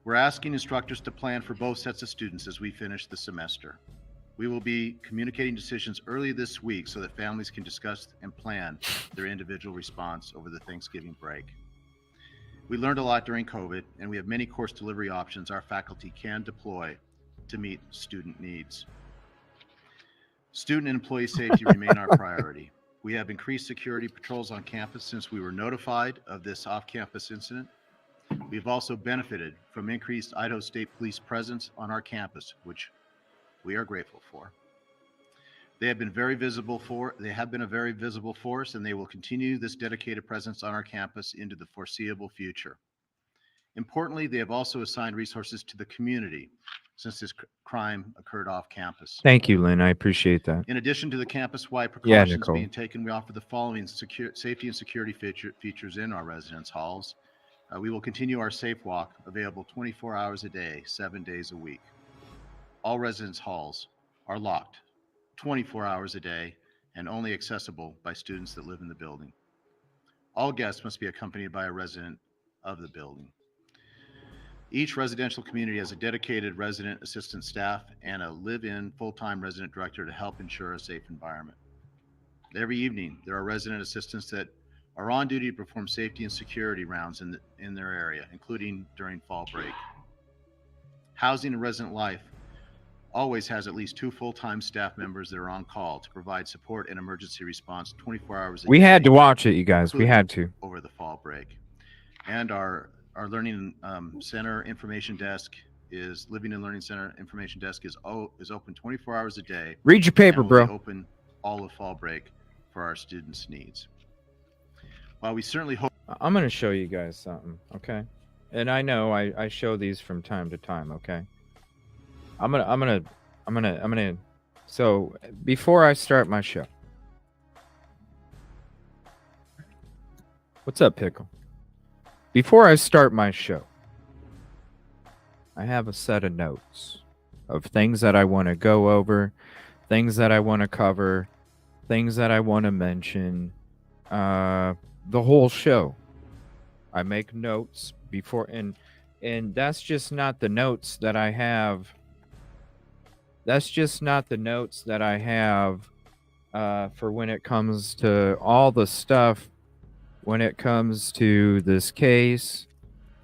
T: We're asking instructors to plan for both sets of students as we finish the semester. We will be communicating decisions early this week so that families can discuss and plan their individual response over the Thanksgiving break. We learned a lot during COVID, and we have many course delivery options our faculty can deploy to meet student needs. Student and employee safety remain our priority. We have increased security patrols on campus since we were notified of this off-campus incident. We've also benefited from increased Idaho State Police presence on our campus, which we are grateful for. They have been a very visible force, and they will continue this dedicated presence on our campus into the foreseeable future. Importantly, they have also assigned resources to the community since this crime occurred off campus.
B: Thank you, Lynn. I appreciate that.
T: In addition to the campus-wide precautions
B: Nicole.
T: being taken, we offer the following safety and security features in our residence halls. We will continue our Safe Walk, available 24 hours a day, 7 days a week. All residence halls are locked 24 hours a day, and only accessible by students that live in the building. All guests must be accompanied by a resident of the building. Each residential community has a dedicated resident assistant staff and a live-in full-time resident director to help ensure a safe environment. Every evening, there are resident assistants that are on duty to perform safety and security rounds in their area, including during fall break. Housing and Resident Life always has at least 2 full-time staff members that are on call to provide support and emergency response 24 hours a day.
B: We had to watch it, you guys. We had to.
T: Over the fall break. And our Learning Center Information Desk Living and Learning Center Information Desk is open 24 hours a day.
B: Read your paper, bro.
T: Open all of fall break for our students' needs. While we certainly hope.
B: I'm going to show you guys something, okay? And I know I show these from time to time, okay? I'm gonna. So before I start my show, what's up, Pickle? Before I start my show, I have a set of notes of things that I want to go over, things that I want to cover, things that I want to mention, the whole show. I make notes before, and that's just not the notes that I have. That's just not the notes that I have for when it comes to all the stuff, when it comes to this case,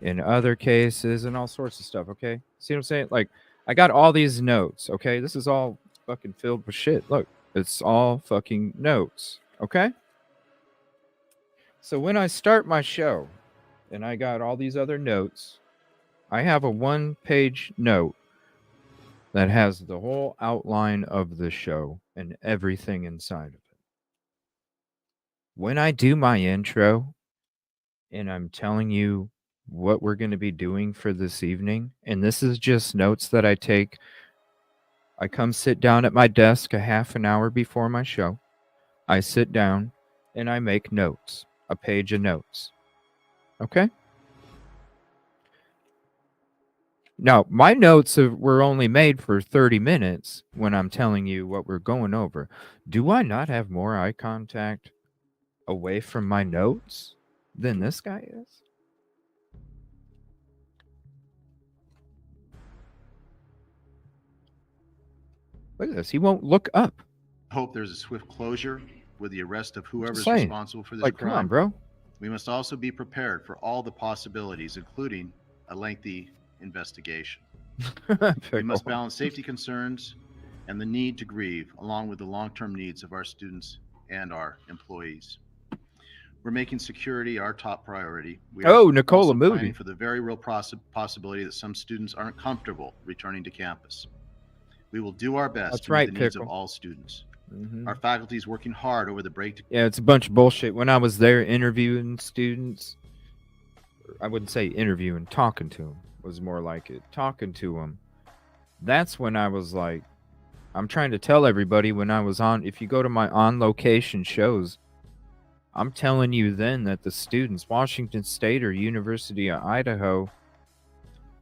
B: in other cases, and all sorts of stuff, okay? See what I'm saying? Like, I got all these notes, okay? This is all fucking filled with shit. Look, it's all fucking notes, okay? So when I start my show, and I got all these other notes, I have a 1-page note that has the whole outline of the show and everything inside of it. When I do my intro and I'm telling you what we're going to be doing for this evening, and this is just notes that I take, I come sit down at my desk a half an hour before my show. I sit down and I make notes, a page of notes. Okay? Now, my notes were only made for 30 minutes when I'm telling you what we're going over. Do I not have more eye contact away from my notes than this guy is? Look at this. He won't look up.
T: Hope there's a swift closure with the arrest of whoever's responsible for this crime.
B: Come on, bro.
T: We must also be prepared for all the possibilities, including a lengthy investigation. We must balance safety concerns and the need to grieve, along with the long-term needs of our students and our employees. We're making security our top priority. We are
B: Nicola
T: also
B: Moody.
T: planning for the very real possibility that some students aren't comfortable returning to campus. We will do our best to meet the needs of all students.
B: Mm-hmm.
T: Our faculty is working hard over the break.
B: Yeah, it's a bunch of bullshit. When I was there interviewing students, I wouldn't say interviewing, talking to them was more like it. Talking to them. That's when I was like, I'm trying to tell everybody when I was on, if you go to my on-location shows, I'm telling you then that the students, Washington State or University of Idaho,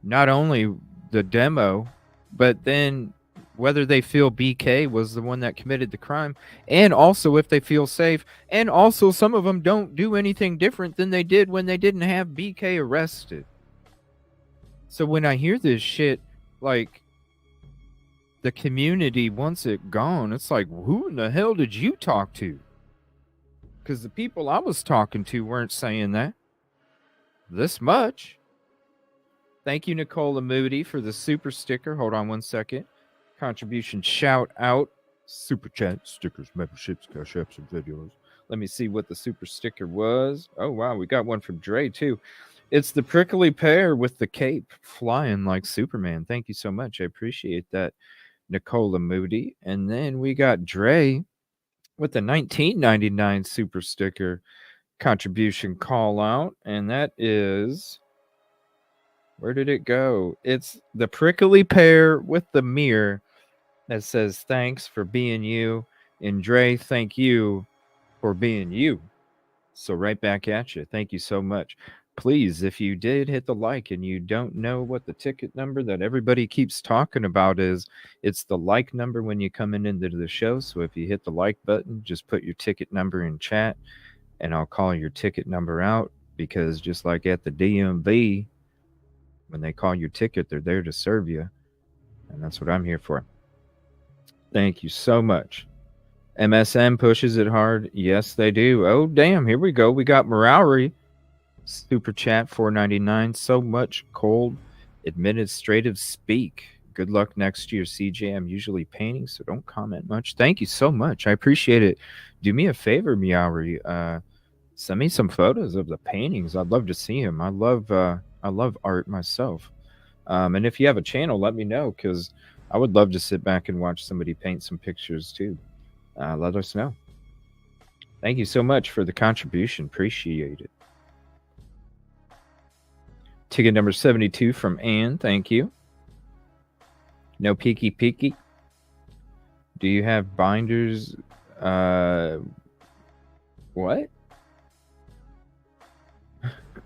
B: not only the demo, but then whether they feel BK was the one that committed the crime, and also if they feel safe, and also some of them don't do anything different than they did when they didn't have BK arrested. So when I hear this shit, like, the community wants it gone, it's like, who in the hell did you talk to? Because the people I was talking to weren't saying that. This much. Thank you, Nicola Moody, for the super sticker. Hold on one second. Contribution shout out. Super chat, stickers, memberships, cash apps, and videos. Let me see what the super sticker was. Oh, wow. We got one from Dre, too. It's the prickly pear with the cape flying like Superman. Thank you so much. I appreciate that, Nicola Moody. And then we got Dre with the 1999 super sticker contribution call out. And that is, where did it go? It's the prickly pear with the mirror that says, thanks for being you. And Dre, thank you for being you. So right back at you. Thank you so much. please, if you did hit the like and you don't know what the ticket number that everybody keeps talking about is, it's the like number when you come into the show. So if you hit the like button, just put your ticket number in chat and I'll call your ticket number out, because just like at the DMV, when they call your ticket, they're there to serve you. And that's what I'm here for. Thank you so much. MSM pushes it hard. Yes, they do. Oh, damn. Here we go. We got Marauri. Super chat $4.99. So much cold administrative speak. Good luck next year, CJ. I'm usually painting, so don't comment much. Thank you so much. I appreciate it. Do me a favor, Miauri. Send me some photos of the paintings. I'd love to see them. I love art myself. And if you have a channel, let me know, because I would love to sit back and watch somebody paint some pictures too. Let us know. Thank you so much for the contribution. Appreciate it. Ticket number 72 from Ann. Thank you. No peeky peeky. Do you have binders? What?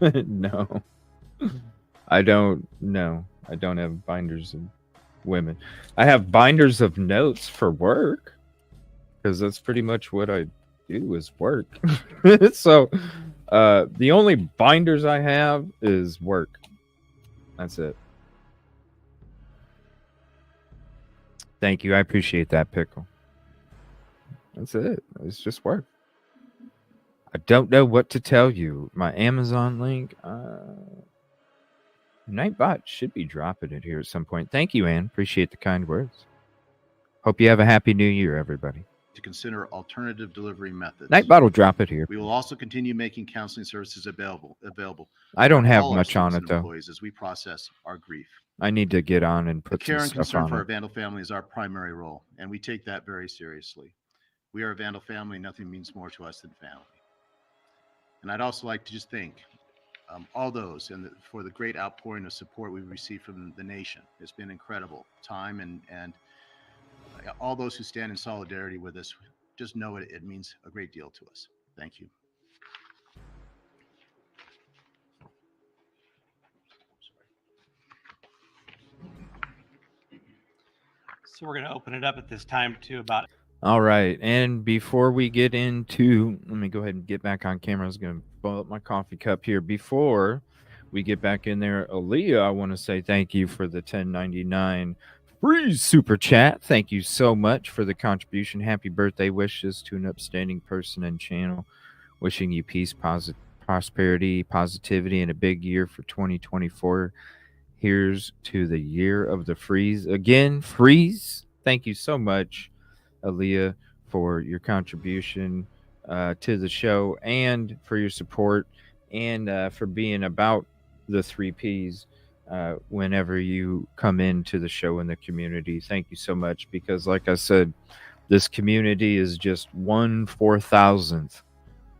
B: No. I don't know. I don't have binders of women. I have binders of notes for work, because that's pretty much what I do is work. So the only binders I have is work. That's it. Thank you. I appreciate that, Pickle. That's it. It's just work. I don't know what to tell you. My Amazon link, Nightbot should be dropping it here at some point. Thank you, Ann. Appreciate the kind words. Hope you have a happy new year, everybody.
T: To consider alternative delivery methods.
B: Nightbot will drop it here.
T: We will also continue making counseling services available.
B: I don't have
T: all our
B: much on
T: students
B: it,
T: and
B: though.
T: employees as we process our grief.
B: I need to get on and put
T: The care
B: some
T: and
B: stuff
T: concern
B: on
T: for our
B: it.
T: Vandal family is our primary role, and we take that very seriously. We are a Vandal family. Nothing means more to us than family. And I'd also like to just thank all those for the great outpouring of support we've received from the nation. It's been incredible time, and all those who stand in solidarity with us, just know it means a great deal to us. Thank you.
R: So we're going to open it up at this time to about.
B: All right. And before we get into, let me go ahead and get back on camera. I was going to pull up my coffee cup here. Before we get back in there, Aaliyah, I want to say thank you for the $10.99 free super chat. Thank you so much for the contribution. Happy birthday wishes to an upstanding person and channel. Wishing you peace, prosperity, positivity, and a big year for 2024. Here's to the year of the freeze. Again, freeze. Thank you so much, Aaliyah, for your contribution to the show and for your support and for being about the 3 Ps whenever you come into the show in the community. Thank you so much, because like I said, this community is just 1/4000th.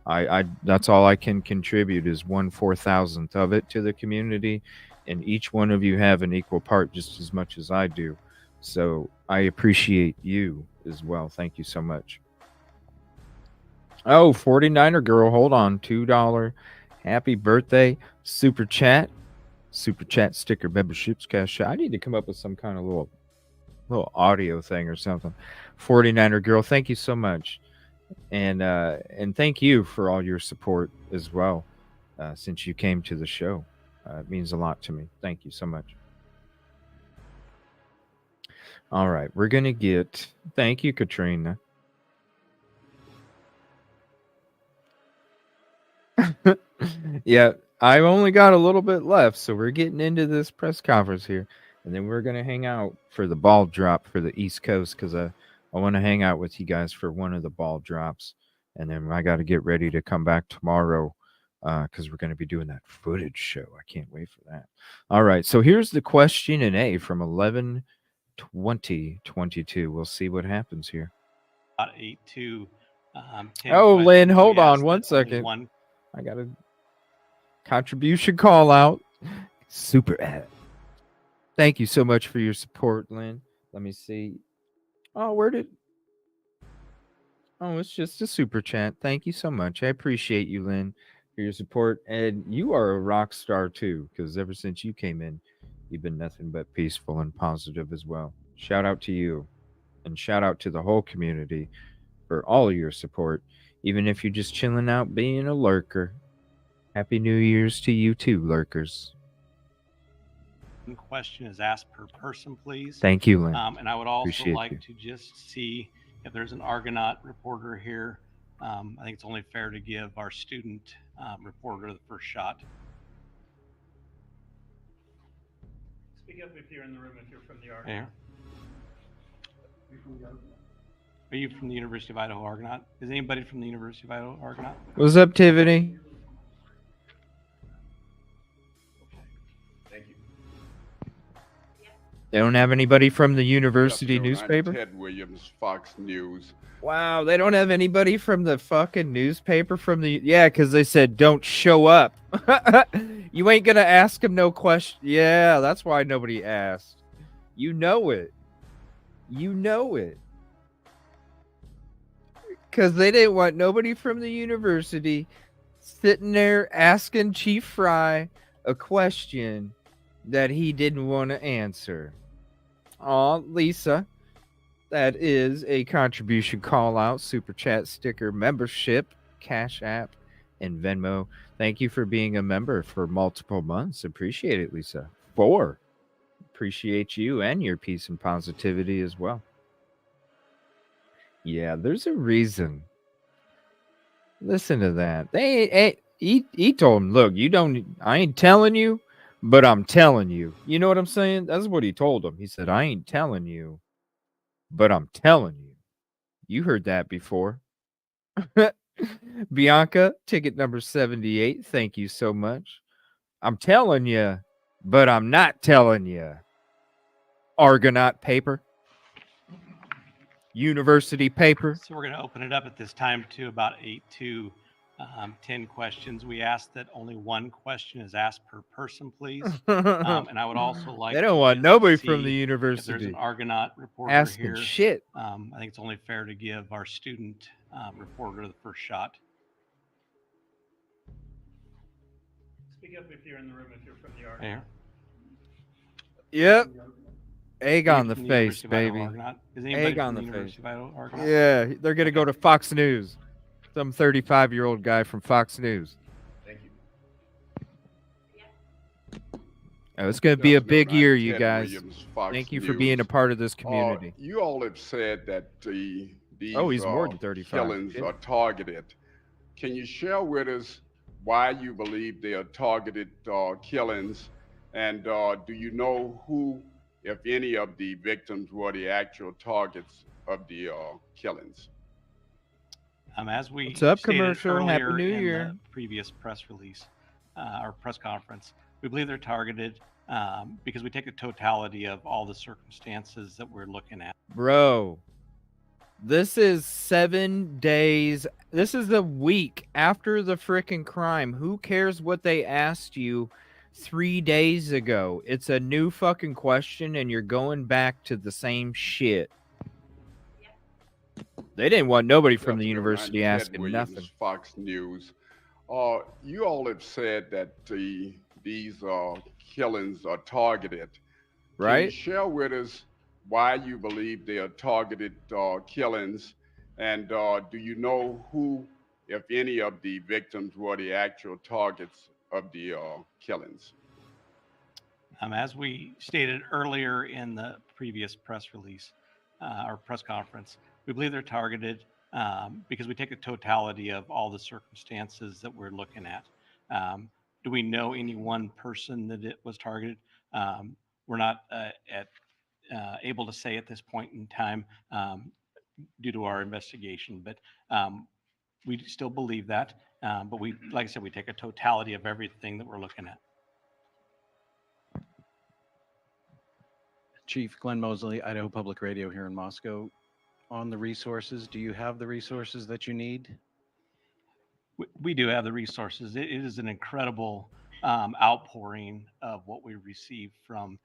B: I that's all I can contribute is 1/4000th of it to the community, and each one of you have an equal part just as much as I do. So I appreciate you as well. Thank you so much. Oh, 49er girl, hold on. $2 happy birthday super chat sticker memberships cash. I need to come up with some kind of little audio thing or something. 49er girl, thank you so much. And thank you for all your support as well since you came to the show. It means a lot to me. Thank you so much. All right, we're going to get... Thank you, Katrina. Yeah, I've only got a little bit left, so we're getting into this press conference here. And then we're going to hang out for the ball drop for the East Coast, because I want to hang out with you guys for one of the ball drops. And then I got to get ready to come back tomorrow because we're going to be doing that footage show. I can't wait for that. All right, so here's the question and A from 11/20/22. We'll see what happens here.
R: About 8 to 10
B: oh, Lynn,
R: questions.
B: hold
R: We
B: on
R: asked
B: one
R: that
B: second.
R: only
B: I got a contribution call out. Super ad. Thank you so much for your support, Lynn. Let me see. Oh, where did... Oh, it's just a super chat. Thank you so much. I appreciate you, Lynn. for your support. And you are a rock star too, because ever since you came in, you've been nothing but peaceful and positive as well. Shout out to you, and shout out to the whole community for all of your support, even if you're just chilling out being a lurker. Happy New Year's to you too, lurkers.
R: One question is asked per person, please.
B: Thank you, Lynn.
R: And I would also
B: Appreciate
R: like
B: you.
R: to just see if there's an Argonaut reporter here. I think it's only fair to give our student reporter the first shot.
S: Speak up if you're in the room, if you're from the Argonaut.
R: Mayor? Are you from the University of Idaho Argonaut? Is anybody from the University of Idaho Argonaut?
B: What's up, Tiffany?
S: Thank you.
B: They don't have anybody from the university newspaper?
U: I'm Ted Williams, Fox News.
B: Wow, they don't have anybody from the fucking newspaper from the... Yeah, because they said, don't show up. You ain't going to ask them no question. Yeah, that's why nobody asked. You know it. You know it. Because they didn't want nobody from the university sitting there asking Chief Fry a question that he didn't want to answer. Aw, Lisa, that is a contribution call out, super chat, sticker, membership, Cash App, and Venmo. Thank you for being a member for multiple months. Appreciate it, Lisa. 4. Appreciate you and your peace and positivity as well. Yeah, there's a reason. Listen to that. He told him, look, I ain't telling you, but I'm telling you. You know what I'm saying? That's what he told him. He said, I ain't telling you, but I'm telling you. You heard that before. Bianca, ticket number 78. Thank you so much. I'm telling you, but I'm not telling you. Argonaut paper. University paper.
R: So we're going to open it up at this time to about 8 to 10 questions. We ask that only one question is asked per person, please. And I would also like
B: they don't want nobody from the university.
R: If there's an Argonaut reporter
B: asking
R: here,
B: shit.
R: I think it's only fair to give our student reporter the first shot.
S: Speak up if you're in the room, if you're from the Argonaut.
R: Mayor?
B: Yep. Egg on the
R: From
B: face,
R: University of Idaho
B: baby.
R: Argonaut? Is anybody
B: Egg
R: from
B: on the
R: University
B: face.
R: of Idaho Argonaut?
B: Yeah, they're going to go to Fox News. Some 35-year-old guy from Fox News.
S: Thank you.
B: Oh, it's going to be a big year, you
U: Ted
B: guys.
U: Williams, Fox
B: Thank you for
U: News.
B: being a part of this community.
U: You all have said that these
B: he's more than 35.
U: killings are targeted. Can you share with us why you believe they are targeted killings? And do you know who, if any, of the victims were the actual targets of the killings?
R: As we
B: What's up,
R: stated
B: commercial? Happy
R: earlier
B: New
R: in
B: Year.
R: the previous press release, or press conference, we believe they're targeted because we take a totality of all the circumstances that we're looking at.
B: Bro, this is 7 days. This is the week after the frickin' crime. Who cares what they asked you 3 days ago? It's a new fucking question, and you're going back to the same shit. They didn't want nobody from the university
U: I'm Ted
B: asking
U: Williams,
B: nothing.
U: Fox News. You all have said that these killings are targeted.
B: Right?
U: Can you share with us why you believe they are targeted killings? And do you know who, if any, of the victims were the actual targets of the killings?
R: As we stated earlier in the previous press release or press conference, we believe they're targeted because we take a totality of all the circumstances that we're looking at. Do we know any one person that it was targeted? We're not able to say at this point in time due to our investigation, but we still believe that. But we, like I said, we take a totality of everything that we're looking at.
V: Chief Glenn Mosley, Idaho Public Radio here in Moscow. On the resources, do you have the resources that you need?
R: We do have the resources. It is an incredible outpouring of what we received from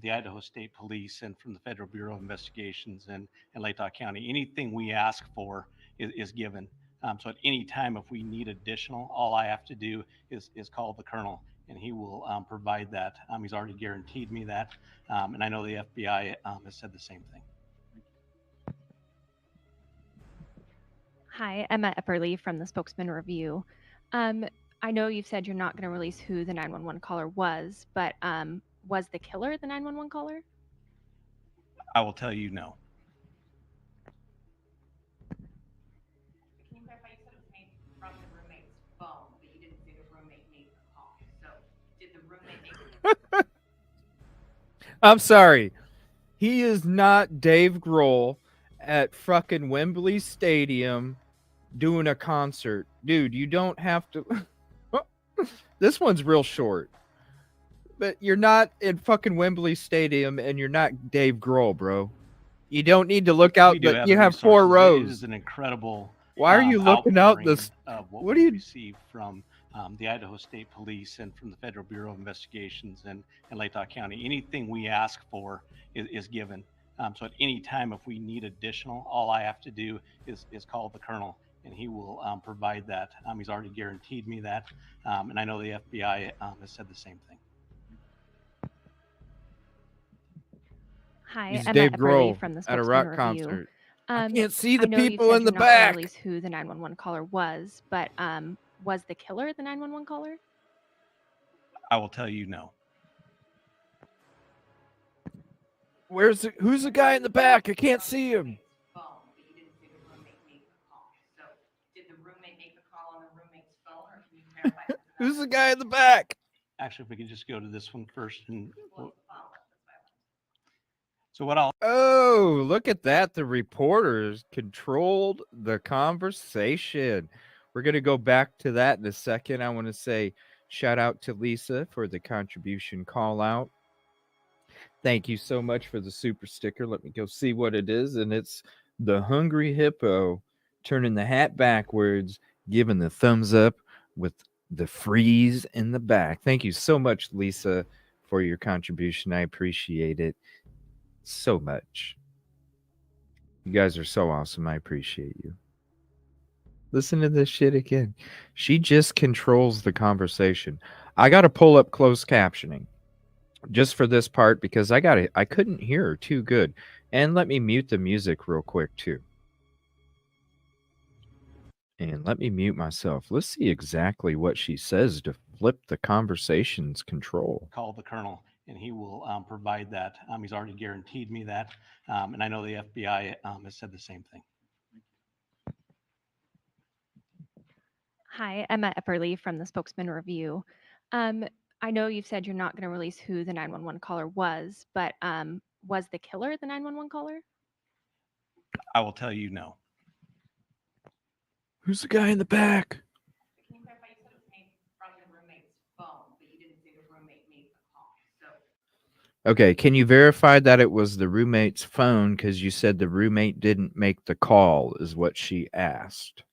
R: the Idaho State Police and from the Federal Bureau of Investigations and Latah County. Anything we ask for is given. So at any time, if we need additional, all I have to do is call the colonel, and he will provide that. He's already guaranteed me that, and I know the FBI has said the same thing.
A: Hi, Emma Epperly from the Spokesman Review. I know you've said you're not going to release who the 911 caller was, but was the killer the 911 caller?
R: I will tell you no.
C: Can you clarify, you said it was made from the roommate's phone, but you didn't say the roommate made the call. So did the roommate make
B: I'm sorry. He is not Dave Grohl at fucking Wembley Stadium doing a concert. Dude, you don't have to. This one's real short. But you're not in fucking Wembley Stadium and you're not Dave Grohl, bro. You don't need to look out, but you have 4 rows.
R: It is an incredible.
B: Why are you looking out this?
R: What do you receive from the Idaho State Police and from the Federal Bureau of Investigations and Latah County? Anything we ask for is given. So at any time, if we need additional, all I have to do is call the colonel, and he will provide that. He's already guaranteed me that, and I know the FBI has said the same thing.
A: Hi,
B: He's
A: Emma
B: Dave
A: Epperly
B: Grohl
A: from the
B: at a
A: Spokesman
B: rock
A: Review.
B: concert. I can't see the
A: I know you've
B: people
A: said
B: in the
A: you're not gonna
B: back.
A: release who the 911 caller was, but was the killer the 911 caller?
R: I will tell you no.
B: Who's the guy in the back? I can't see him.
C: phone, but you didn't say the roommate made the call. So did the roommate make the call on the roommate's phone, or can you verify?
B: Who's the guy in the back?
R: Actually, if we could just go to this one first. And so what I'll.
B: Oh, look at that. The reporters controlled the conversation. We're going to go back to that in a second. I want to say shout out to Lisa for the contribution call out. Thank you so much for the super sticker. Let me go see what it is. And it's the Hungry Hippo turning the hat backwards, giving the thumbs up with the freeze in the back. Thank you so much, Lisa, for your contribution. I appreciate it so much. You guys are so awesome. I appreciate you. Listen to this shit again. She just controls the conversation. I got to pull up closed captioning just for this part because I couldn't hear her too good. And let me mute the music real quick too. And let me mute myself. Let's see exactly what she says to flip the conversation's control.
R: Call the colonel, and he will provide that. He's already guaranteed me that, and I know the FBI has said the same thing.
A: Hi, Emma Epperly from the Spokesman Review. I know you've said you're not going to release who the 911 caller was, but was the killer the 911 caller?
R: I will tell you no.
B: Who's the guy in the back?
C: Can you clarify, you said it was made from the roommate's phone, but you didn't say the roommate made the call. So
B: Okay, can you verify that it was the roommate's phone? Because you said the roommate didn't make the call, is what she asked.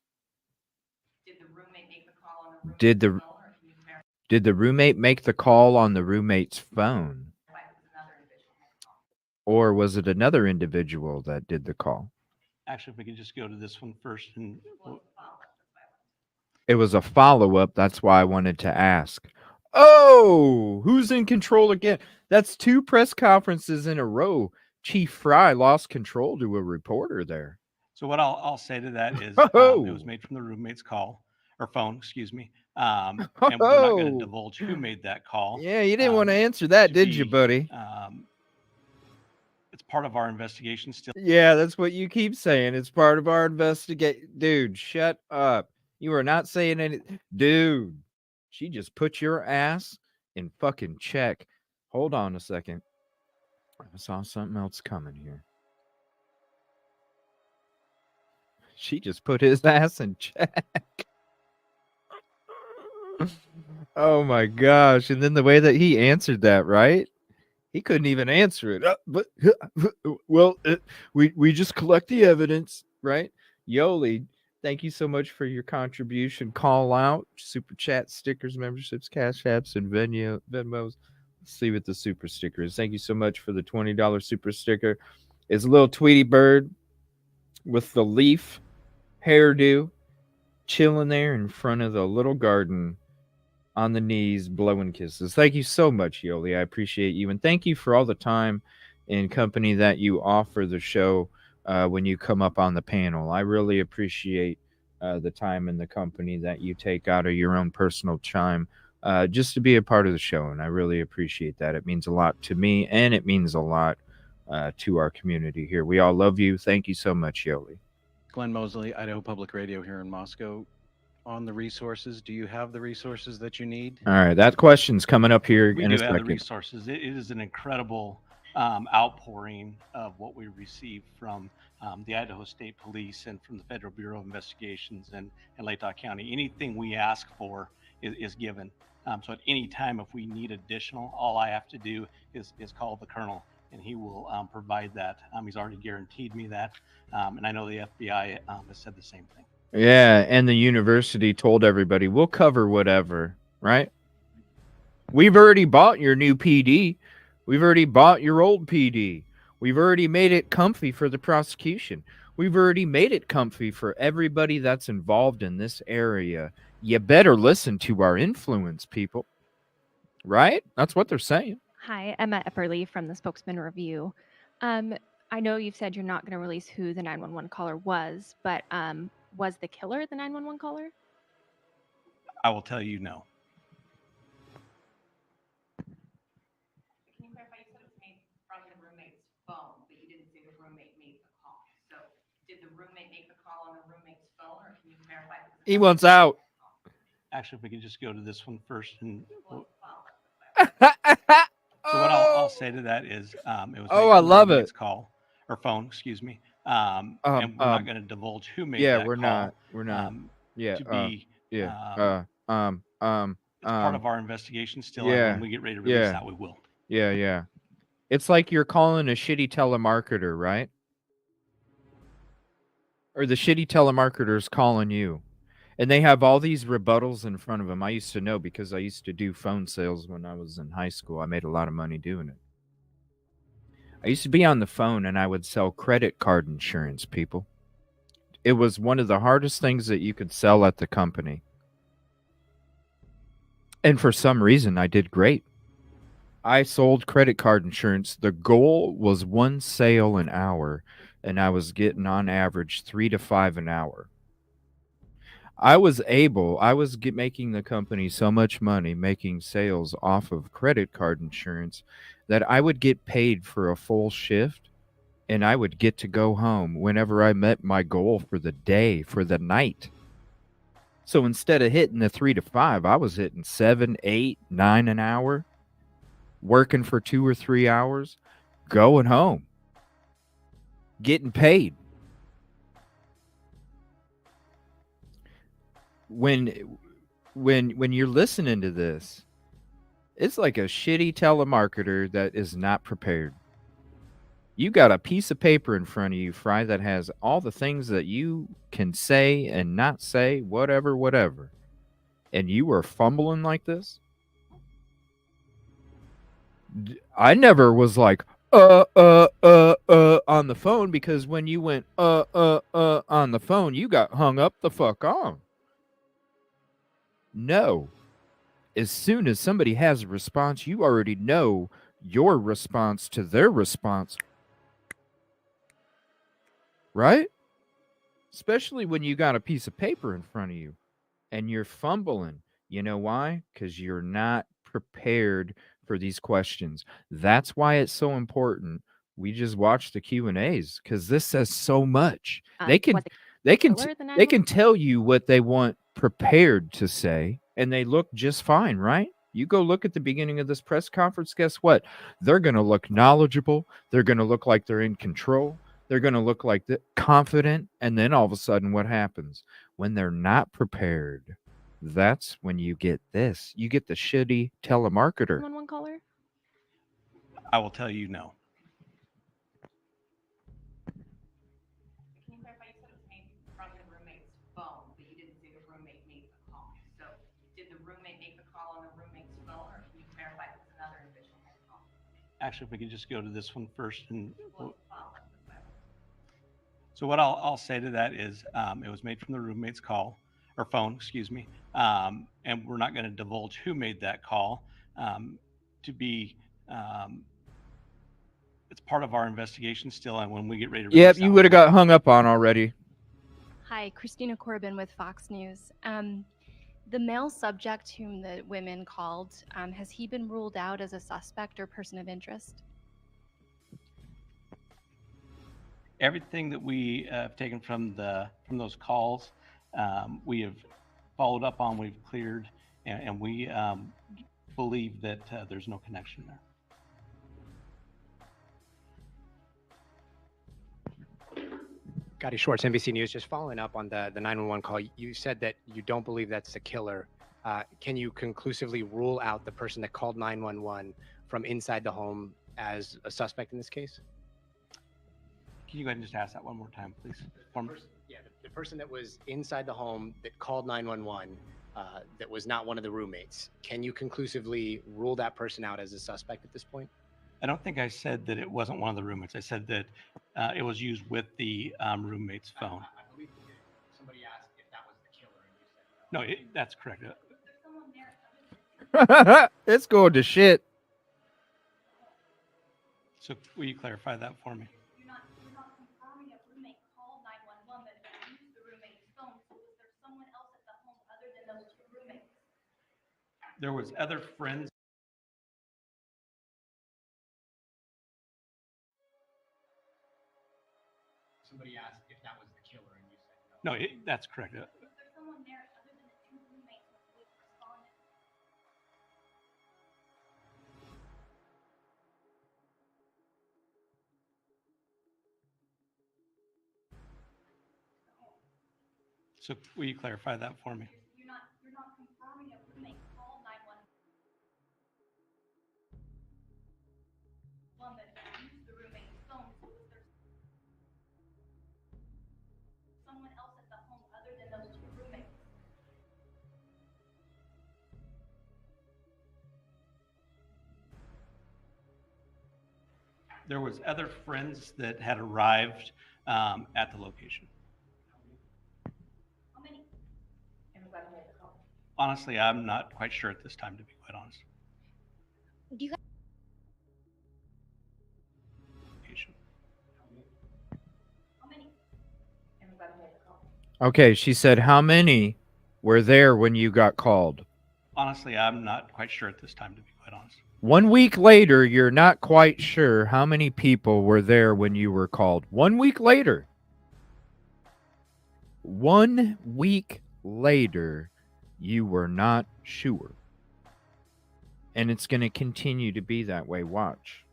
C: did the roommate make the call on the roommate's
B: Did the
C: phone, or can you verify
B: did the roommate make the call on the roommate's phone?
C: it was another individual made the call?
B: Or was it another individual that did the call?
R: Actually, if we could just go to this one first. And
B: It was a follow-up. That's why I wanted to ask. Oh, who's in control again? That's 2 press conferences in a row. Chief Fry lost control to a reporter there.
R: so what I'll say to that is it was made from the roommate's call or phone, excuse me. And we're not going to divulge who made that call.
B: Yeah, you didn't want to answer that, did you, buddy?
R: It's part of our investigation still.
B: Yeah, that's what you keep saying. It's part of our investigation. Dude, shut up. You are not saying anything. Dude, she just put your ass in fucking check. Hold on a second. I saw something else coming here. She just put his ass in check. Oh my gosh. And then the way that he answered that, right? He couldn't even answer it. We just collect the evidence, right? Yoli, thank you so much for your contribution. Call out, super chat, stickers, memberships, cash apps, and Venmos. Let's see what the super sticker is. Thank you so much for the $20 super sticker. It's a little Tweety bird with the leaf hairdo. chilling there in front of the little garden on the knees, blowing kisses. Thank you so much, Yoli. I appreciate you. And thank you for all the time and company that you offer the show when you come up on the panel. I really appreciate the time and the company that you take out of your own personal time just to be a part of the show. And I really appreciate that. It means a lot to me, and it means a lot to our community here. We all love you. Thank you so much, Yoli.
V: Glenn Mosley, Idaho Public Radio here in Moscow. On the resources, do you have the resources that you need?
B: All right, that question's coming up here
R: We
B: in
R: do
B: a
R: have
B: second.
R: the resources. It is an incredible outpouring of what we receive from the Idaho State Police and from the Federal Bureau of Investigations and Latah County. Anything we ask for is given. So at any time, if we need additional, all I have to do is call the colonel, and he will provide that. He's already guaranteed me that, and I know the FBI has said the same thing.
B: Yeah, and the university told everybody, we'll cover whatever, right? We've already bought your new PD. We've already bought your old PD. We've already made it comfy for the prosecution. We've already made it comfy for everybody that's involved in this area. You better listen to our influence, people. Right? That's what they're saying.
A: Hi, Emma Epperly from the Spokesman Review. I know you've said you're not going to release who the 911 caller was, but was the killer the 911 caller?
R: I will tell you no.
C: Can you clarify? You said it was made from the roommate's phone, but you didn't say the roommate made the call. So did the roommate make the call on the roommate's phone, or can you clarify?
B: He wants out.
R: Actually, if we could just go to this one first. And so what I'll say to that is, it was
B: Oh,
R: made
B: I
R: from the
B: love
R: roommate's
B: it.
R: call or phone, excuse me. And we're not going to divulge who made that
B: we're
R: call.
B: not. We're not.
R: To be
B: it's
R: part of our investigation still. And when we get ready to release that, we will.
B: Yeah. It's like you're calling a shitty telemarketer, right? Or the shitty telemarketer's calling you. And they have all these rebuttals in front of them. I used to know because I used to do phone sales when I was in high school. I made a lot of money doing it. I used to be on the phone and I would sell credit card insurance, people. It was one of the hardest things that you could sell at the company. And for some reason, I did great. I sold credit card insurance. The goal was one sale an hour, and I was getting on average 3 to 5 an hour. I was making the company so much money making sales off of credit card insurance that I would get paid for a full shift, and I would get to go home whenever I met my goal for the day, for the night. So instead of hitting the 3 to 5, I was hitting 7, 8, 9 an hour, working for 2 or 3 hours, going home, getting paid. When you're listening to this, it's like a shitty telemarketer that is not prepared. You got a piece of paper in front of you, Fry, that has all the things that you can say and not say, whatever. And you are fumbling like this? I never was like, on the phone, because when you went, on the phone, you got hung up the fuck on. No. As soon as somebody has a response, you already know your response to their response. Right? Especially when you got a piece of paper in front of you and you're fumbling. You know why? Because you're not prepared for these questions. That's why it's so important. We just watch the Q&As because this says so much. They can tell you what they want prepared to say, and they look just fine, right? You go look at the beginning of this press conference, guess what? They're going to look knowledgeable. They're going to look like they're in control. They're going to look like confident. And then all of a sudden, what happens? When they're not prepared, that's when you get this. You get the shitty telemarketer.
A: 911 caller?
R: I will tell you no.
C: Can you clarify? You said it was made from the roommate's phone, but you didn't say the roommate made the call. So did the roommate make the call on the roommate's phone, or can you clarify if it's another individual made the call?
R: Actually, if we could just go to this one first. And so what I'll say to that is, it was made from the roommate's call or phone, excuse me. And we're not going to divulge who made that call. To be, it's part of our investigation still. And when we get ready to
B: Yep, you would have got hung up on already.
D: Hi, Christina Corbin with Fox News. The male subject whom the women called, has he been ruled out as a suspect or person of interest?
R: Everything that we have taken from those calls, we have followed up on, we've cleared, and we believe that there's no connection there.
E: Gotti Schwartz, NBC News. Just following up on the 911 call, you said that you don't believe that's the killer. Can you conclusively rule out the person that called 911 from inside the home as a suspect in this case?
R: Can you go ahead and just ask that one more time, please?
E: The person that was inside the home that called 911 that was not one of the roommates. Can you conclusively rule that person out as a suspect at this point?
R: I don't think I said that it wasn't one of the roommates. I said that it was used with the roommate's phone.
E: I believe you did. Somebody asked if that was the killer, and you said no.
R: No, that's correct.
B: It's going to shit.
R: So will you clarify that for me?
C: You're not confirming a roommate called 911, but if you use the roommate's phone, so was there someone else at the home other than those two roommates?
R: There was other friends.
E: Somebody asked if that was the killer, and you said no.
R: No, that's correct.
C: Was there someone there other than the two roommates when police responded?
R: So will you clarify that for me?
C: You're not confirming a roommate called 911, but if you use the roommate's phone, so was there someone else at the home other than those two roommates?
R: There was other friends that had arrived at the location.
C: How many? Everybody made the call.
R: Honestly, I'm not quite sure at this time, to be quite honest.
C: Do you guys? How many? Everybody made the call.
B: Okay, she said, how many were there when you got called?
R: Honestly, I'm not quite sure at this time, to be quite honest.
B: 1 week later, you're not quite sure how many people were there when you were called. 1 week later. 1 week later, you were not sure. And it's going to continue to be that way. Watch.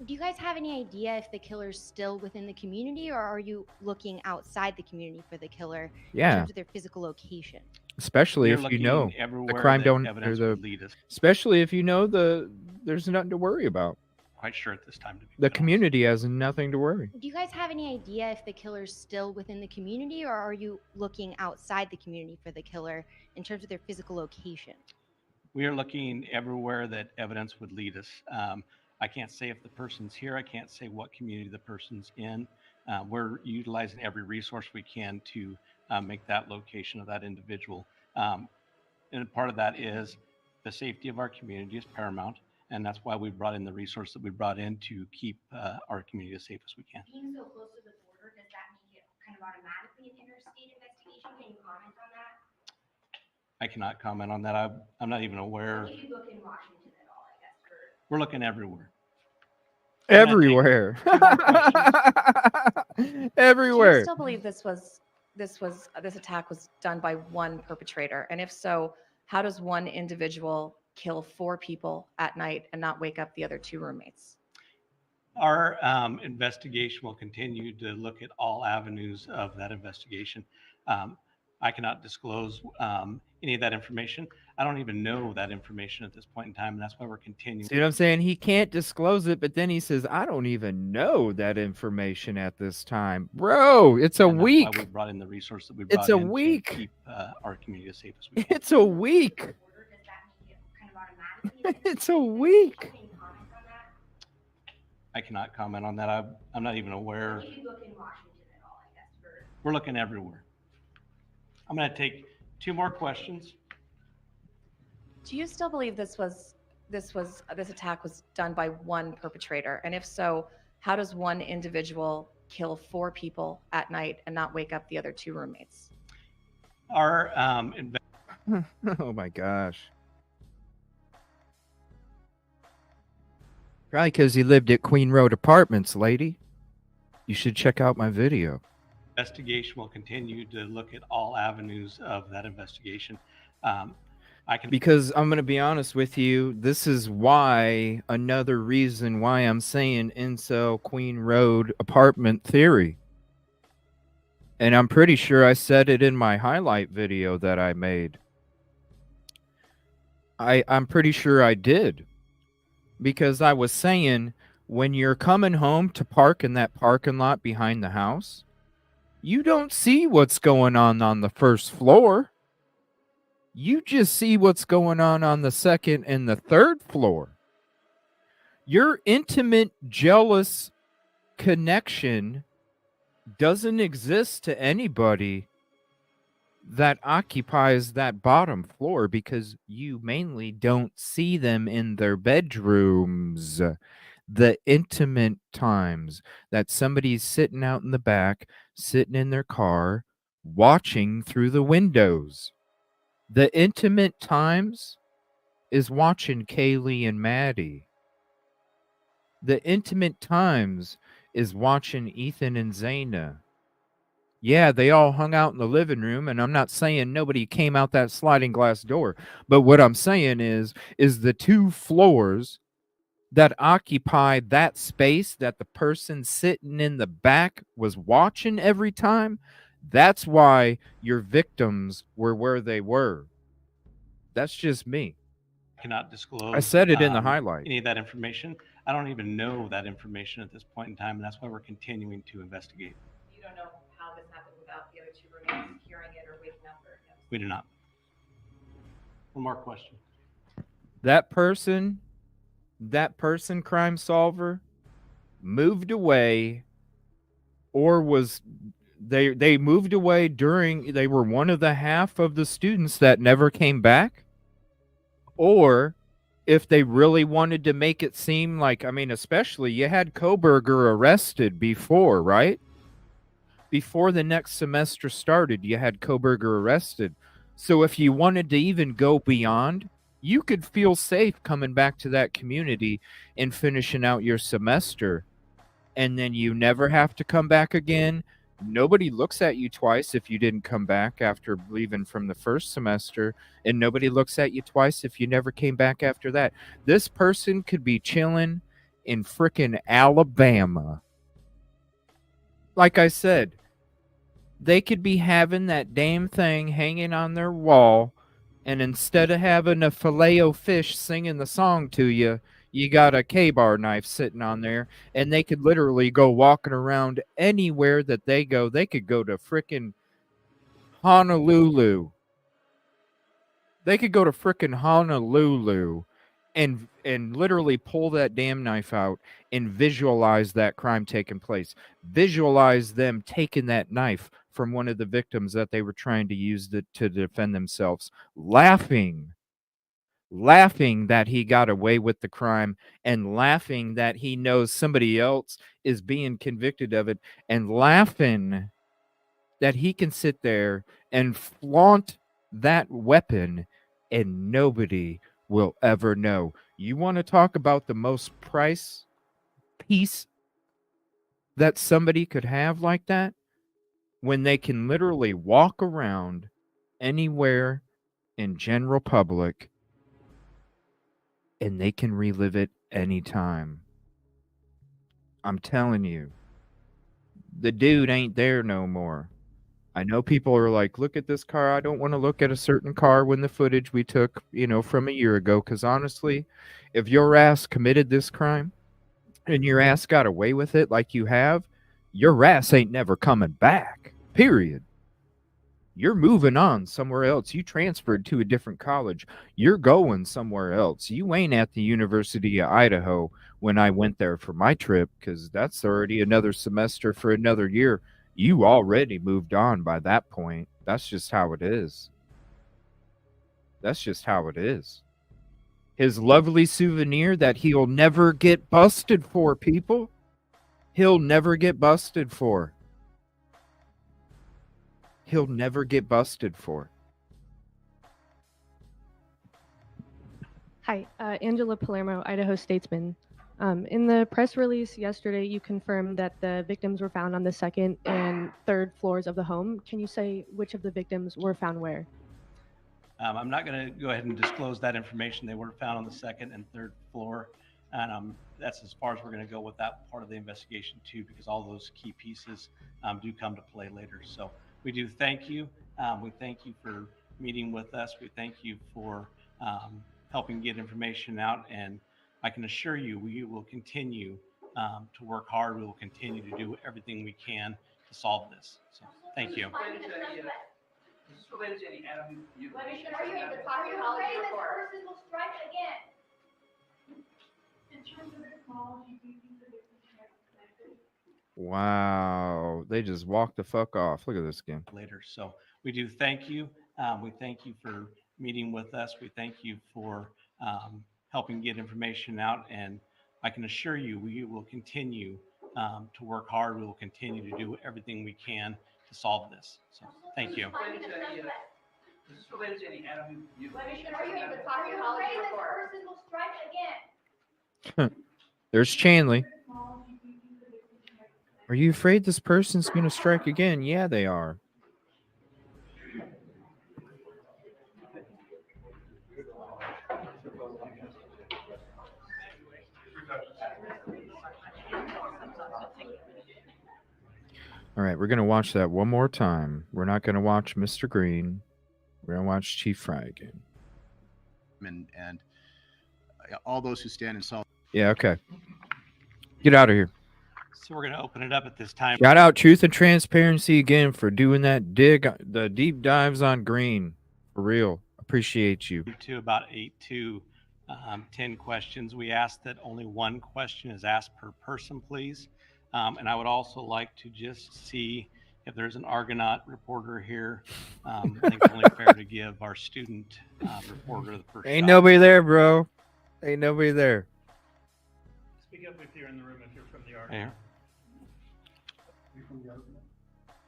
W: Do you guys have any idea if the killer's still within the community, or are you looking outside the community for the killer in terms of their physical location?
B: Especially if you know the crime don't, or especially if you know there's nothing to worry about.
R: Quite sure at this time.
B: The community has nothing to worry.
W: Do you guys have any idea if the killer's still within the community, or are you looking outside the community for the killer in terms of their physical location?
R: We are looking everywhere that evidence would lead us. I can't say if the person's here. I can't say what community the person's in. We're utilizing every resource we can to make that location of that individual. And part of that is the safety of our community is paramount. And that's why we brought in the resource that we brought in to keep our community as safe as we can.
C: Being so close to the border, does that make it kind of automatically an interstate investigation? Can you comment on that?
R: I cannot comment on that. I'm not even aware.
C: If you look in Washington at all, I guess.
R: We're looking everywhere.
B: Everywhere. Everywhere.
X: Do you still believe this attack was done by one perpetrator? And if so, how does one individual kill 4 people at night and not wake up the other 2 roommates?
R: Our investigation will continue to look at all avenues of that investigation. I cannot disclose any of that information. I don't even know that information at this point in time, and that's why we're continuing.
B: See what I'm saying? He can't disclose it, but then he says, I don't even know that information at this time. Bro, it's a week.
R: That's why we brought in the resource that we brought
B: It's a
R: in
B: week.
R: to keep our community as safe as we can.
B: It's a week. It's a week.
R: I cannot comment on that. I'm not even aware.
C: If you look in Washington at all, I guess.
R: We're looking everywhere. I'm going to take 2 more questions.
X: Do you still believe this attack was done by one perpetrator? And if so, how does one individual kill 4 people at night and not wake up the other 2 roommates?
R: Our
B: oh my gosh. Probably because he lived at Queen Road Apartments, lady. You should check out my video.
R: investigation will continue to look at all avenues of that investigation.
B: Because I'm going to be honest with you, this is why, another reason why I'm saying Incel Queen Road apartment theory. And I'm pretty sure I said it in my highlight video that I made. I'm pretty sure I did. Because I was saying, when you're coming home to park in that parking lot behind the house, you don't see what's going on the first floor. You just see what's going on the second and the third floor. Your intimate, jealous connection doesn't exist to anybody that occupies that bottom floor because you mainly don't see them in their bedrooms. The intimate times that somebody's sitting out in the back, sitting in their car, watching through the windows. The intimate times is watching Kaylee and Maddie. The intimate times is watching Ethan and Zaina. Yeah, they all hung out in the living room, and I'm not saying nobody came out that sliding glass door. But what I'm saying is the 2 floors that occupy that space that the person sitting in the back was watching every time, that's why your victims were where they were. That's just me.
R: Cannot disclose.
B: I said it in the highlight.
R: Any of that information. I don't even know that information at this point in time, and that's why we're continuing to investigate.
X: You don't know how this happened without the other 2 roommates hearing it or waking up or
R: We do not. One more question.
B: That person, crime solver, moved away, or was they moved away during, they were one of the half of the students that never came back? Or if they really wanted to make it seem like, I mean, especially you had Koberger arrested before, right? Before the next semester started, you had Koberger arrested. So if you wanted to even go beyond, you could feel safe coming back to that community and finishing out your semester. And then you never have to come back again. Nobody looks at you twice if you didn't come back after leaving from the first semester. And nobody looks at you twice if you never came back after that. This person could be chilling in frickin' Alabama. Like I said, they could be having that damn thing hanging on their wall, and instead of having a filet-o-fish singing the song to you, you got a K-bar knife sitting on there, and they could literally go walking around anywhere that they go. They could go to frickin' Honolulu. They could go to frickin' Honolulu and literally pull that damn knife out and visualize that crime taking place. Visualize them taking that knife from one of the victims that they were trying to use to defend themselves, laughing that he got away with the crime, and laughing that he knows somebody else is being convicted of it, and laughing that he can sit there and flaunt that weapon and nobody will ever know. You want to talk about the most price piece that somebody could have like that? When they can literally walk around anywhere in general public and they can relive it anytime. I'm telling you, the dude ain't there no more. I know people are like, look at this car. I don't want to look at a certain car when the footage we took, from a year ago. Because honestly, if your ass committed this crime and your ass got away with it like you have, your ass ain't never coming back, period. You're moving on somewhere else. You transferred to a different college. You're going somewhere else. You ain't at the University of Idaho when I went there for my trip, because that's already another semester for another year. You already moved on by that point. That's just how it is. That's just how it is. His lovely souvenir that he'll never get busted for, people. He'll never get busted for. He'll never get busted for.
G: Hi, Angela Palermo, Idaho Statesman. In the press release yesterday, you confirmed that the victims were found on the second and third floors of the home. Can you say which of the victims were found where?
R: I'm not going to go ahead and disclose that information. They were found on the second and third floor. And that's as far as we're going to go with that part of the investigation too, because all those key pieces do come to play later. So we do thank you. We thank you for meeting with us. We thank you for helping get information out. And I can assure you, we will continue to work hard. We will continue to do everything we can to solve this. So thank you.
C: Is this related to any Adam? Let me show you the toxicology report. This person will strike again. In terms of the technology, do you think the victims are connected?
B: Wow. They just walked the fuck off. Look at this again.
R: Later. So we do thank you. We thank you for meeting with us. We thank you for helping get information out. And I can assure you, we will continue to work hard. We will continue to do everything we can to solve this. So thank you.
C: Is this related to any Adam? Let me show you the toxicology report. This person will strike again.
B: There's Chanley. Are you afraid this person's going to strike again? Yeah, they are. All right, we're going to watch that one more time. We're not going to watch Mr. Green. We're going to watch Chief Fry again.
T: And all those who stand in solidarity.
B: Yeah, okay. Get out of here.
R: So we're going to open it up at this time.
B: Shout out Truth and Transparency again for doing that the deep dives on Green. For real. Appreciate you.
R: To about 8 to 10 questions. We ask that only one question is asked per person, please. And I would also like to just see if there's an Argonaut reporter here. I think it's only fair to give our student reporter the first
B: Ain't
R: shot.
B: nobody there, bro. Ain't nobody there.
S: Speak up if you're in the room, if you're from the Argonaut.
R: Here.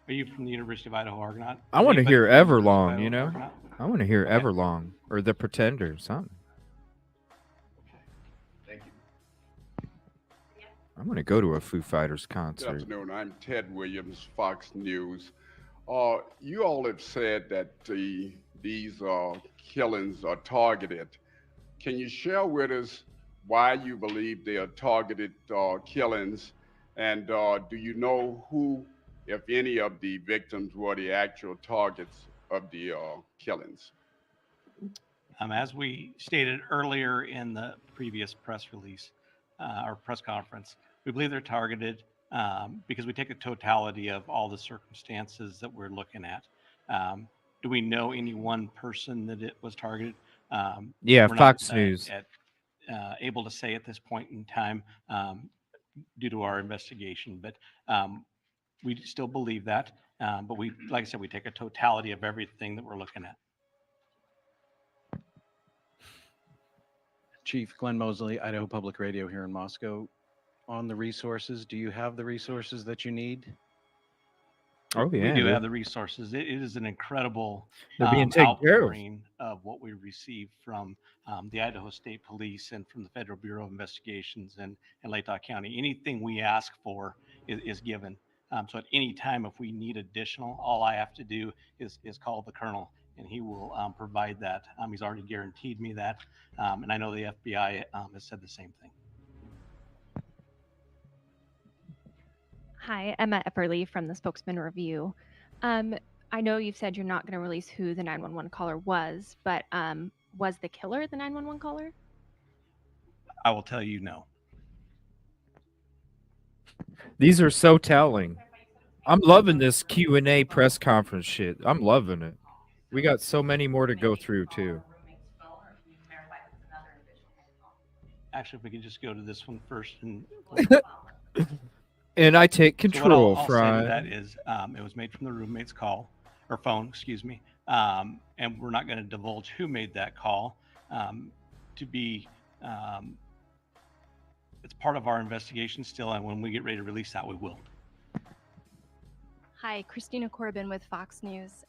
R: Are you from the University of Idaho Argonaut?
B: I want to
R: Anybody
B: hear
R: from the University of
B: Everlong,
R: Idaho
B: you know?
R: Argonaut?
B: I want to hear Everlong or The Pretender, something.
U: Thank you.
B: I'm going to go to a Foo Fighters
U: Good
B: concert.
U: afternoon. I'm Ted Williams, Fox News. You all have said that these killings are targeted. Can you share with us why you believe they are targeted killings? And do you know who, if any, of the victims were the actual targets of the killings?
R: As we stated earlier in the previous press release, or press conference, we believe they're targeted because we take a totality of all the circumstances that we're looking at. Do we know any one person that it was targeted?
B: Yeah,
R: we're
B: Fox
R: not,
B: News.
R: Able to say at this point in time due to our investigation, but we still believe that. But we, like I said, we take a totality of everything that we're looking at.
V: Chief Glenn Mosley, Idaho Public Radio here in Moscow. On the resources, do you have the resources that you need?
B: Oh, yeah.
R: We do have the resources. It is an incredible
B: They're being taken care of.
R: outpouring of what we receive from the Idaho State Police and from the Federal Bureau of Investigations and Latah County. Anything we ask for is given. So at any time, if we need additional, all I have to do is call the colonel, and he will provide that. He's already guaranteed me that, and I know the FBI has said the same thing.
A: Hi, Emma Epperly from the Spokesman Review. I know you've said you're not going to release who the 911 caller was, but was the killer the 911 caller?
R: I will tell you no.
B: These are so telling. I'm loving this Q&A press conference shit. I'm loving it. We got so many more to go through, too.
R: Actually, if we could just go to this one first.
B: And I take
R: So what
B: control,
R: I'll say
B: Fry.
R: to that is, it was made from the roommate's call. or phone, excuse me. And we're not going to divulge who made that call. It's part of our investigation still, and when we get ready to release that, we will.
D: Hi, Christina Corbin with Fox News.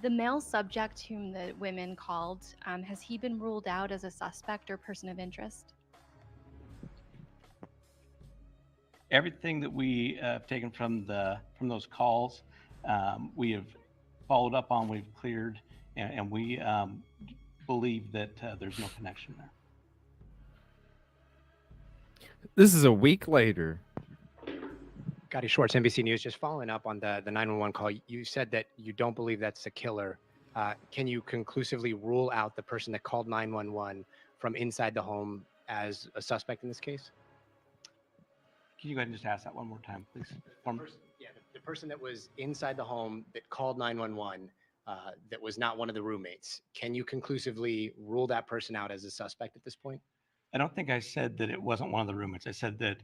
D: The male subject whom the women called, has he been ruled out as a suspect or person of interest?
R: Everything that we have taken from those calls, we have followed up on, we've cleared, and we believe that there's no connection there.
B: This is a week later.
E: Gotti Schwartz, NBC News. Just following up on the 911 call, you said that you don't believe that's the killer. Can you conclusively rule out the person that called 911 from inside the home as a suspect in this case?
R: Can you go ahead and just ask that one more time, please?
E: The person that was inside the home that called 911 that was not one of the roommates. Can you conclusively rule that person out as a suspect at this point?
R: I don't think I said that it wasn't one of the roommates. I said that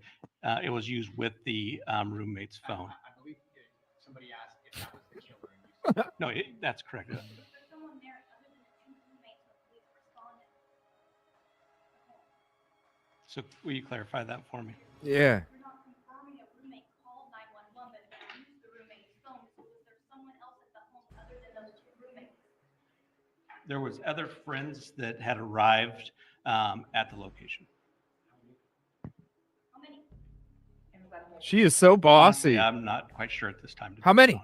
R: it was used with the roommate's phone.
E: I believe somebody asked if that was the killer.
R: No, that's correct. So will you clarify that for me?
B: Yeah.
R: There was other friends that had arrived at the location.
B: She is so bossy.
R: Honestly, I'm not quite sure at this time.
B: How many?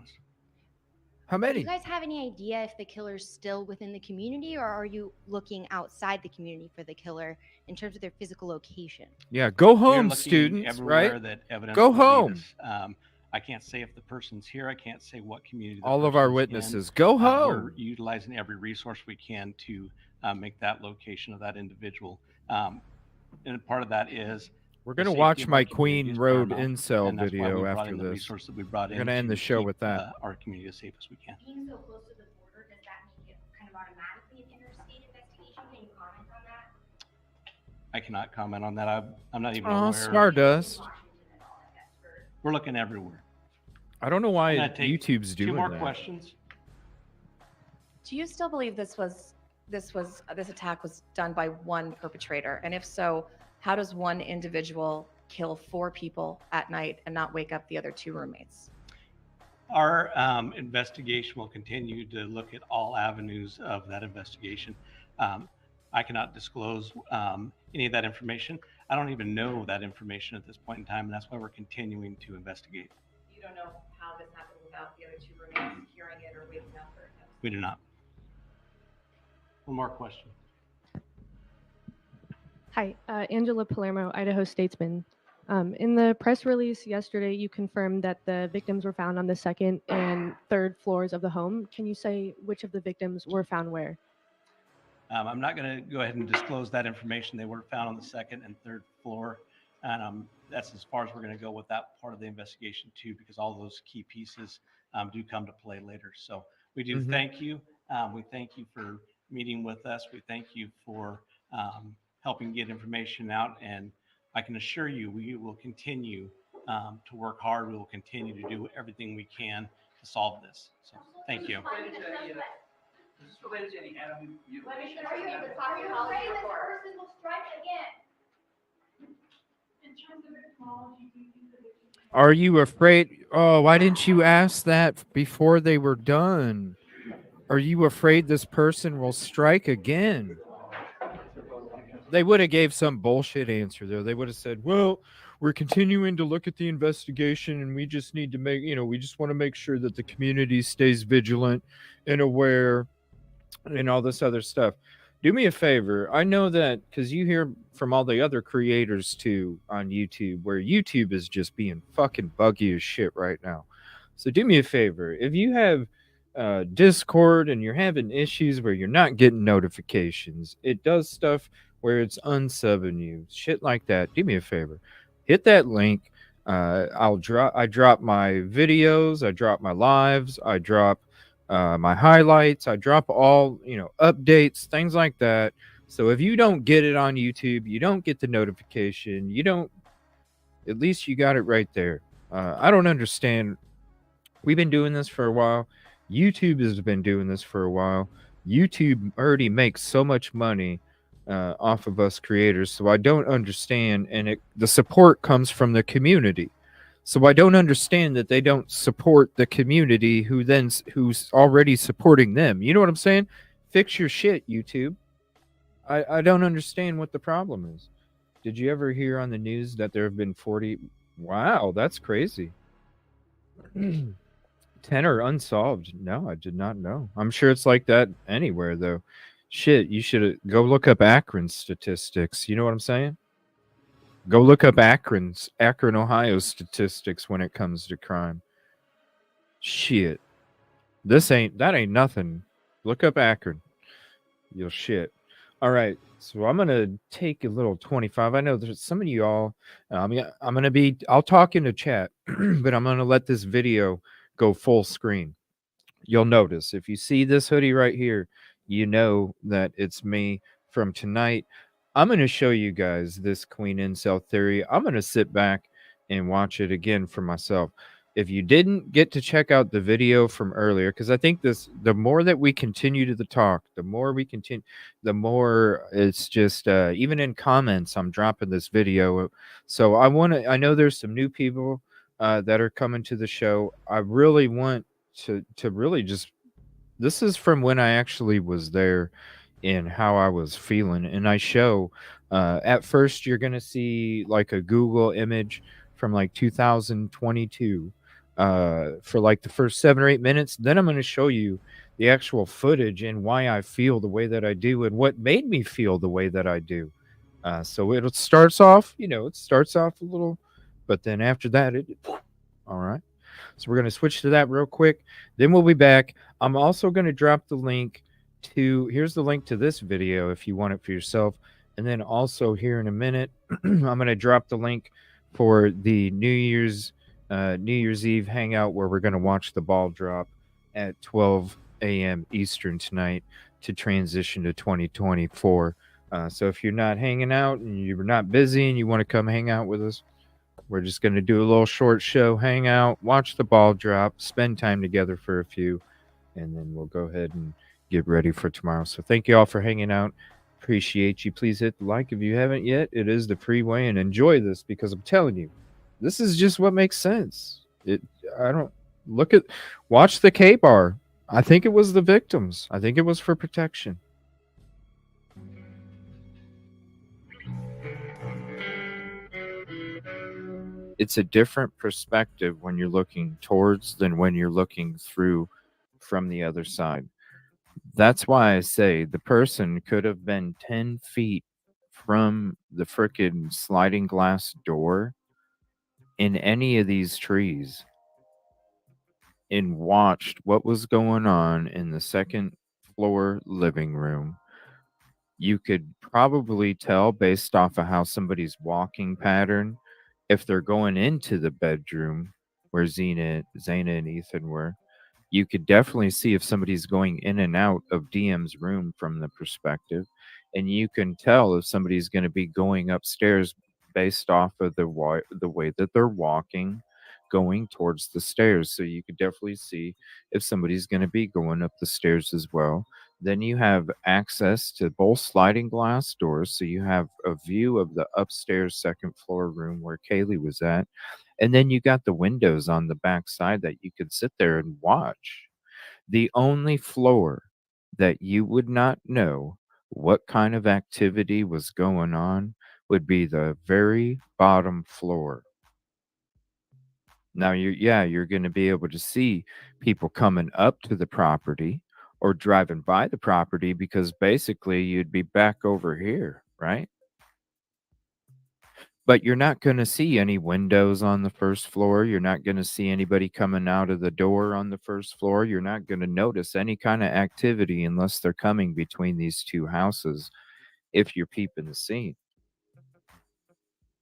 B: How
W: Do
B: many?
W: you guys have any idea if the killer's still within the community, or are you looking outside the community for the killer in terms of their physical location?
B: Yeah, go
R: We're
B: home,
R: looking
B: students,
R: everywhere
B: right?
R: that evidence
B: Go
R: would lead
B: home.
R: us. I can't say if the person's here. I can't say what community.
B: All of our witnesses, go home.
R: We're utilizing every resource we can to make that location of that individual. And part of that is
B: We're
R: the
B: going to
R: safety
B: watch
R: of
B: my
R: our community
B: Queen
R: is
B: Road
R: paramount,
B: Incel
R: and that's why we
B: video
R: brought
B: after
R: in the
B: this.
R: resource that we brought
B: We're
R: in
B: going to end the
R: to
B: show
R: keep,
B: with that.
R: our community as safe as we can.
W: Being so close to the border, does that make it kind of automatically an interstate investigation? Can you comment on that?
R: I cannot comment on that. I'm not even
B: Oh,
R: aware.
B: Stardust.
R: We're looking everywhere.
B: I don't know why
R: I'm gonna take
B: YouTube's doing
R: two more
B: that.
R: questions.
X: Do you still believe this attack was done by one perpetrator? And if so, how does one individual kill 4 people at night and not wake up the other 2 roommates?
R: Our investigation will continue to look at all avenues of that investigation. I cannot disclose any of that information. I don't even know that information at this point in time, and that's why we're continuing to investigate.
X: You don't know how this happened without the other 2 roommates hearing it or waking up or no?
R: We do not. One more question.
G: Hi, Angela Palermo, Idaho Statesman. In the press release yesterday, you confirmed that the victims were found on the second and third floors of the home. Can you say which of the victims were found where?
R: I'm not going to go ahead and disclose that information. They were found on the second and third floor. And that's as far as we're going to go with that part of the investigation too, because all those key pieces do come to play later. So we do thank you. We thank you for meeting with us. We thank you for helping get information out. And I can assure you, we will continue to work hard. We will continue to do everything we can to solve this. So thank you.
J: Is this related to any animal mutilation?
W: Are you able to talk to your colleagues before? This person will strike again.
J: In terms of technology, do you think that it
B: Are you afraid? Oh, why didn't you ask that before they were done? Are you afraid this person will strike again? They would have gave some bullshit answer there. They would have said, well, we're continuing to look at the investigation and we just need to make, we just want to make sure that the community stays vigilant and aware and all this other stuff. Do me a favor. I know that because you hear from all the other creators too on YouTube, where YouTube is just being fucking buggy as shit right now. So do me a favor. If you have Discord and you're having issues where you're not getting notifications, it does stuff where it's unsubbing you, shit like that. Do me a favor. Hit that link. I drop my videos. I drop my lives. I drop my highlights. I drop all, updates, things like that. So if you don't get it on YouTube, you don't get the notification, at least you got it right there. I don't understand. We've been doing this for a while. YouTube has been doing this for a while. YouTube already makes so much money off of us creators, so I don't understand. And the support comes from the community, so I don't understand that they don't support the community who's already supporting them. You know what I'm saying? Fix your shit, YouTube. I don't understand what the problem is. Did you ever hear on the news that there have been 40? Wow, that's crazy. 10 are unsolved. No, I did not know. I'm sure it's like that anywhere, though. Shit, you should go look up Akron statistics. You know what I'm saying? Go look up Akron, Ohio statistics when it comes to crime. Shit. That ain't nothing. Look up Akron. You'll shit. All right. So I'm going to take a little 25. I know there's some of y'all. I'll talk in the chat, but I'm going to let this video go full screen. You'll notice if you see this hoodie right here, you know that it's me from tonight. I'm going to show you guys this Queen Incel theory. I'm going to sit back and watch it again for myself. If you didn't get to check out the video from earlier, because I think the more that we continue to the talk, the more it's just, even in comments, I'm dropping this video. So I know there's some new people that are coming to the show. I really want to really just, this is from when I actually was there and how I was feeling. And I show at first you're gonna see like a Google image from like 2022 for like the first 7 or 8 minutes. Then I'm gonna show you the actual footage and why I feel the way that I do and what made me feel the way that I do. So it starts off, it starts off a little, but then after that, all right. So we're going to switch to that real quick. Then we'll be back. I'm also going to drop the link here's the link to this video if you want it for yourself. And then also here in a minute, I'm going to drop the link for the New Year's Eve hangout where we're going to watch the ball drop at 12 a.m. Eastern tonight to transition to 2024. So if you're not hanging out and you're not busy and you want to come hang out with us, we're just going to do a little short show, hang out, watch the ball drop, spend time together for a few, and then we'll go ahead and get ready for tomorrow. So thank you all for hanging out. Appreciate you. Please hit the like if you haven't yet. It is the free way, and enjoy this because I'm telling you, this is just what makes sense. Watch the K-bar. I think it was the victims. I think it was for protection. It's a different perspective when you're looking towards than when you're looking through from the other side. That's why I say the person could have been 10 feet from the frickin' sliding glass door in any of these trees and watched what was going on in the second floor living room. You could probably tell based off of how somebody's walking pattern if they're going into the bedroom where Zaina and Ethan were. You could definitely see if somebody's going in and out of DM's room from the perspective. And you can tell if somebody's going to be going upstairs based off of the way that they're walking, going towards the stairs. So you could definitely see if somebody's going to be going up the stairs as well. Then you have access to both sliding glass doors. So you have a view of the upstairs second floor room where Kaylee was at. And then you got the windows on the back side that you could sit there and watch. The only floor that you would not know what kind of activity was going on would be the very bottom floor. Now you're going to be able to see people coming up to the property or driving by the property because basically you'd be back over here, right? But you're not going to see any windows on the first floor. You're not going to see anybody coming out of the door on the first floor. You're not going to notice any kind of activity unless they're coming between these two houses if you're peeping the scene.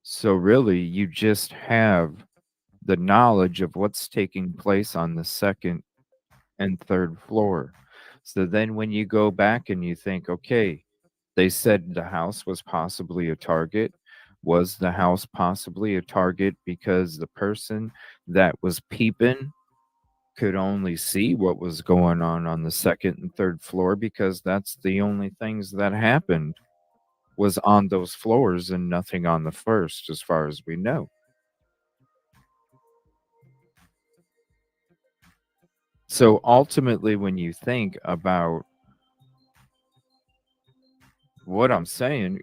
B: So really, you just have the knowledge of what's taking place on the second and third floor. So then when you go back and you think, okay, they said the house was possibly a target. Was the house possibly a target because the person that was peeping could only see what was going on the second and third floor because that's the only things that happened was on those floors and nothing on the first, as far as we know. So ultimately, when you think about what I'm saying,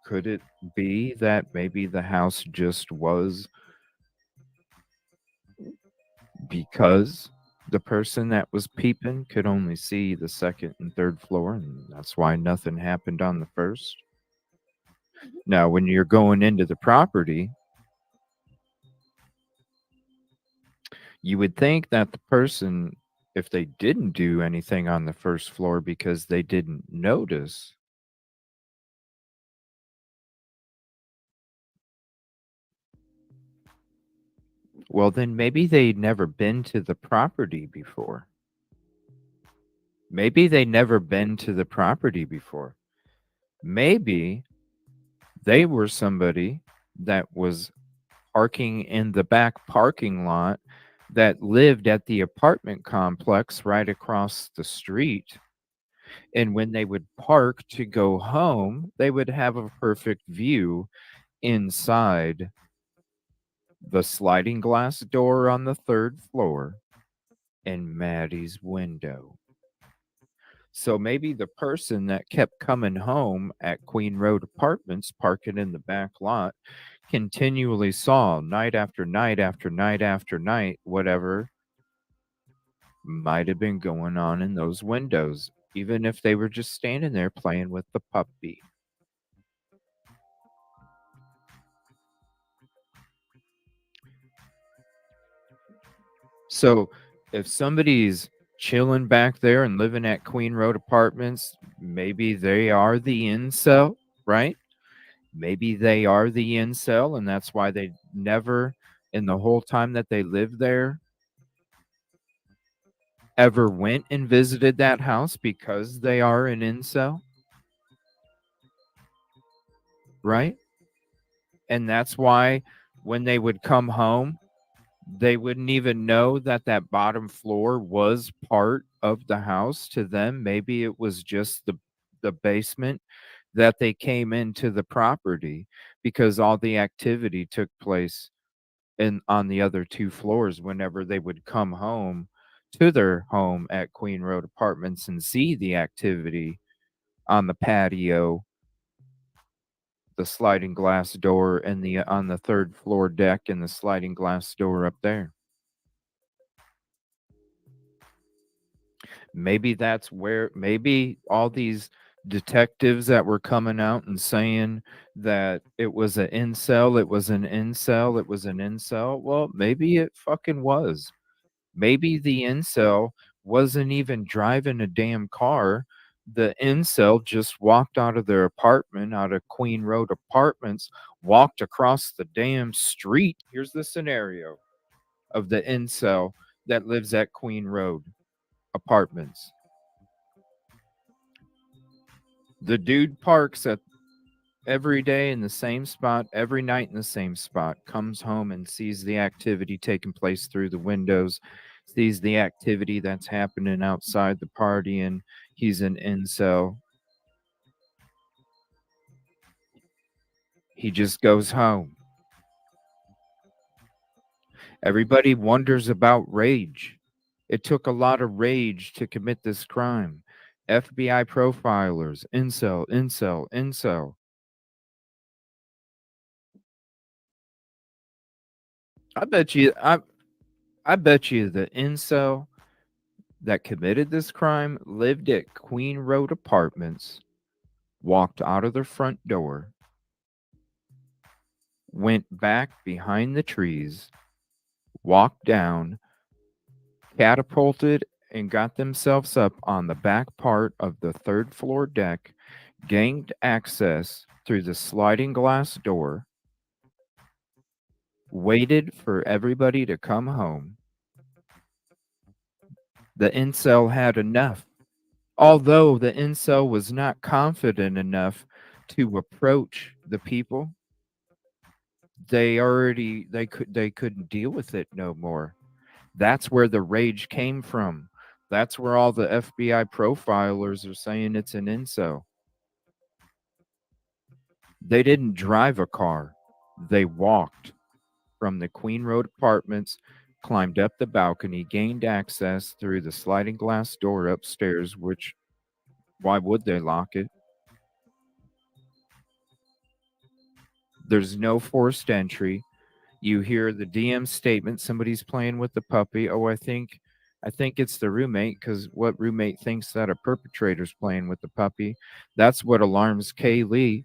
B: could it be that maybe the house just was because the person that was peeping could only see the second and third floor, and that's why nothing happened on the first? Now, when you're going into the property, you would think that the person, if they didn't do anything on the first floor because they didn't notice, well, then maybe they'd never been to the property before. Maybe they never been to the property before. Maybe they were somebody that was parking in the back parking lot that lived at the apartment complex right across the street. And when they would park to go home, they would have a perfect view inside the sliding glass door on the third floor and Maddie's window. So maybe the person that kept coming home at Queen Road Apartments, parking in the back lot, continually saw night after night after night after night whatever might have been going on in those windows, even if they were just standing there playing with the puppy. So if somebody's chilling back there and living at Queen Road Apartments, maybe they are the incel, right? Maybe they are the incel, and that's why they never, in the whole time that they lived there, ever went and visited that house because they are an incel, right? And that's why when they would come home, they wouldn't even know that that bottom floor was part of the house to them. Maybe it was just the basement that they came into the property because all the activity took place on the other two floors whenever they would come home to their home at Queen Road Apartments and see the activity on the patio, the sliding glass door, and the on the third floor deck and the sliding glass door up there. Maybe that's where, maybe all these detectives that were coming out and saying that it was an incel, it was an incel, it was an incel. Well, maybe it fucking was. Maybe the incel wasn't even driving a damn car. The incel just walked out of their apartment, out of Queen Road Apartments, walked across the damn street. Here's the scenario of the incel that lives at Queen Road Apartments. The dude parks at every day in the same spot, every night in the same spot, comes home and sees the activity taking place through the windows, sees the activity that's happening outside the party, and he's an incel. He just goes home. Everybody wonders about rage. It took a lot of rage to commit this crime. FBI profilers, incel, incel, incel. I bet you the incel that committed this crime lived at Queen Road Apartments, walked out of their front door, went back behind the trees, walked down, catapulted, and got themselves up on the back part of the third floor deck, gained access through the sliding glass door, waited for everybody to come home. The incel had enough. Although the incel was not confident enough to approach the people, they couldn't deal with it no more. That's where the rage came from. That's where all the FBI profilers are saying it's an incel. They didn't drive a car. They walked from the Queen Road apartments, climbed up the balcony, gained access through the sliding glass door upstairs, which, why would they lock it? There's no forced entry. You hear the DM statement, somebody's playing with the puppy. Oh, I think it's the roommate, because what roommate thinks that a perpetrator's playing with the puppy? That's what alarms Kaylee.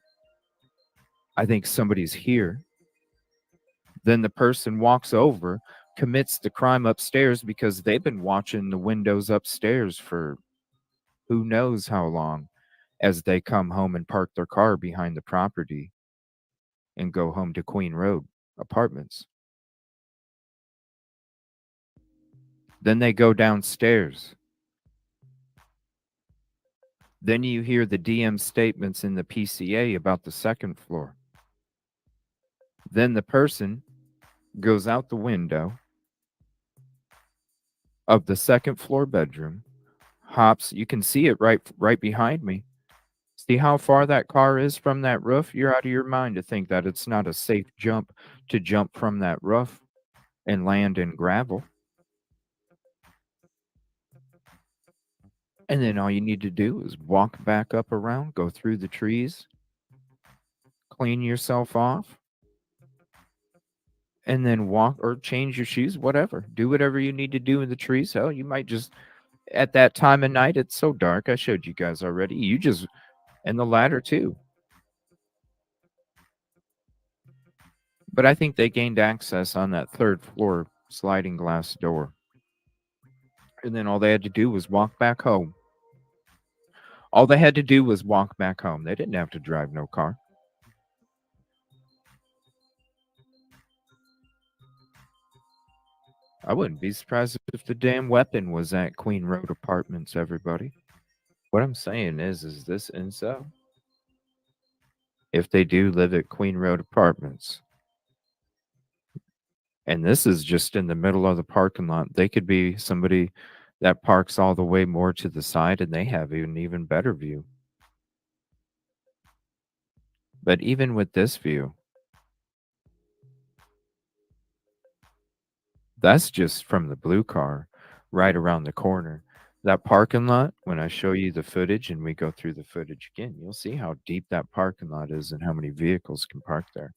B: I think somebody's here. Then the person walks over, commits the crime upstairs because they've been watching the windows upstairs for who knows how long as they come home and park their car behind the property and go home to Queen Road apartments. Then they go downstairs. Then you hear the DM statements in the PCA about the second floor. Then the person goes out the window of the second floor bedroom, hops. You can see it right behind me. See how far that car is from that roof? You're out of your mind to think that it's not a safe jump to jump from that roof and land in gravel. And then all you need to do is walk back up around, go through the trees, clean yourself off, and then walk or change your shoes, whatever. Do whatever you need to do in the trees. Hell, you might just, at that time of night, it's so dark. I showed you guys already. You just, and the ladder too. But I think they gained access on that third floor sliding glass door. And then all they had to do was walk back home. All they had to do was walk back home. They didn't have to drive no car. I wouldn't be surprised if the damn weapon was at Queen Road Apartments, everybody. What I'm saying is this incel? If they do live at Queen Road Apartments, and this is just in the middle of the parking lot, they could be somebody that parks all the way more to the side and they have an even better view. But even with this view, that's just from the blue car right around the corner. That parking lot, when I show you the footage and we go through the footage again, you'll see how deep that parking lot is and how many vehicles can park there.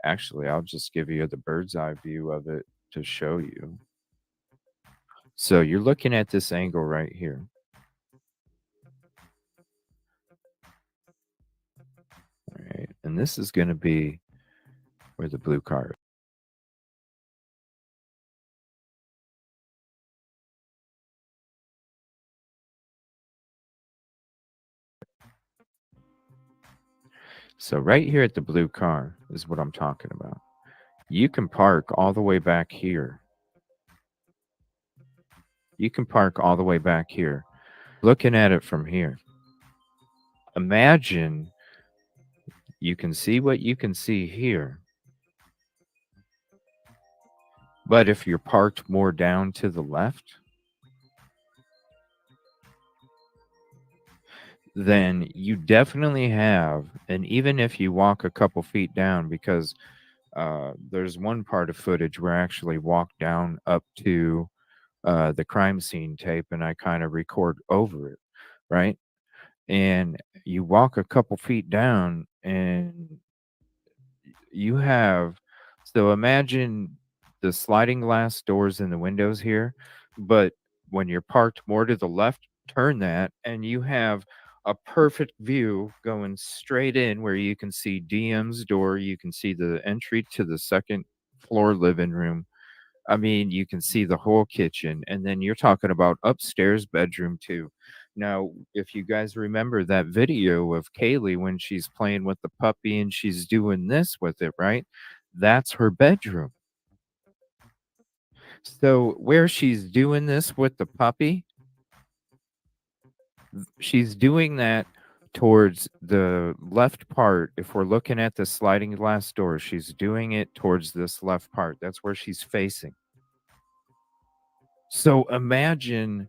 B: Actually, I'll just give you the bird's eye view of it to show you. So you're looking at this angle right here. All right, and this is going to be where the blue car is. So right here at the blue car is what I'm talking about. You can park all the way back here. You can park all the way back here. Looking at it from here. Imagine you can see what you can see here. But if you're parked more down to the left, then you definitely have, and even if you walk a couple feet down, because there's one part of footage where I actually walk down up to the crime scene tape and I kind of record over it, right? And you walk a couple feet down and you have, so imagine the sliding glass doors in the windows here, but when you're parked more to the left, turn that and you have a perfect view going straight in where you can see DM's door, you can see the entry to the second floor living room. I mean, you can see the whole kitchen, and then you're talking about upstairs bedroom too. Now, if you guys remember that video of Kaylee when she's playing with the puppy and she's doing this with it, right? That's her bedroom. So where she's doing this with the puppy, she's doing that towards the left part. If we're looking at the sliding glass door, she's doing it towards this left part. That's where she's facing. So imagine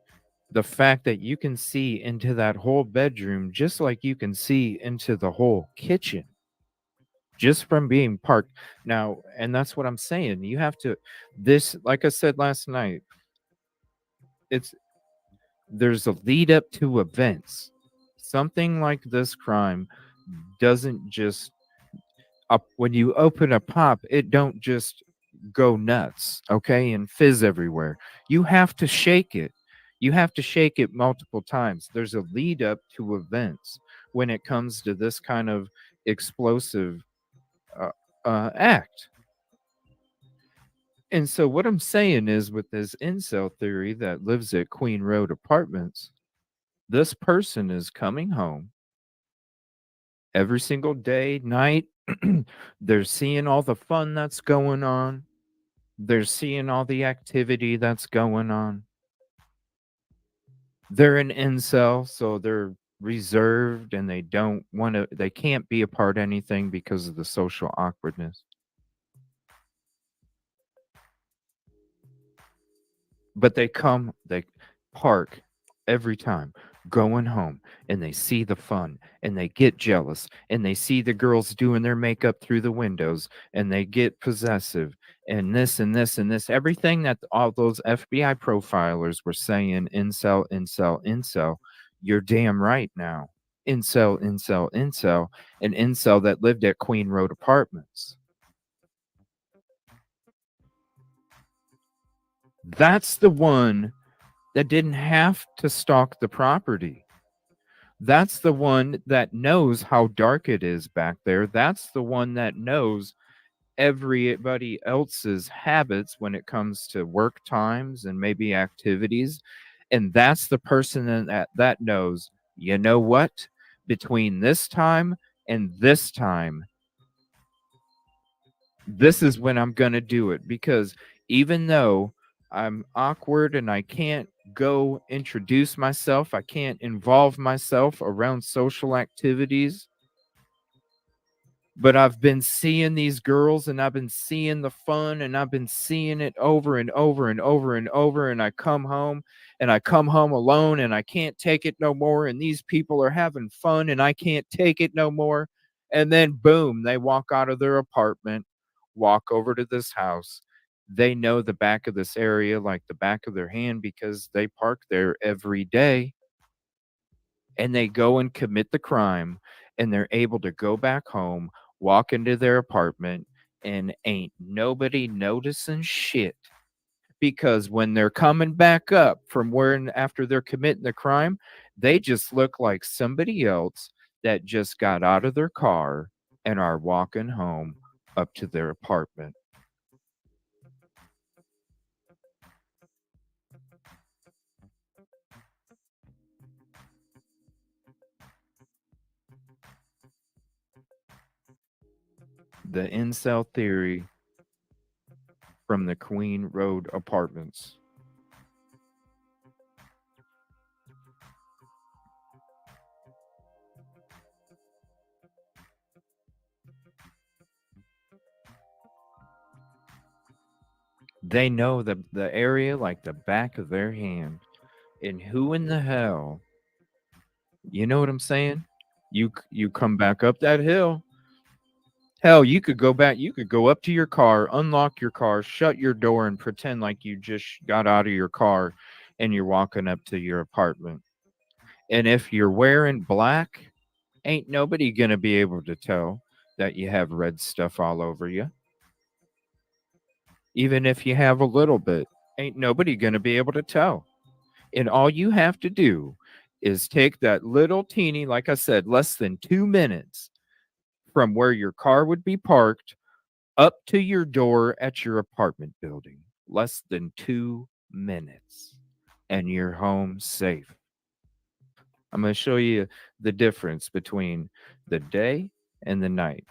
B: the fact that you can see into that whole bedroom just like you can see into the whole kitchen just from being parked. Now, and that's what I'm saying. You have to, this, like I said last night, it's, there's a lead up to events. Something like this crime doesn't just up when you open a pop, it don't just go nuts, okay, and fizz everywhere. You have to shake it. You have to shake it multiple times. There's a lead up to events when it comes to this kind of explosive uh, act. And so what I'm saying is with this incel theory that lives at Queen Road Apartments, this person is coming home every single day, night. They're seeing all the fun that's going on. They're seeing all the activity that's going on. They're an incel, so they're reserved and they don't want to, they can't be a part of anything because of the social awkwardness. But they park every time going home and they see the fun and they get jealous and they see the girls doing their makeup through the windows and they get possessive and this and this and this. Everything that all those FBI profilers were saying, incel, incel, incel, you're damn right now. Incel, incel, incel, an incel that lived at Queen Road Apartments. That's the one that didn't have to stalk the property. That's the one that knows how dark it is back there. That's the one that knows everybody else's habits when it comes to work times and maybe activities. And that's the person that knows, you know what? Between this time and this time, this is when I'm going to do it. Because even though I'm awkward and I can't go introduce myself, I can't involve myself around social activities, but I've been seeing these girls and I've been seeing the fun and I've been seeing it over and over and over and over. And I come home alone and I can't take it no more. And these people are having fun and I can't take it no more. And then boom, they walk out of their apartment, walk over to this house. They know the back of this area like the back of their hand because they park there every day. And they go and commit the crime and they're able to go back home, walk into their apartment, and ain't nobody noticing shit. Because when they're coming back up from where after they're committing the crime, they just look like somebody else that just got out of their car and are walking home up to their apartment. The incel theory from the Queen Road Apartments. They know the area like the back of their hand. And who in the hell, you know what I'm saying? You come back up that hill. Hell, you could go back, you could go up to your car, unlock your car, shut your door, and pretend like you just got out of your car and you're walking up to your apartment. And if you're wearing black, ain't nobody gonna be able to tell that you have red stuff all over you. Even if you have a little bit, ain't nobody gonna be able to tell. And all you have to do is take that little teeny, like I said, less than 2 minutes from where your car would be parked up to your door at your apartment building. Less than 2 minutes. And you're home safe. I'm going to show you the difference between the day and the night.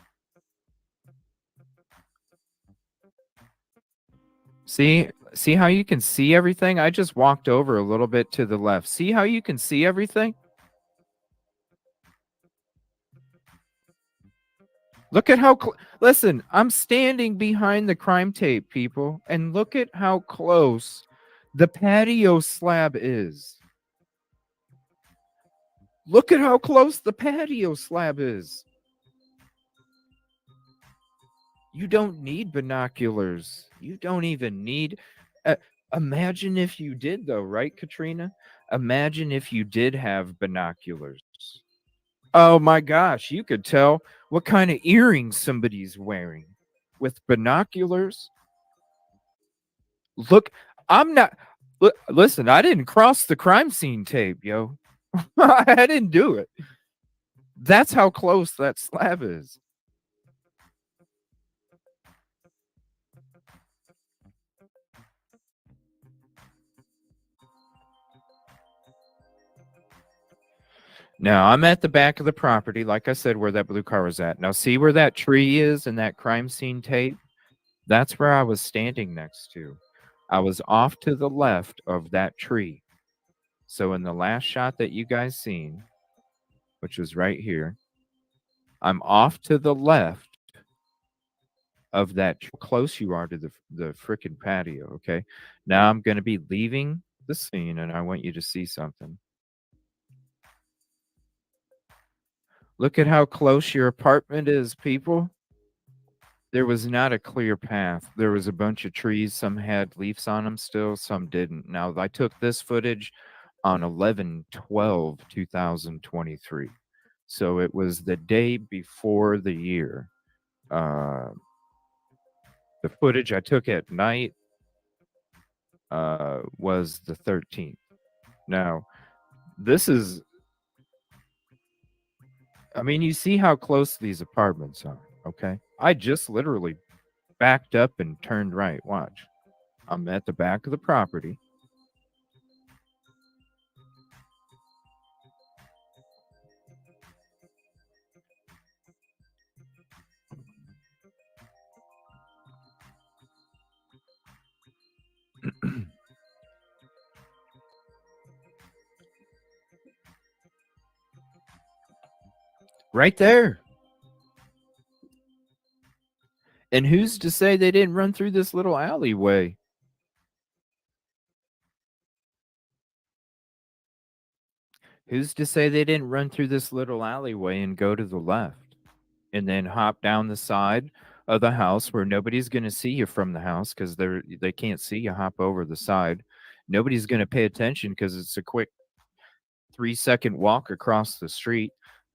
B: See how you can see everything? I just walked over a little bit to the left. See how you can see everything? Look at how listen, I'm standing behind the crime tape, people, and look at how close the patio slab is. Look at how close the patio slab is. You don't need binoculars. You don't even need... imagine if you did, though, right, Katrina? Imagine if you did have binoculars. Oh my gosh, you could tell what kind of earrings somebody's wearing with binoculars. Look, I'm not... Listen, I didn't cross the crime scene tape, yo. I didn't do it. That's how close that slab is. Now, I'm at the back of the property, like I said, where that blue car was at. Now, see where that tree is in that crime scene tape? That's where I was standing next to. I was off to the left of that tree. So in the last shot that you guys seen, which was right here, I'm off to the left of that. How close you are to the frickin' patio, okay? Now I'm going to be leaving the scene, and I want you to see something. Look at how close your apartment is, people. There was not a clear path. There was a bunch of trees. Some had leaves on them still, some didn't. Now, I took this footage on 11/12/2023. So it was the day before the year. The footage I took at night was the 13th. Now, this is... I mean, you see how close these apartments are, okay? I just literally backed up and turned right. Watch. I'm at the back of the property. Right there. And who's to say they didn't run through this little alleyway? Who's to say they didn't run through this little alleyway and go to the left and then hop down the side of the house where nobody's going to see you from the house because they can't see you hop over the side. Nobody's going to pay attention because it's a quick 3-second walk across the street.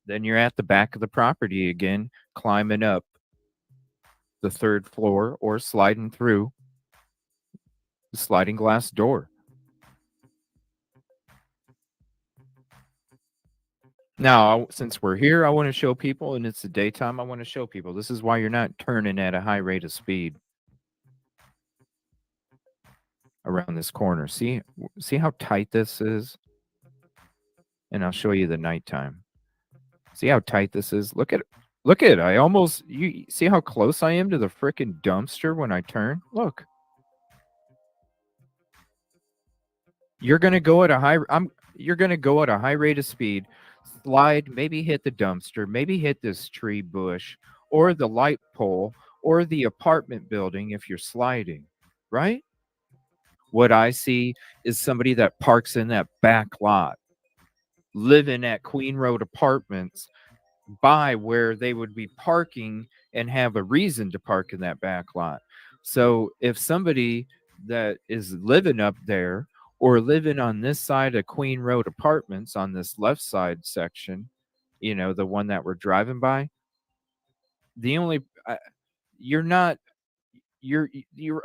B: Then you're at the back of the property again, climbing up the 3rd floor or sliding through the sliding glass door. Now, since we're here, I want to show people, and it's the daytime, I want to show people. This is why you're not turning at a high rate of speed around this corner. See how tight this is? And I'll show you the nighttime. See how tight this is? Look at it. Look at it. You see how close I am to the frickin' dumpster when I turn? Look. You're going to go at a high rate of speed. Slide, maybe hit the dumpster, maybe hit this tree bush or the light pole or the apartment building if you're sliding, right? What I see is somebody that parks in that back lot, living at Queen Road Apartments, by where they would be parking and have a reason to park in that back lot. So if somebody that is living up there or living on this side of Queen Road Apartments on this left side section, the one that we're driving by, you're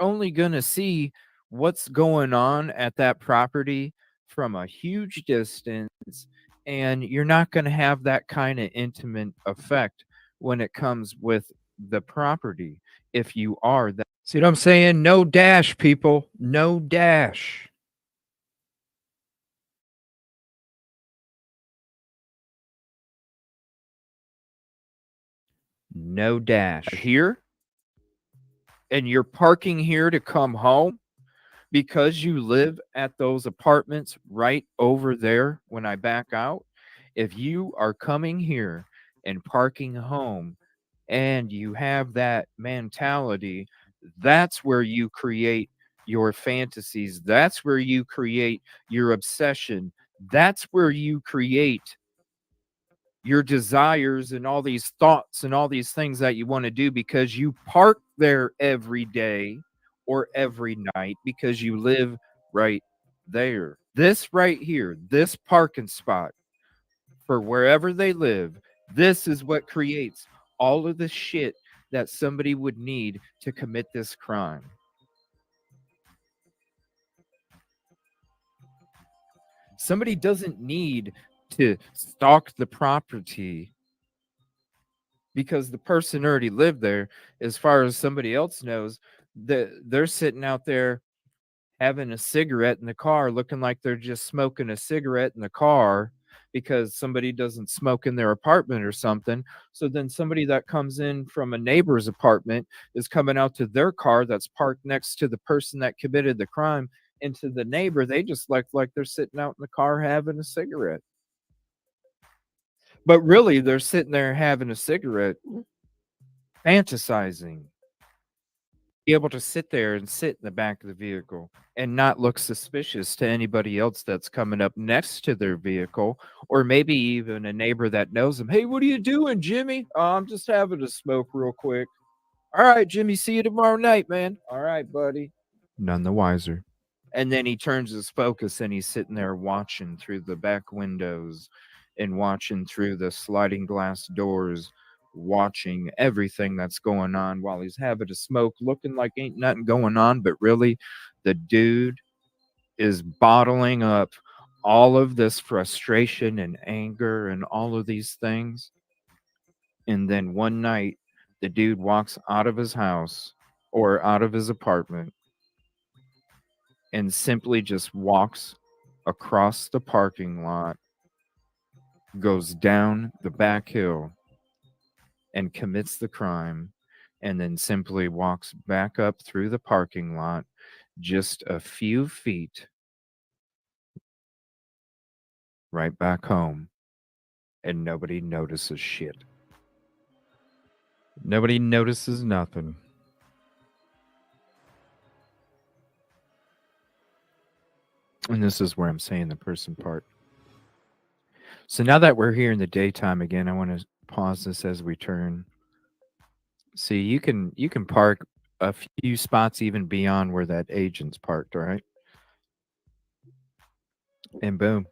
B: only going to see what's going on at that property from a huge distance, and you're not going to have that kind of intimate effect when it comes with the property if you are that. See what I'm saying? No dash, people. No dash. No dash. Here, and you're parking here to come home because you live at those apartments right over there when I back out. If you are coming here and parking home and you have that mentality, that's where you create your fantasies. That's where you create your obsession. That's where you create your desires and all these thoughts and all these things that you want to do, because you park there every day or every night because you live right there. This right here, this parking spot for wherever they live, this is what creates all of the shit that somebody would need to commit this crime. Somebody doesn't need to stalk the property because the person already lived there. As far as somebody else knows, they're sitting out there having a cigarette in the car, looking like they're just smoking a cigarette in the car because somebody doesn't smoke in their apartment or something. So then somebody that comes in from a neighbor's apartment is coming out to their car that's parked next to the person that committed the crime, and to the neighbor, they just look like they're sitting out in the car having a cigarette. But really, they're sitting there having a cigarette, fantasizing. Be able to sit there and sit in the back of the vehicle and not look suspicious to anybody else that's coming up next to their vehicle, or maybe even a neighbor that knows them. Hey, what are you doing, Jimmy? Oh, I'm just having a smoke real quick. All right, Jimmy, see you tomorrow night, man. All right, buddy. None the wiser. And then he turns his focus and he's sitting there watching through the back windows and watching through the sliding glass doors, watching everything that's going on while he's having a smoke, looking like ain't nothing going on. But really, the dude is bottling up all of this frustration and anger and all of these things. And then one night, the dude walks out of his house or out of his apartment and simply just walks across the parking lot, goes down the back hill, and commits the crime, and then simply walks back up through the parking lot just a few feet right back home, and nobody notices shit. Nobody notices nothing. And this is where I'm saying the person part. So now that we're here in the daytime again, I want to pause this as we turn. See, you can park a few spots even beyond where that agent's parked, all right? And boom.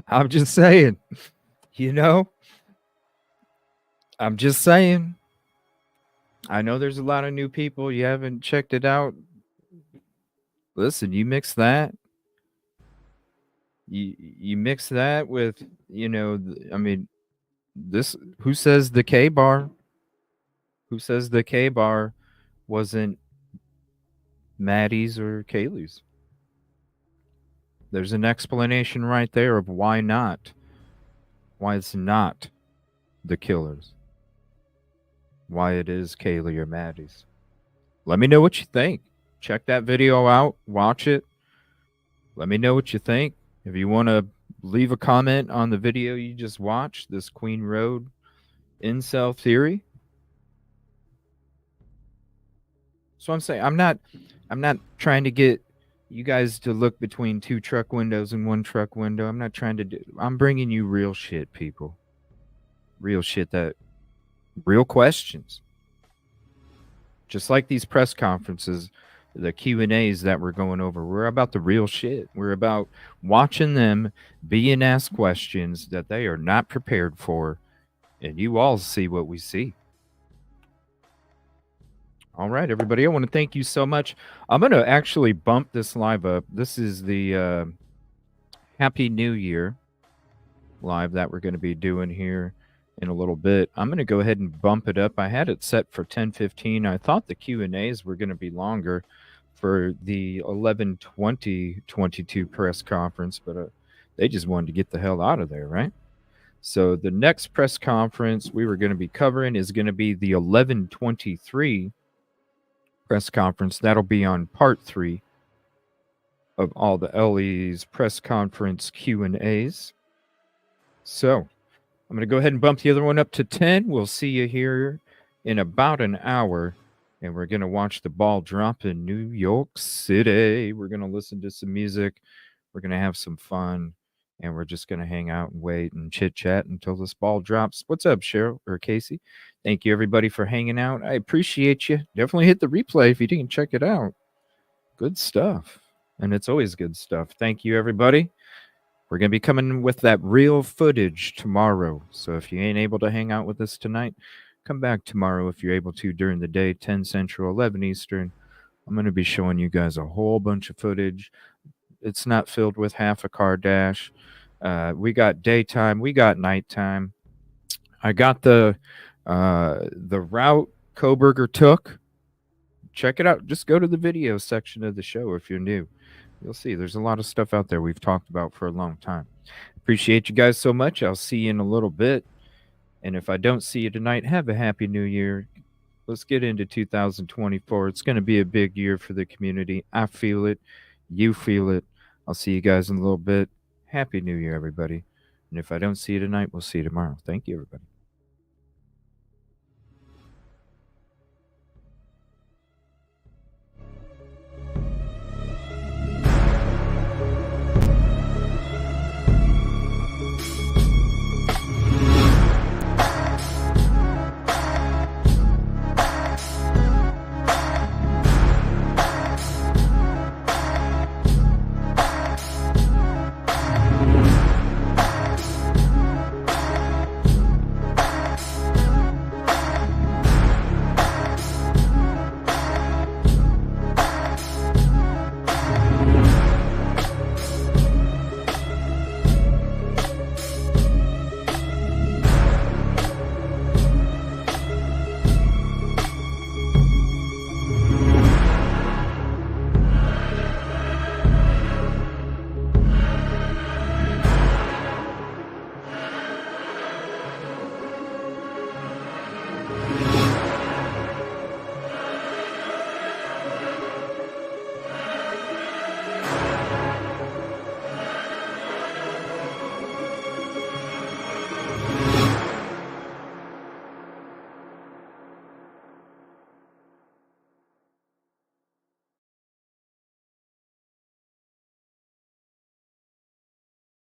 B: I'm just saying, you know, I'm just saying. I know there's a lot of new people. You haven't checked it out. Listen, you mix that. You mix that with, you know, I mean, this, who says the K bar? Who says the K bar wasn't Maddie's or Kaylee's? There's an explanation right there of why not. Why it's not the killers. Why it is Kaylee or Maddie's. Let me know what you think. Check that video out. Watch it. Let me know what you think. If you want to leave a comment on the video you just watched, this Queen Road incel theory. So I'm saying I'm not trying to get you guys to look between two truck windows and one truck window. I'm not trying to do. I'm bringing you real shit, people. Real shit, that real questions. Just like these press conferences, the Q&As that we're going over, we're about the real shit. We're about watching them being asked questions that they are not prepared for, and you all see what we see. All right, everybody, I want to thank you so much. I'm going to actually bump this live up. This is the Happy New Year live that we're going to be doing here in a little bit. I'm going to go ahead and bump it up. I had it set for 10:15. I thought the Q&As were going to be longer for the 11/20/22 press conference, but they just wanted to get the hell out of there, right? So the next press conference we were going to be covering is going to be the 11/23 press conference. That'll be on part 3 of all the LE's press conference Q&As. So I'm going to go ahead and bump the other one up to 10. We'll see you here in about an hour, and we're going to watch the ball drop in New York City. We're going to listen to some music. We're going to have some fun, and we're just going to hang out and wait and chit-chat until this ball drops. What's up, Cheryl or Casey? Thank you, everybody, for hanging out. I appreciate you. Definitely hit the replay if you didn't check it out. Good stuff, and it's always good stuff. Thank you, everybody. We're going to be coming with that real footage tomorrow, so if you ain't able to hang out with us tonight, come back tomorrow if you're able to during the day, 10 Central, 11 Eastern. I'm going to be showing you guys a whole bunch of footage. It's not filled with half a car dash. We got daytime. We got nighttime. I got the route Koberger took. Check it out. Just go to the video section of the show if you're new. You'll see there's a lot of stuff out there we've talked about for a long time. Appreciate you guys so much. I'll see you in a little bit. And if I don't see you tonight, have a happy new year. Let's get into 2024. It's going to be a big year for the community. I feel it. You feel it. I'll see you guys in a little bit. Happy New Year, everybody. And if I don't see you tonight, we'll see you tomorrow. Thank you, everybody.